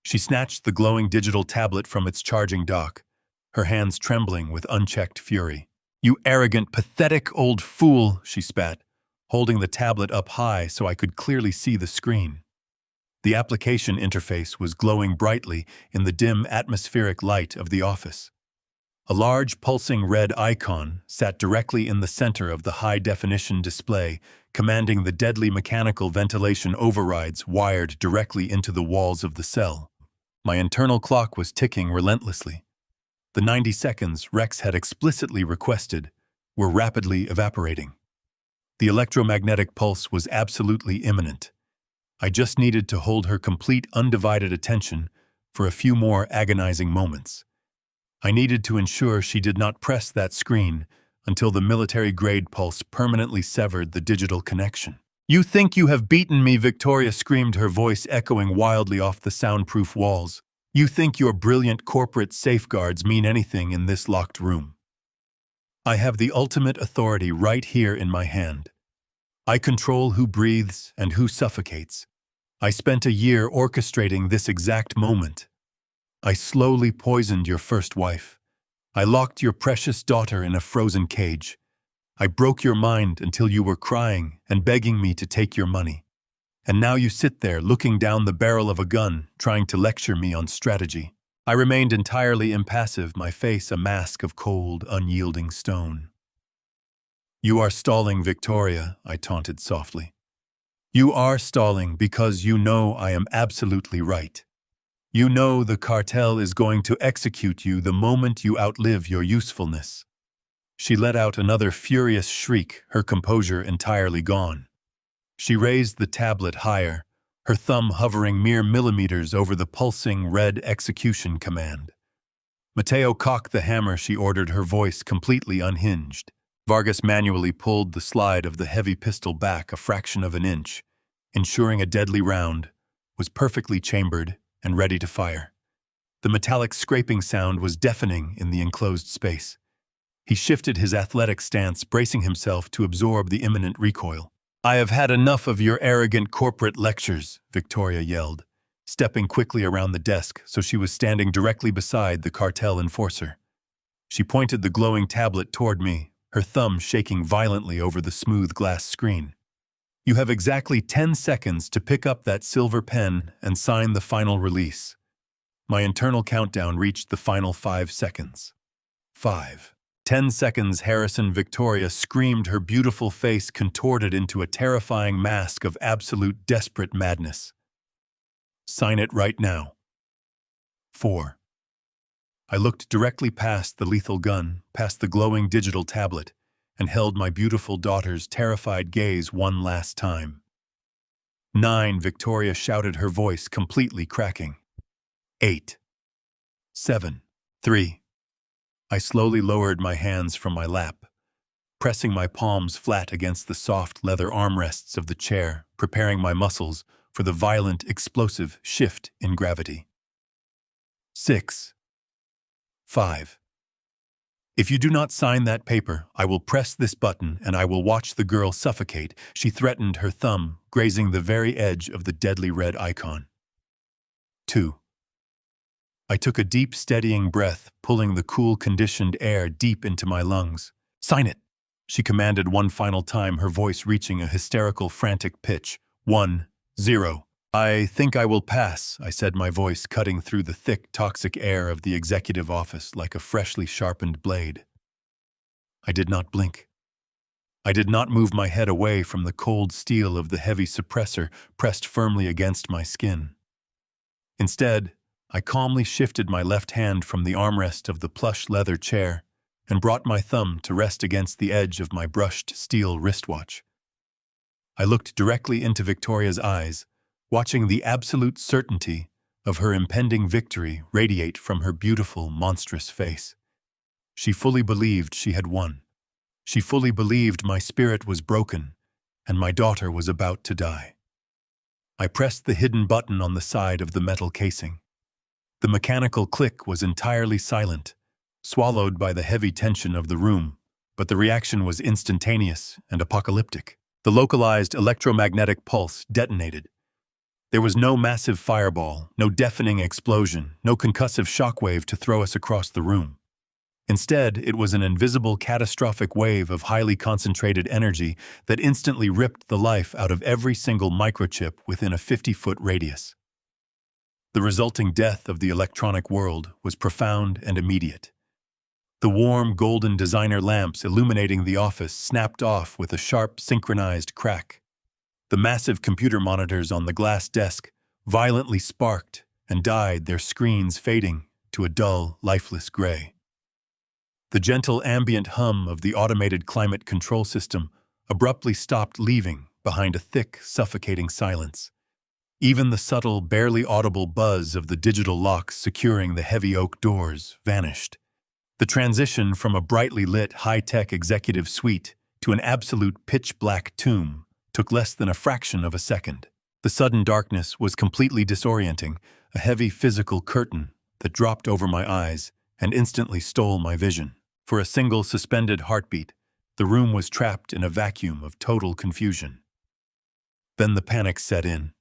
She snatched the glowing digital tablet from its charging dock, her hands trembling with unchecked fury. "You arrogant, pathetic old fool," she spat, holding the tablet up high so I could clearly see the screen. The application interface was glowing brightly in the dim atmospheric light of the office. A large, pulsing red icon sat directly in the center of the high-definition display, commanding the deadly mechanical ventilation overrides wired directly into the walls of the cell. My internal clock was ticking relentlessly. The 90 seconds Rex had explicitly requested were rapidly evaporating. The electromagnetic pulse was absolutely imminent. I just needed to hold her complete, undivided attention for a few more agonizing moments. I needed to ensure she did not press that screen until the military-grade pulse permanently severed the digital connection. "You think you have beaten me," Victoria screamed, her voice echoing wildly off the soundproof walls. "You think your brilliant corporate safeguards mean anything in this locked room. I have the ultimate authority right here in my hand. I control who breathes and who suffocates. I spent a year orchestrating this exact moment. I slowly poisoned your first wife. I locked your precious daughter in a frozen cage. I broke your mind until you were crying and begging me to take your money. And now you sit there looking down the barrel of a gun, trying to lecture me on strategy." I remained entirely impassive, my face a mask of cold, unyielding stone. "You are stalling, Victoria," I taunted softly. You are stalling because you know I am absolutely right. You know the cartel is going to execute you the moment you outlive your usefulness." She let out another furious shriek, her composure entirely gone. She raised the tablet higher, her thumb hovering mere millimeters over the pulsing red execution command. Mateo cocked the hammer she ordered, her voice completely unhinged. Vargas manually pulled the slide of the heavy pistol back a fraction of an inch, ensuring a deadly round was perfectly chambered and ready to fire. The metallic scraping sound was deafening in the enclosed space. He shifted his athletic stance, bracing himself to absorb the imminent recoil. "I have had enough of your arrogant corporate lectures," Victoria yelled, stepping quickly around the desk so she was standing directly beside the cartel enforcer. She pointed the glowing tablet toward me, her thumb shaking violently over the smooth glass screen. "You have exactly 10 seconds to pick up that silver pen and sign the final release." My internal countdown reached the final 5 seconds. 5. 10 seconds. Harrison. Victoria screamed, her beautiful face contorted into a terrifying mask of absolute desperate madness. "Sign it right now." 4. I looked directly past the lethal gun, past the glowing digital tablet, and held my beautiful daughter's terrified gaze one last time. 9. Victoria shouted, her voice completely cracking. 8. 7. 3. I slowly lowered my hands from my lap, pressing my palms flat against the soft leather armrests of the chair, preparing my muscles for the violent, explosive shift in gravity. 6. 5. If you do not sign that paper, I will press this button and I will watch the girl suffocate, she threatened, her thumb grazing the very edge of the deadly red icon. 2. I took a deep, steadying breath, pulling the cool, conditioned air deep into my lungs. "Sign it," she commanded one final time, her voice reaching a hysterical, frantic pitch. 1, 0. "I think I will pass," I said, my voice cutting through the thick, toxic air of the executive office like a freshly sharpened blade. I did not blink. I did not move my head away from the cold steel of the heavy suppressor pressed firmly against my skin. Instead, I calmly shifted my left hand from the armrest of the plush leather chair and brought my thumb to rest against the edge of my brushed steel wristwatch. I looked directly into Victoria's eyes, watching the absolute certainty of her impending victory radiate from her beautiful, monstrous face. She fully believed she had won. She fully believed my spirit was broken and my daughter was about to die. I pressed the hidden button on the side of the metal casing. The mechanical click was entirely silent, swallowed by the heavy tension of the room, but the reaction was instantaneous and apocalyptic. The localized electromagnetic pulse detonated. There was no massive fireball, no deafening explosion, no concussive shockwave to throw us across the room. Instead, it was an invisible, catastrophic wave of highly concentrated energy that instantly ripped the life out of every single microchip within a 50-foot radius. The resulting death of the electronic world was profound and immediate. The warm, golden designer lamps illuminating the office snapped off with a sharp, synchronized crack. The massive computer monitors on the glass desk violently sparked and died, their screens fading to a dull, lifeless gray. The gentle ambient hum of the automated climate control system abruptly stopped, leaving behind a thick, suffocating silence. Even the subtle, barely audible buzz of the digital locks securing the heavy oak doors vanished. The transition from a brightly lit, high-tech executive suite to an absolute pitch-black tomb took less than a fraction of a second. The sudden darkness was completely disorienting, a heavy physical curtain that dropped over my eyes and instantly stole my vision. For a single suspended heartbeat, the room was trapped in a vacuum of total confusion. Then the panic set in.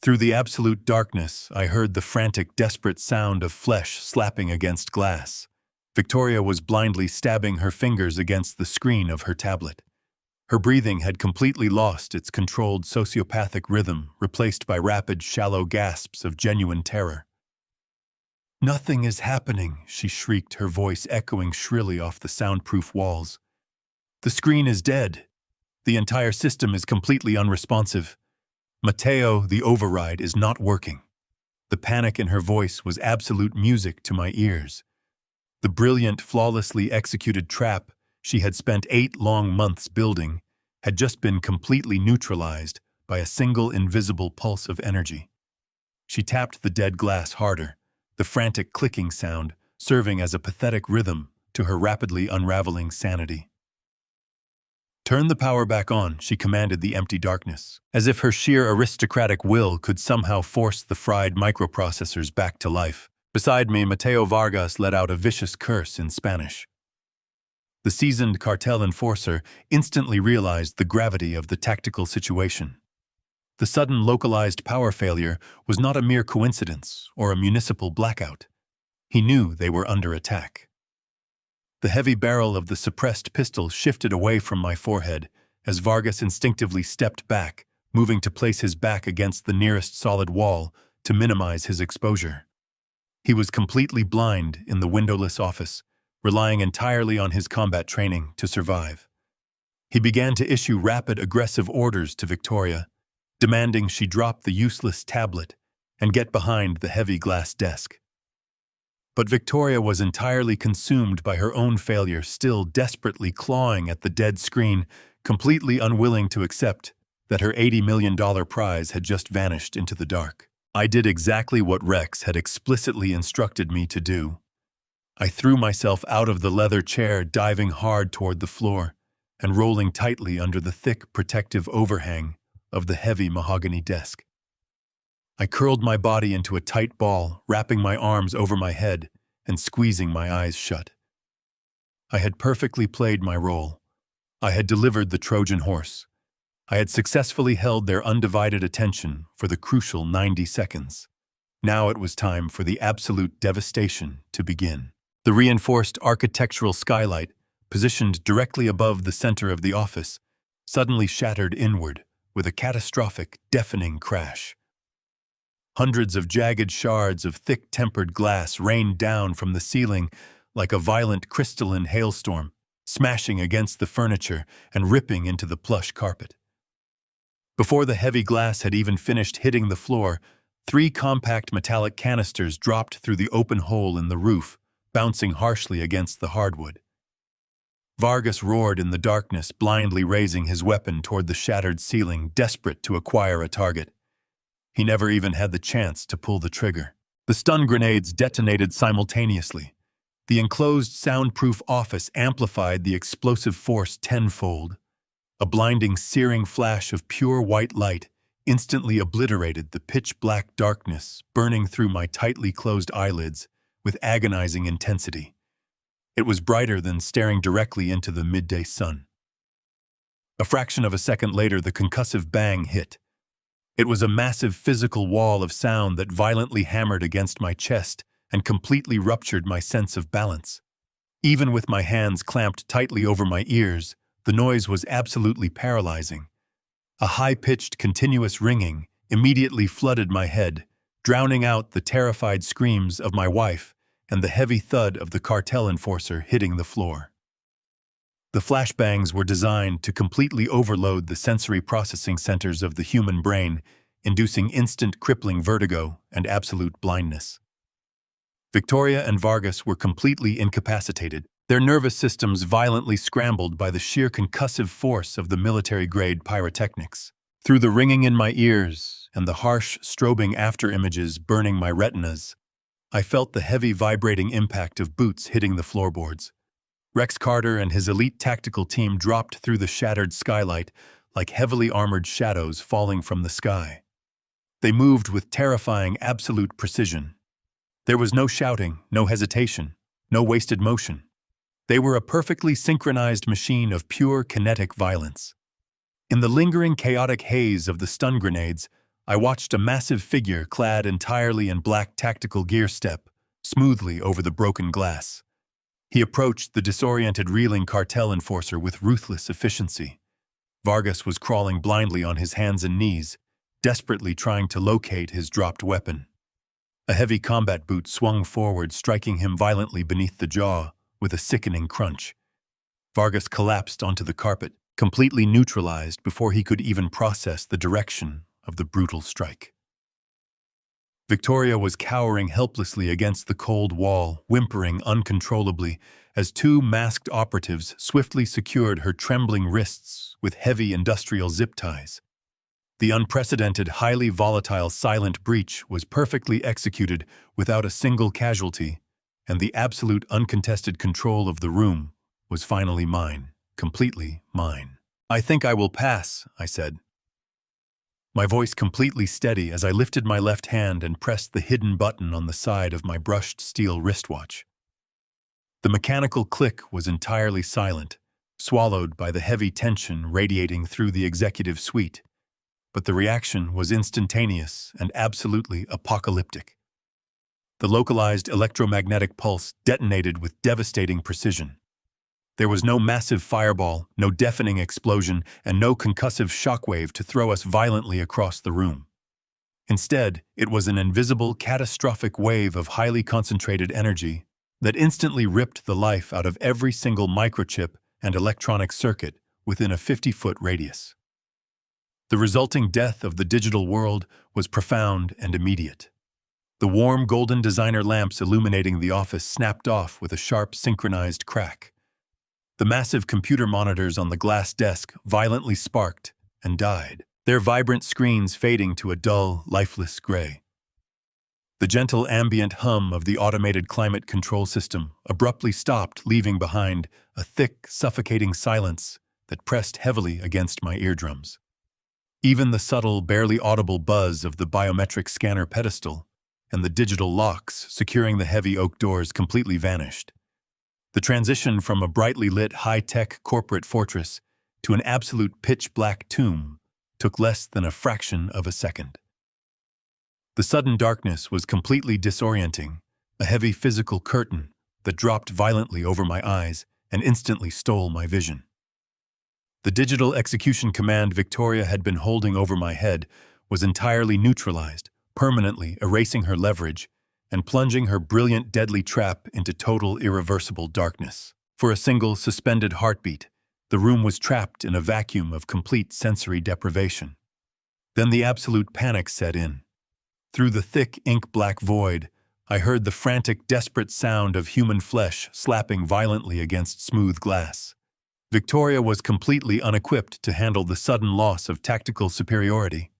Through the absolute darkness, I heard the frantic, desperate sound of flesh slapping against glass. Victoria was blindly stabbing her fingers against the screen of her tablet. Her breathing had completely lost its controlled sociopathic rhythm, replaced by rapid, shallow gasps of genuine terror. "Nothing is happening," she shrieked, her voice echoing shrilly off the soundproof walls. "The screen is dead. The entire system is completely unresponsive. Mateo, the override, is not working. The panic in her voice was absolute music to my ears. The brilliant, flawlessly executed trap she had spent 8 long months building had just been completely neutralized by a single invisible pulse of energy. She tapped the dead glass harder, the frantic clicking sound serving as a pathetic rhythm to her rapidly unraveling sanity. "Turn the power back on," she commanded the empty darkness, as if her sheer aristocratic will could somehow force the fried microprocessors back to life. Beside me, Mateo Vargas let out a vicious curse in Spanish. The seasoned cartel enforcer instantly realized the gravity of the tactical situation. The sudden localized power failure was not a mere coincidence or a municipal blackout. He knew they were under attack. The heavy barrel of the suppressed pistol shifted away from my forehead as Vargas instinctively stepped back, moving to place his back against the nearest solid wall to minimize his exposure. He was completely blind in the windowless office, relying entirely on his combat training to survive. He began to issue rapid, aggressive orders to Victoria, demanding she drop the useless tablet and get behind the heavy glass desk. But Victoria was entirely consumed by her own failure, still desperately clawing at the dead screen, completely unwilling to accept that her $80 million prize had just vanished into the dark. I did exactly what Rex had explicitly instructed me to do. I threw myself out of the leather chair, diving hard toward the floor and rolling tightly under the thick protective overhang of the heavy mahogany desk. I curled my body into a tight ball, wrapping my arms over my head and squeezing my eyes shut. I had perfectly played my role. I had delivered the Trojan horse. I had successfully held their undivided attention for the crucial 90 seconds. Now it was time for the absolute devastation to begin. The reinforced architectural skylight, positioned directly above the center of the office, suddenly shattered inward with a catastrophic, deafening crash. Hundreds of jagged shards of thick-tempered glass rained down from the ceiling like a violent crystalline hailstorm, smashing against the furniture and ripping into the plush carpet. Before the heavy glass had even finished hitting the floor, 3 compact metallic canisters dropped through the open hole in the roof, bouncing harshly against the hardwood. Vargas roared in the darkness, blindly raising his weapon toward the shattered ceiling, desperate to acquire a target. He never even had the chance to pull the trigger. The stun grenades detonated simultaneously. The enclosed soundproof office amplified the explosive force tenfold. A blinding, searing flash of pure white light instantly obliterated the pitch-black darkness burning through my tightly closed eyelids with agonizing intensity. It was brighter than staring directly into the midday sun. A fraction of a second later, the concussive bang hit. It was a massive physical wall of sound that violently hammered against my chest and completely ruptured my sense of balance. Even with my hands clamped tightly over my ears, the noise was absolutely paralyzing. A high-pitched, continuous ringing immediately flooded my head, drowning out the terrified screams of my wife and the heavy thud of the cartel enforcer hitting the floor. The flashbangs were designed to completely overload the sensory processing centers of the human brain, inducing instant crippling vertigo and absolute blindness. Victoria and Vargas were completely incapacitated, their nervous systems violently scrambled by the sheer concussive force of the military-grade pyrotechnics. Through the ringing in my ears and the harsh, strobing after-images burning my retinas, I felt the heavy vibrating impact of boots hitting the floorboards. Rex Carter and his elite tactical team dropped through the shattered skylight like heavily armored shadows falling from the sky. They moved with terrifying absolute precision. There was no shouting, no hesitation, no wasted motion. They were a perfectly synchronized machine of pure kinetic violence. In the lingering chaotic haze of the stun grenades, I watched a massive figure clad entirely in black tactical gear step smoothly over the broken glass. He approached the disoriented, reeling cartel enforcer with ruthless efficiency. Vargas was crawling blindly on his hands and knees, desperately trying to locate his dropped weapon. A heavy combat boot swung forward, striking him violently beneath the jaw with a sickening crunch. Vargas collapsed onto the carpet, completely neutralized before he could even process the direction of the brutal strike. Victoria was cowering helplessly against the cold wall, whimpering uncontrollably as two masked operatives swiftly secured her trembling wrists with heavy industrial zip ties. The unprecedented, highly volatile silent breach was perfectly executed without a single casualty, and the absolute uncontested control of the room was finally mine, completely mine. "I think I will pass," I said, my voice completely steady as I lifted my left hand and pressed the hidden button on the side of my brushed steel wristwatch. The mechanical click was entirely silent, swallowed by the heavy tension radiating through the executive suite, but the reaction was instantaneous and absolutely apocalyptic. The localized electromagnetic pulse detonated with devastating precision. There was no massive fireball, no deafening explosion, and no concussive shockwave to throw us violently across the room. Instead, it was an invisible, catastrophic wave of highly concentrated energy that instantly ripped the life out of every single microchip and electronic circuit within a 50-foot radius. The resulting death of the digital world was profound and immediate. The warm golden designer lamps illuminating the office snapped off with a sharp synchronized crack. The massive computer monitors on the glass desk violently sparked and died, their vibrant screens fading to a dull, lifeless gray. The gentle ambient hum of the automated climate control system abruptly stopped, leaving behind a thick, suffocating silence that pressed heavily against my eardrums. Even the subtle, barely audible buzz of the biometric scanner pedestal and the digital locks securing the heavy oak doors completely vanished. The transition from a brightly lit, high-tech corporate fortress to an absolute pitch-black tomb took less than a fraction of a second. The sudden darkness was completely disorienting, a heavy physical curtain that dropped violently over my eyes and instantly stole my vision. The digital execution command Victoria had been holding over my head was entirely neutralized, permanently erasing her leverage and plunging her brilliant, deadly trap into total, irreversible darkness. For a single, suspended heartbeat, the room was trapped in a vacuum of complete sensory deprivation. Then the absolute panic set in. Through the thick, ink-black void, I heard the frantic, desperate sound of human flesh slapping violently against smooth glass. Victoria was completely unequipped to handle the sudden loss of tactical superiority.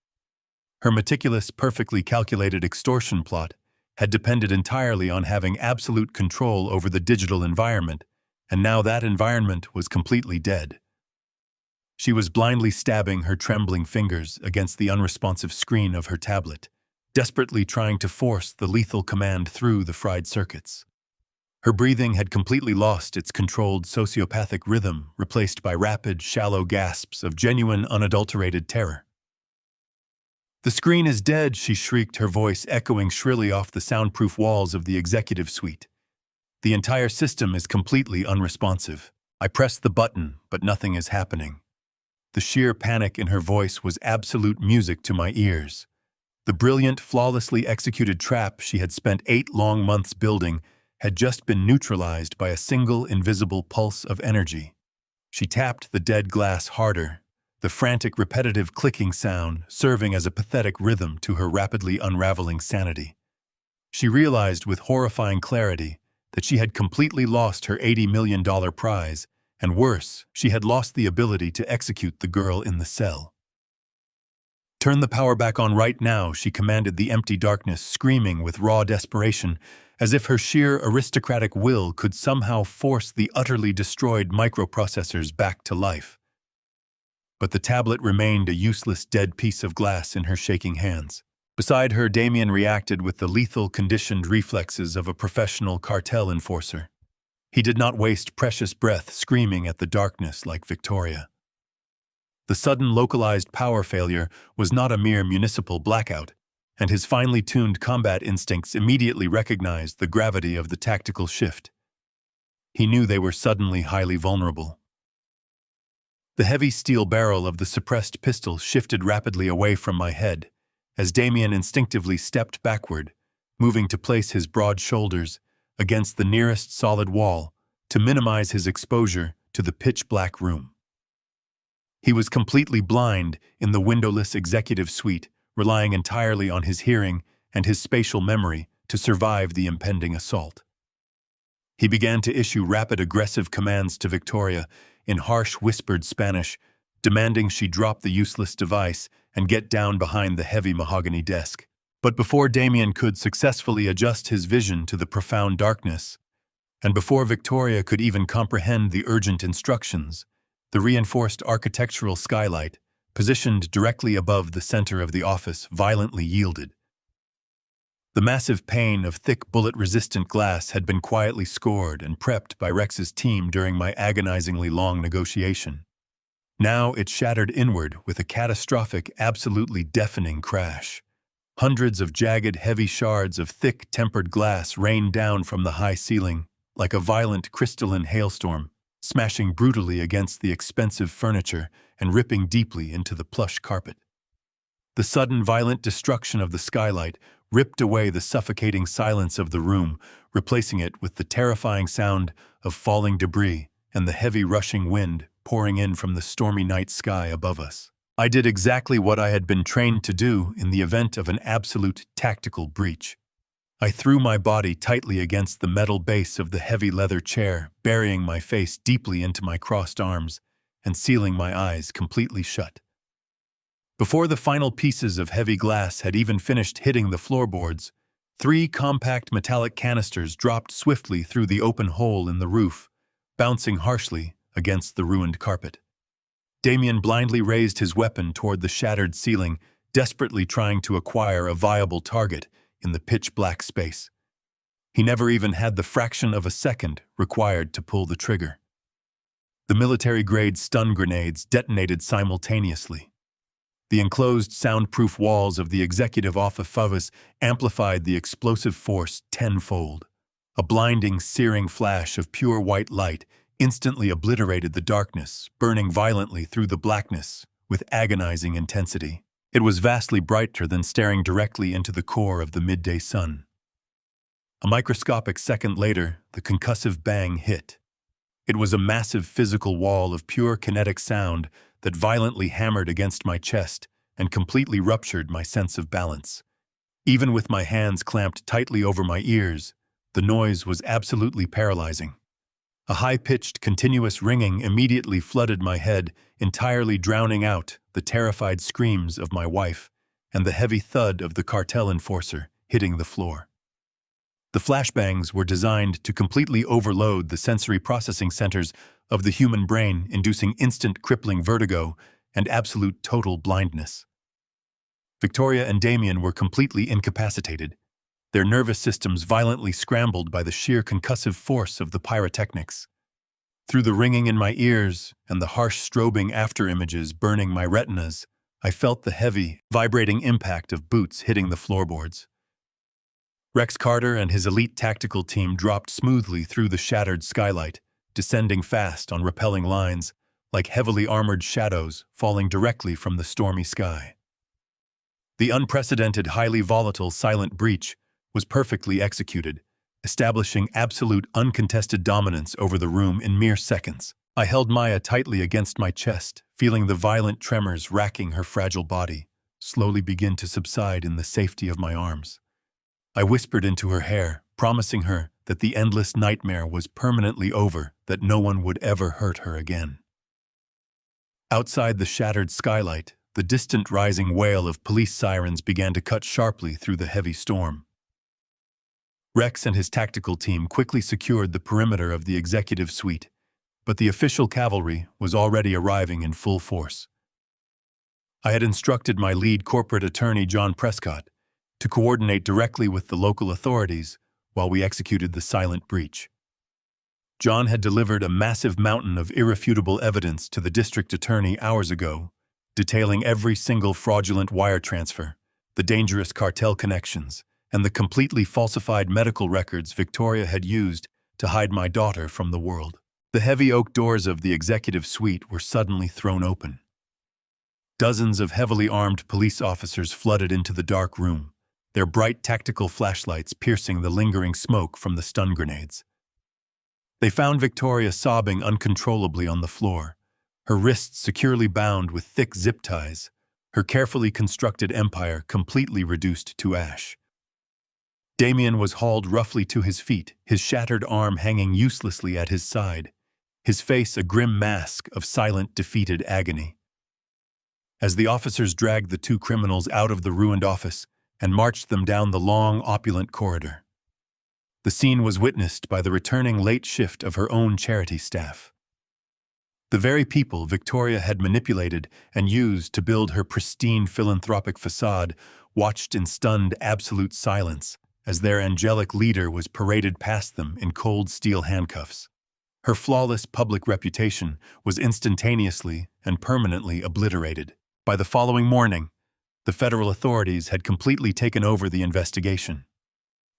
Her meticulous, perfectly calculated extortion plot had depended entirely on having absolute control over the digital environment, and now that environment was completely dead. She was blindly stabbing her trembling fingers against the unresponsive screen of her tablet, desperately trying to force the lethal command through the fried circuits. Her breathing had completely lost its controlled sociopathic rhythm, replaced by rapid, shallow gasps of genuine, unadulterated terror. "The screen is dead," she shrieked, her voice echoing shrilly off the soundproof walls of the executive suite. "The entire system is completely unresponsive. I press the button, but nothing is happening." The sheer panic in her voice was absolute music to my ears. The brilliant, flawlessly executed trap she had spent 8 long months building had just been neutralized by a single invisible pulse of energy. She tapped the dead glass harder, the frantic, repetitive clicking sound serving as a pathetic rhythm to her rapidly unraveling sanity. She realized with horrifying clarity that she had completely lost her $80 million prize, and worse, she had lost the ability to execute the girl in the cell. "Turn the power back on right now," she commanded the empty darkness, screaming with raw desperation, as if her sheer aristocratic will could somehow force the utterly destroyed microprocessors back to life. But the tablet remained a useless dead piece of glass in her shaking hands. Beside her, Damien reacted with the lethal, conditioned reflexes of a professional cartel enforcer. He did not waste precious breath screaming at the darkness like Victoria. The sudden localized power failure was not a mere municipal blackout, and his finely tuned combat instincts immediately recognized the gravity of the tactical shift. He knew they were suddenly highly vulnerable. The heavy steel barrel of the suppressed pistol shifted rapidly away from my head, as Damien instinctively stepped backward, moving to place his broad shoulders against the nearest solid wall to minimize his exposure to the pitch-black room. He was completely blind in the windowless executive suite, relying entirely on his hearing and his spatial memory to survive the impending assault. He began to issue rapid aggressive commands to Victoria in harsh whispered Spanish, demanding she drop the useless device and get down behind the heavy mahogany desk. But before Damien could successfully adjust his vision to the profound darkness, and before Victoria could even comprehend the urgent instructions, the reinforced architectural skylight, positioned directly above the center of the office, violently yielded. The massive pane of thick bullet-resistant glass had been quietly scored and prepped by Rex's team during my agonizingly long negotiation. Now it shattered inward with a catastrophic, absolutely deafening crash. Hundreds of jagged, heavy shards of thick, tempered glass rained down from the high ceiling, like a violent crystalline hailstorm, smashing brutally against the expensive furniture and ripping deeply into the plush carpet. The sudden, violent destruction of the skylight ripped away the suffocating silence of the room, replacing it with the terrifying sound of falling debris and the heavy rushing wind pouring in from the stormy night sky above us. I did exactly what I had been trained to do in the event of an absolute tactical breach. I threw my body tightly against the metal base of the heavy leather chair, burying my face deeply into my crossed arms and sealing my eyes completely shut. Before the final pieces of heavy glass had even finished hitting the floorboards, 3 compact metallic canisters dropped swiftly through the open hole in the roof, bouncing harshly against the ruined carpet. Damien blindly raised his weapon toward the shattered ceiling, desperately trying to acquire a viable target in the pitch-black space. He never even had the fraction of a second required to pull the trigger. The military-grade stun grenades detonated simultaneously. The enclosed soundproof walls of the executive office amplified the explosive force tenfold. A blinding, searing flash of pure white light instantly obliterated the darkness, burning violently through the blackness with agonizing intensity. It was vastly brighter than staring directly into the core of the midday sun. A microscopic second later, the concussive bang hit. It was a massive physical wall of pure kinetic sound that violently hammered against my chest and completely ruptured my sense of balance. Even with my hands clamped tightly over my ears, the noise was absolutely paralyzing. A high-pitched, continuous ringing immediately flooded my head, entirely drowning out the terrified screams of my wife and the heavy thud of the cartel enforcer hitting the floor. The flashbangs were designed to completely overload the sensory processing centers of the human brain, inducing instant crippling vertigo and absolute total blindness. Victoria and Damien were completely incapacitated, their nervous systems violently scrambled by the sheer concussive force of the pyrotechnics. Through the ringing in my ears and the harsh strobing afterimages burning my retinas, I felt the heavy, vibrating impact of boots hitting the floorboards. Rex Carter and his elite tactical team dropped smoothly through the shattered skylight, descending fast on rappelling lines, like heavily armored shadows falling directly from the stormy sky. The unprecedented, highly volatile, silent breach was perfectly executed, establishing absolute uncontested dominance over the room in mere seconds. I held Maya tightly against my chest, feeling the violent tremors racking her fragile body slowly begin to subside in the safety of my arms. I whispered into her hair, promising her that the endless nightmare was permanently over, that no one would ever hurt her again. Outside the shattered skylight, the distant rising wail of police sirens began to cut sharply through the heavy storm. Rex and his tactical team quickly secured the perimeter of the executive suite, but the official cavalry was already arriving in full force. I had instructed my lead corporate attorney, John Prescott, to coordinate directly with the local authorities while we executed the silent breach. John had delivered a massive mountain of irrefutable evidence to the district attorney hours ago, detailing every single fraudulent wire transfer, the dangerous cartel connections, and the completely falsified medical records Victoria had used to hide my daughter from the world. The heavy oak doors of the executive suite were suddenly thrown open. Dozens of heavily armed police officers flooded into the dark room, their bright tactical flashlights piercing the lingering smoke from the stun grenades. They found Victoria sobbing uncontrollably on the floor, her wrists securely bound with thick zip ties, her carefully constructed empire completely reduced to ash. Damien was hauled roughly to his feet, his shattered arm hanging uselessly at his side, his face a grim mask of silent, defeated agony. As the officers dragged the two criminals out of the ruined office and marched them down the long, opulent corridor, the scene was witnessed by the returning late shift of her own charity staff. The very people Victoria had manipulated and used to build her pristine philanthropic facade watched in stunned absolute silence as their angelic leader was paraded past them in cold steel handcuffs. Her flawless public reputation was instantaneously and permanently obliterated. By the following morning, the federal authorities had completely taken over the investigation.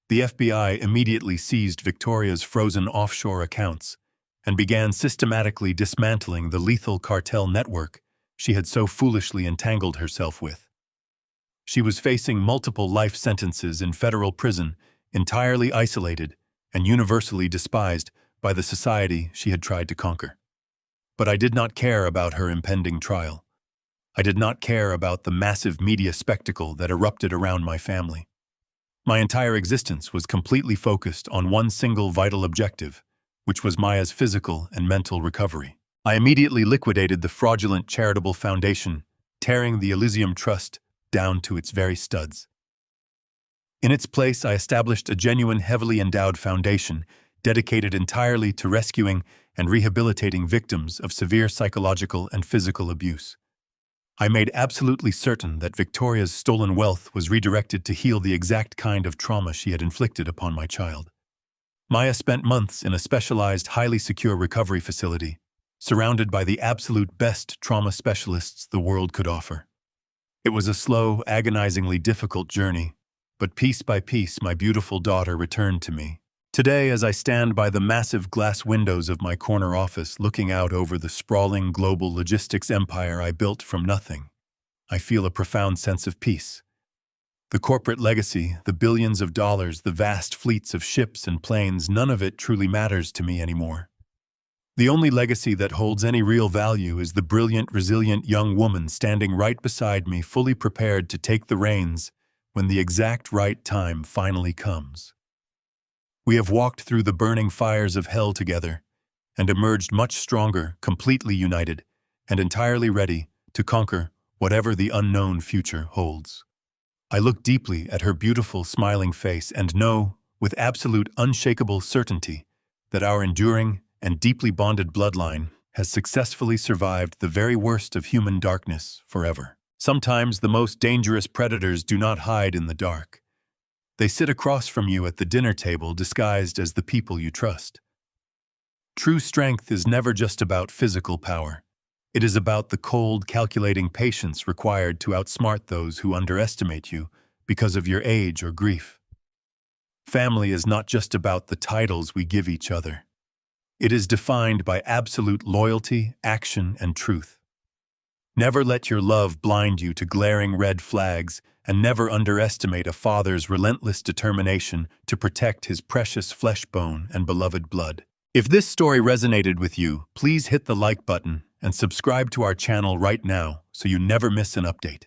The FBI immediately seized Victoria's frozen offshore accounts and began systematically dismantling the lethal cartel network she had so foolishly entangled herself with. She was facing multiple life sentences in federal prison, entirely isolated and universally despised by the society she had tried to conquer. But I did not care about her impending trial. I did not care about the massive media spectacle that erupted around my family. My entire existence was completely focused on one single vital objective, which was Maya's physical and mental recovery. I immediately liquidated the fraudulent charitable foundation, tearing the Elysium Trust down to its very studs. In its place, I established a genuine, heavily endowed foundation dedicated entirely to rescuing and rehabilitating victims of severe psychological and physical abuse. I made absolutely certain that Victoria's stolen wealth was redirected to heal the exact kind of trauma she had inflicted upon my child. Maya spent months in a specialized, highly secure recovery facility, surrounded by the absolute best trauma specialists the world could offer. It was a slow, agonizingly difficult journey, but piece by piece my beautiful daughter returned to me. Today, as I stand by the massive glass windows of my corner office looking out over the sprawling global logistics empire I built from nothing, I feel a profound sense of peace. The corporate legacy, the billions of dollars, the vast fleets of ships and planes, none of it truly matters to me anymore. The only legacy that holds any real value is the brilliant, resilient young woman standing right beside me, fully prepared to take the reins when the exact right time finally comes. We have walked through the burning fires of hell together and emerged much stronger, completely united, and entirely ready to conquer whatever the unknown future holds. I look deeply at her beautiful, smiling face and know, with absolute, unshakable certainty, that our enduring and deeply bonded bloodline has successfully survived the very worst of human darkness forever. Sometimes the most dangerous predators do not hide in the dark. They sit across from you at the dinner table disguised as the people you trust. True strength is never just about physical power. It is about the cold, calculating patience required to outsmart those who underestimate you because of your age or grief. Family is not just about the titles we give each other. It is defined by absolute loyalty, action, and truth. Never let your love blind you to glaring red flags, and never underestimate a father's relentless determination to protect his precious flesh bone and beloved blood. If this story resonated with you, please hit the like button and subscribe to our channel right now so you never miss an update.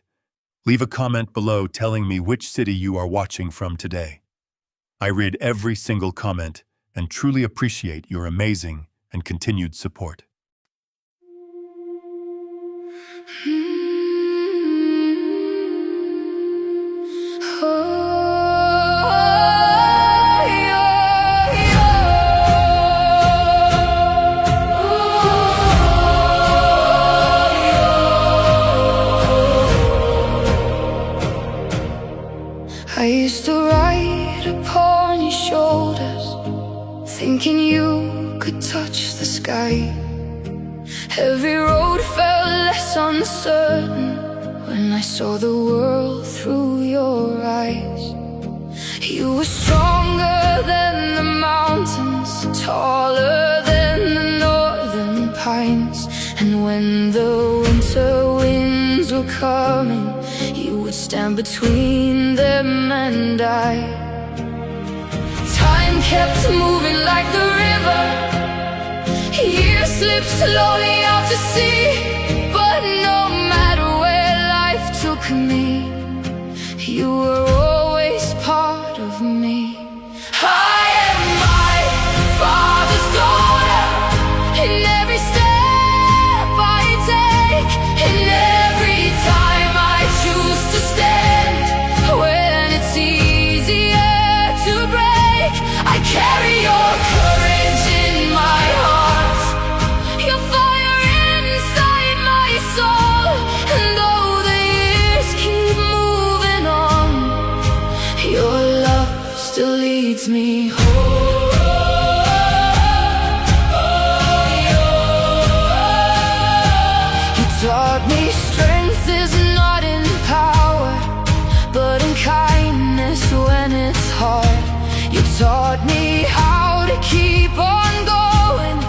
Leave a comment below telling me which city you are watching from today. I read every single comment and truly appreciate your amazing and continued support. I used to ride upon your shoulders, thinking you could touch the sky. Every road felt less uncertain when I saw the world through your eyes. You were stronger than the mountains, taller than the northern pines. And when the winter winds were coming, you would stand between them and I. Time kept moving like the river, years slipped slowly out to sea. leads me home. You taught me strength is not in power, but in kindness when it's hard. You taught me how to keep on going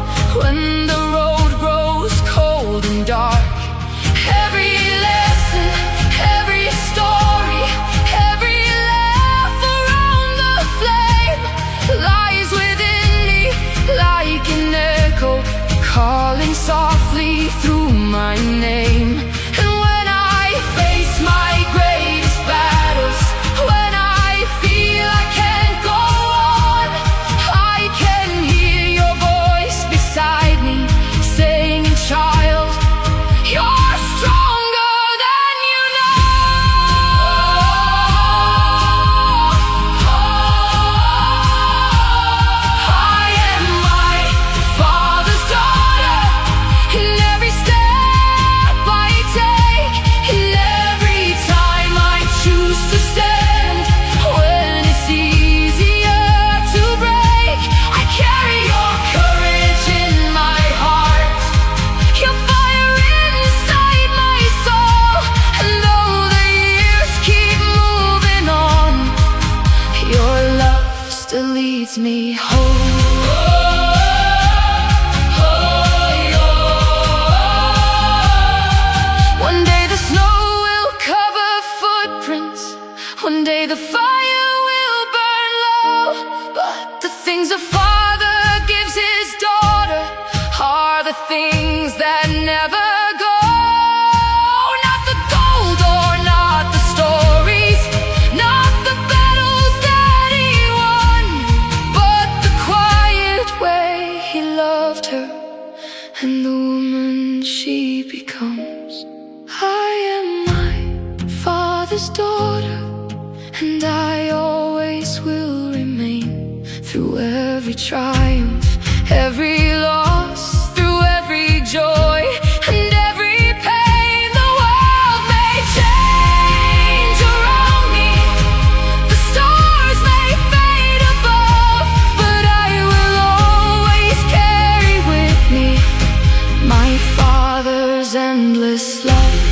when the road grows cold and dark. Every lesson, every story, every laugh around the flame lies within me like an echo, calling softly through my name. And when I face my greatest battles, when I feel I can't go on, I can hear your voice beside me saying, child, you're stronger than you know. I am my Father's daughter, in every step I take, in every time I choose to stand. When it's easier to break, I carry your courage in my heart, your fire inside my soul. And though the years keep moving on, your love still leads me home. One day the snow will cover footprints, one day the fire will burn low, but the things a father gives his daughter are the things that never go. Not the gold or not the stories, not the battles that he won, but the quiet way he loved her and the woman she becomes. I am my Father's daughter, and I always will remain. Through every triumph, every loss, through every joy and every pain, the world may change around me, the stars may fade above, but I will always carry with me my Father's endless love.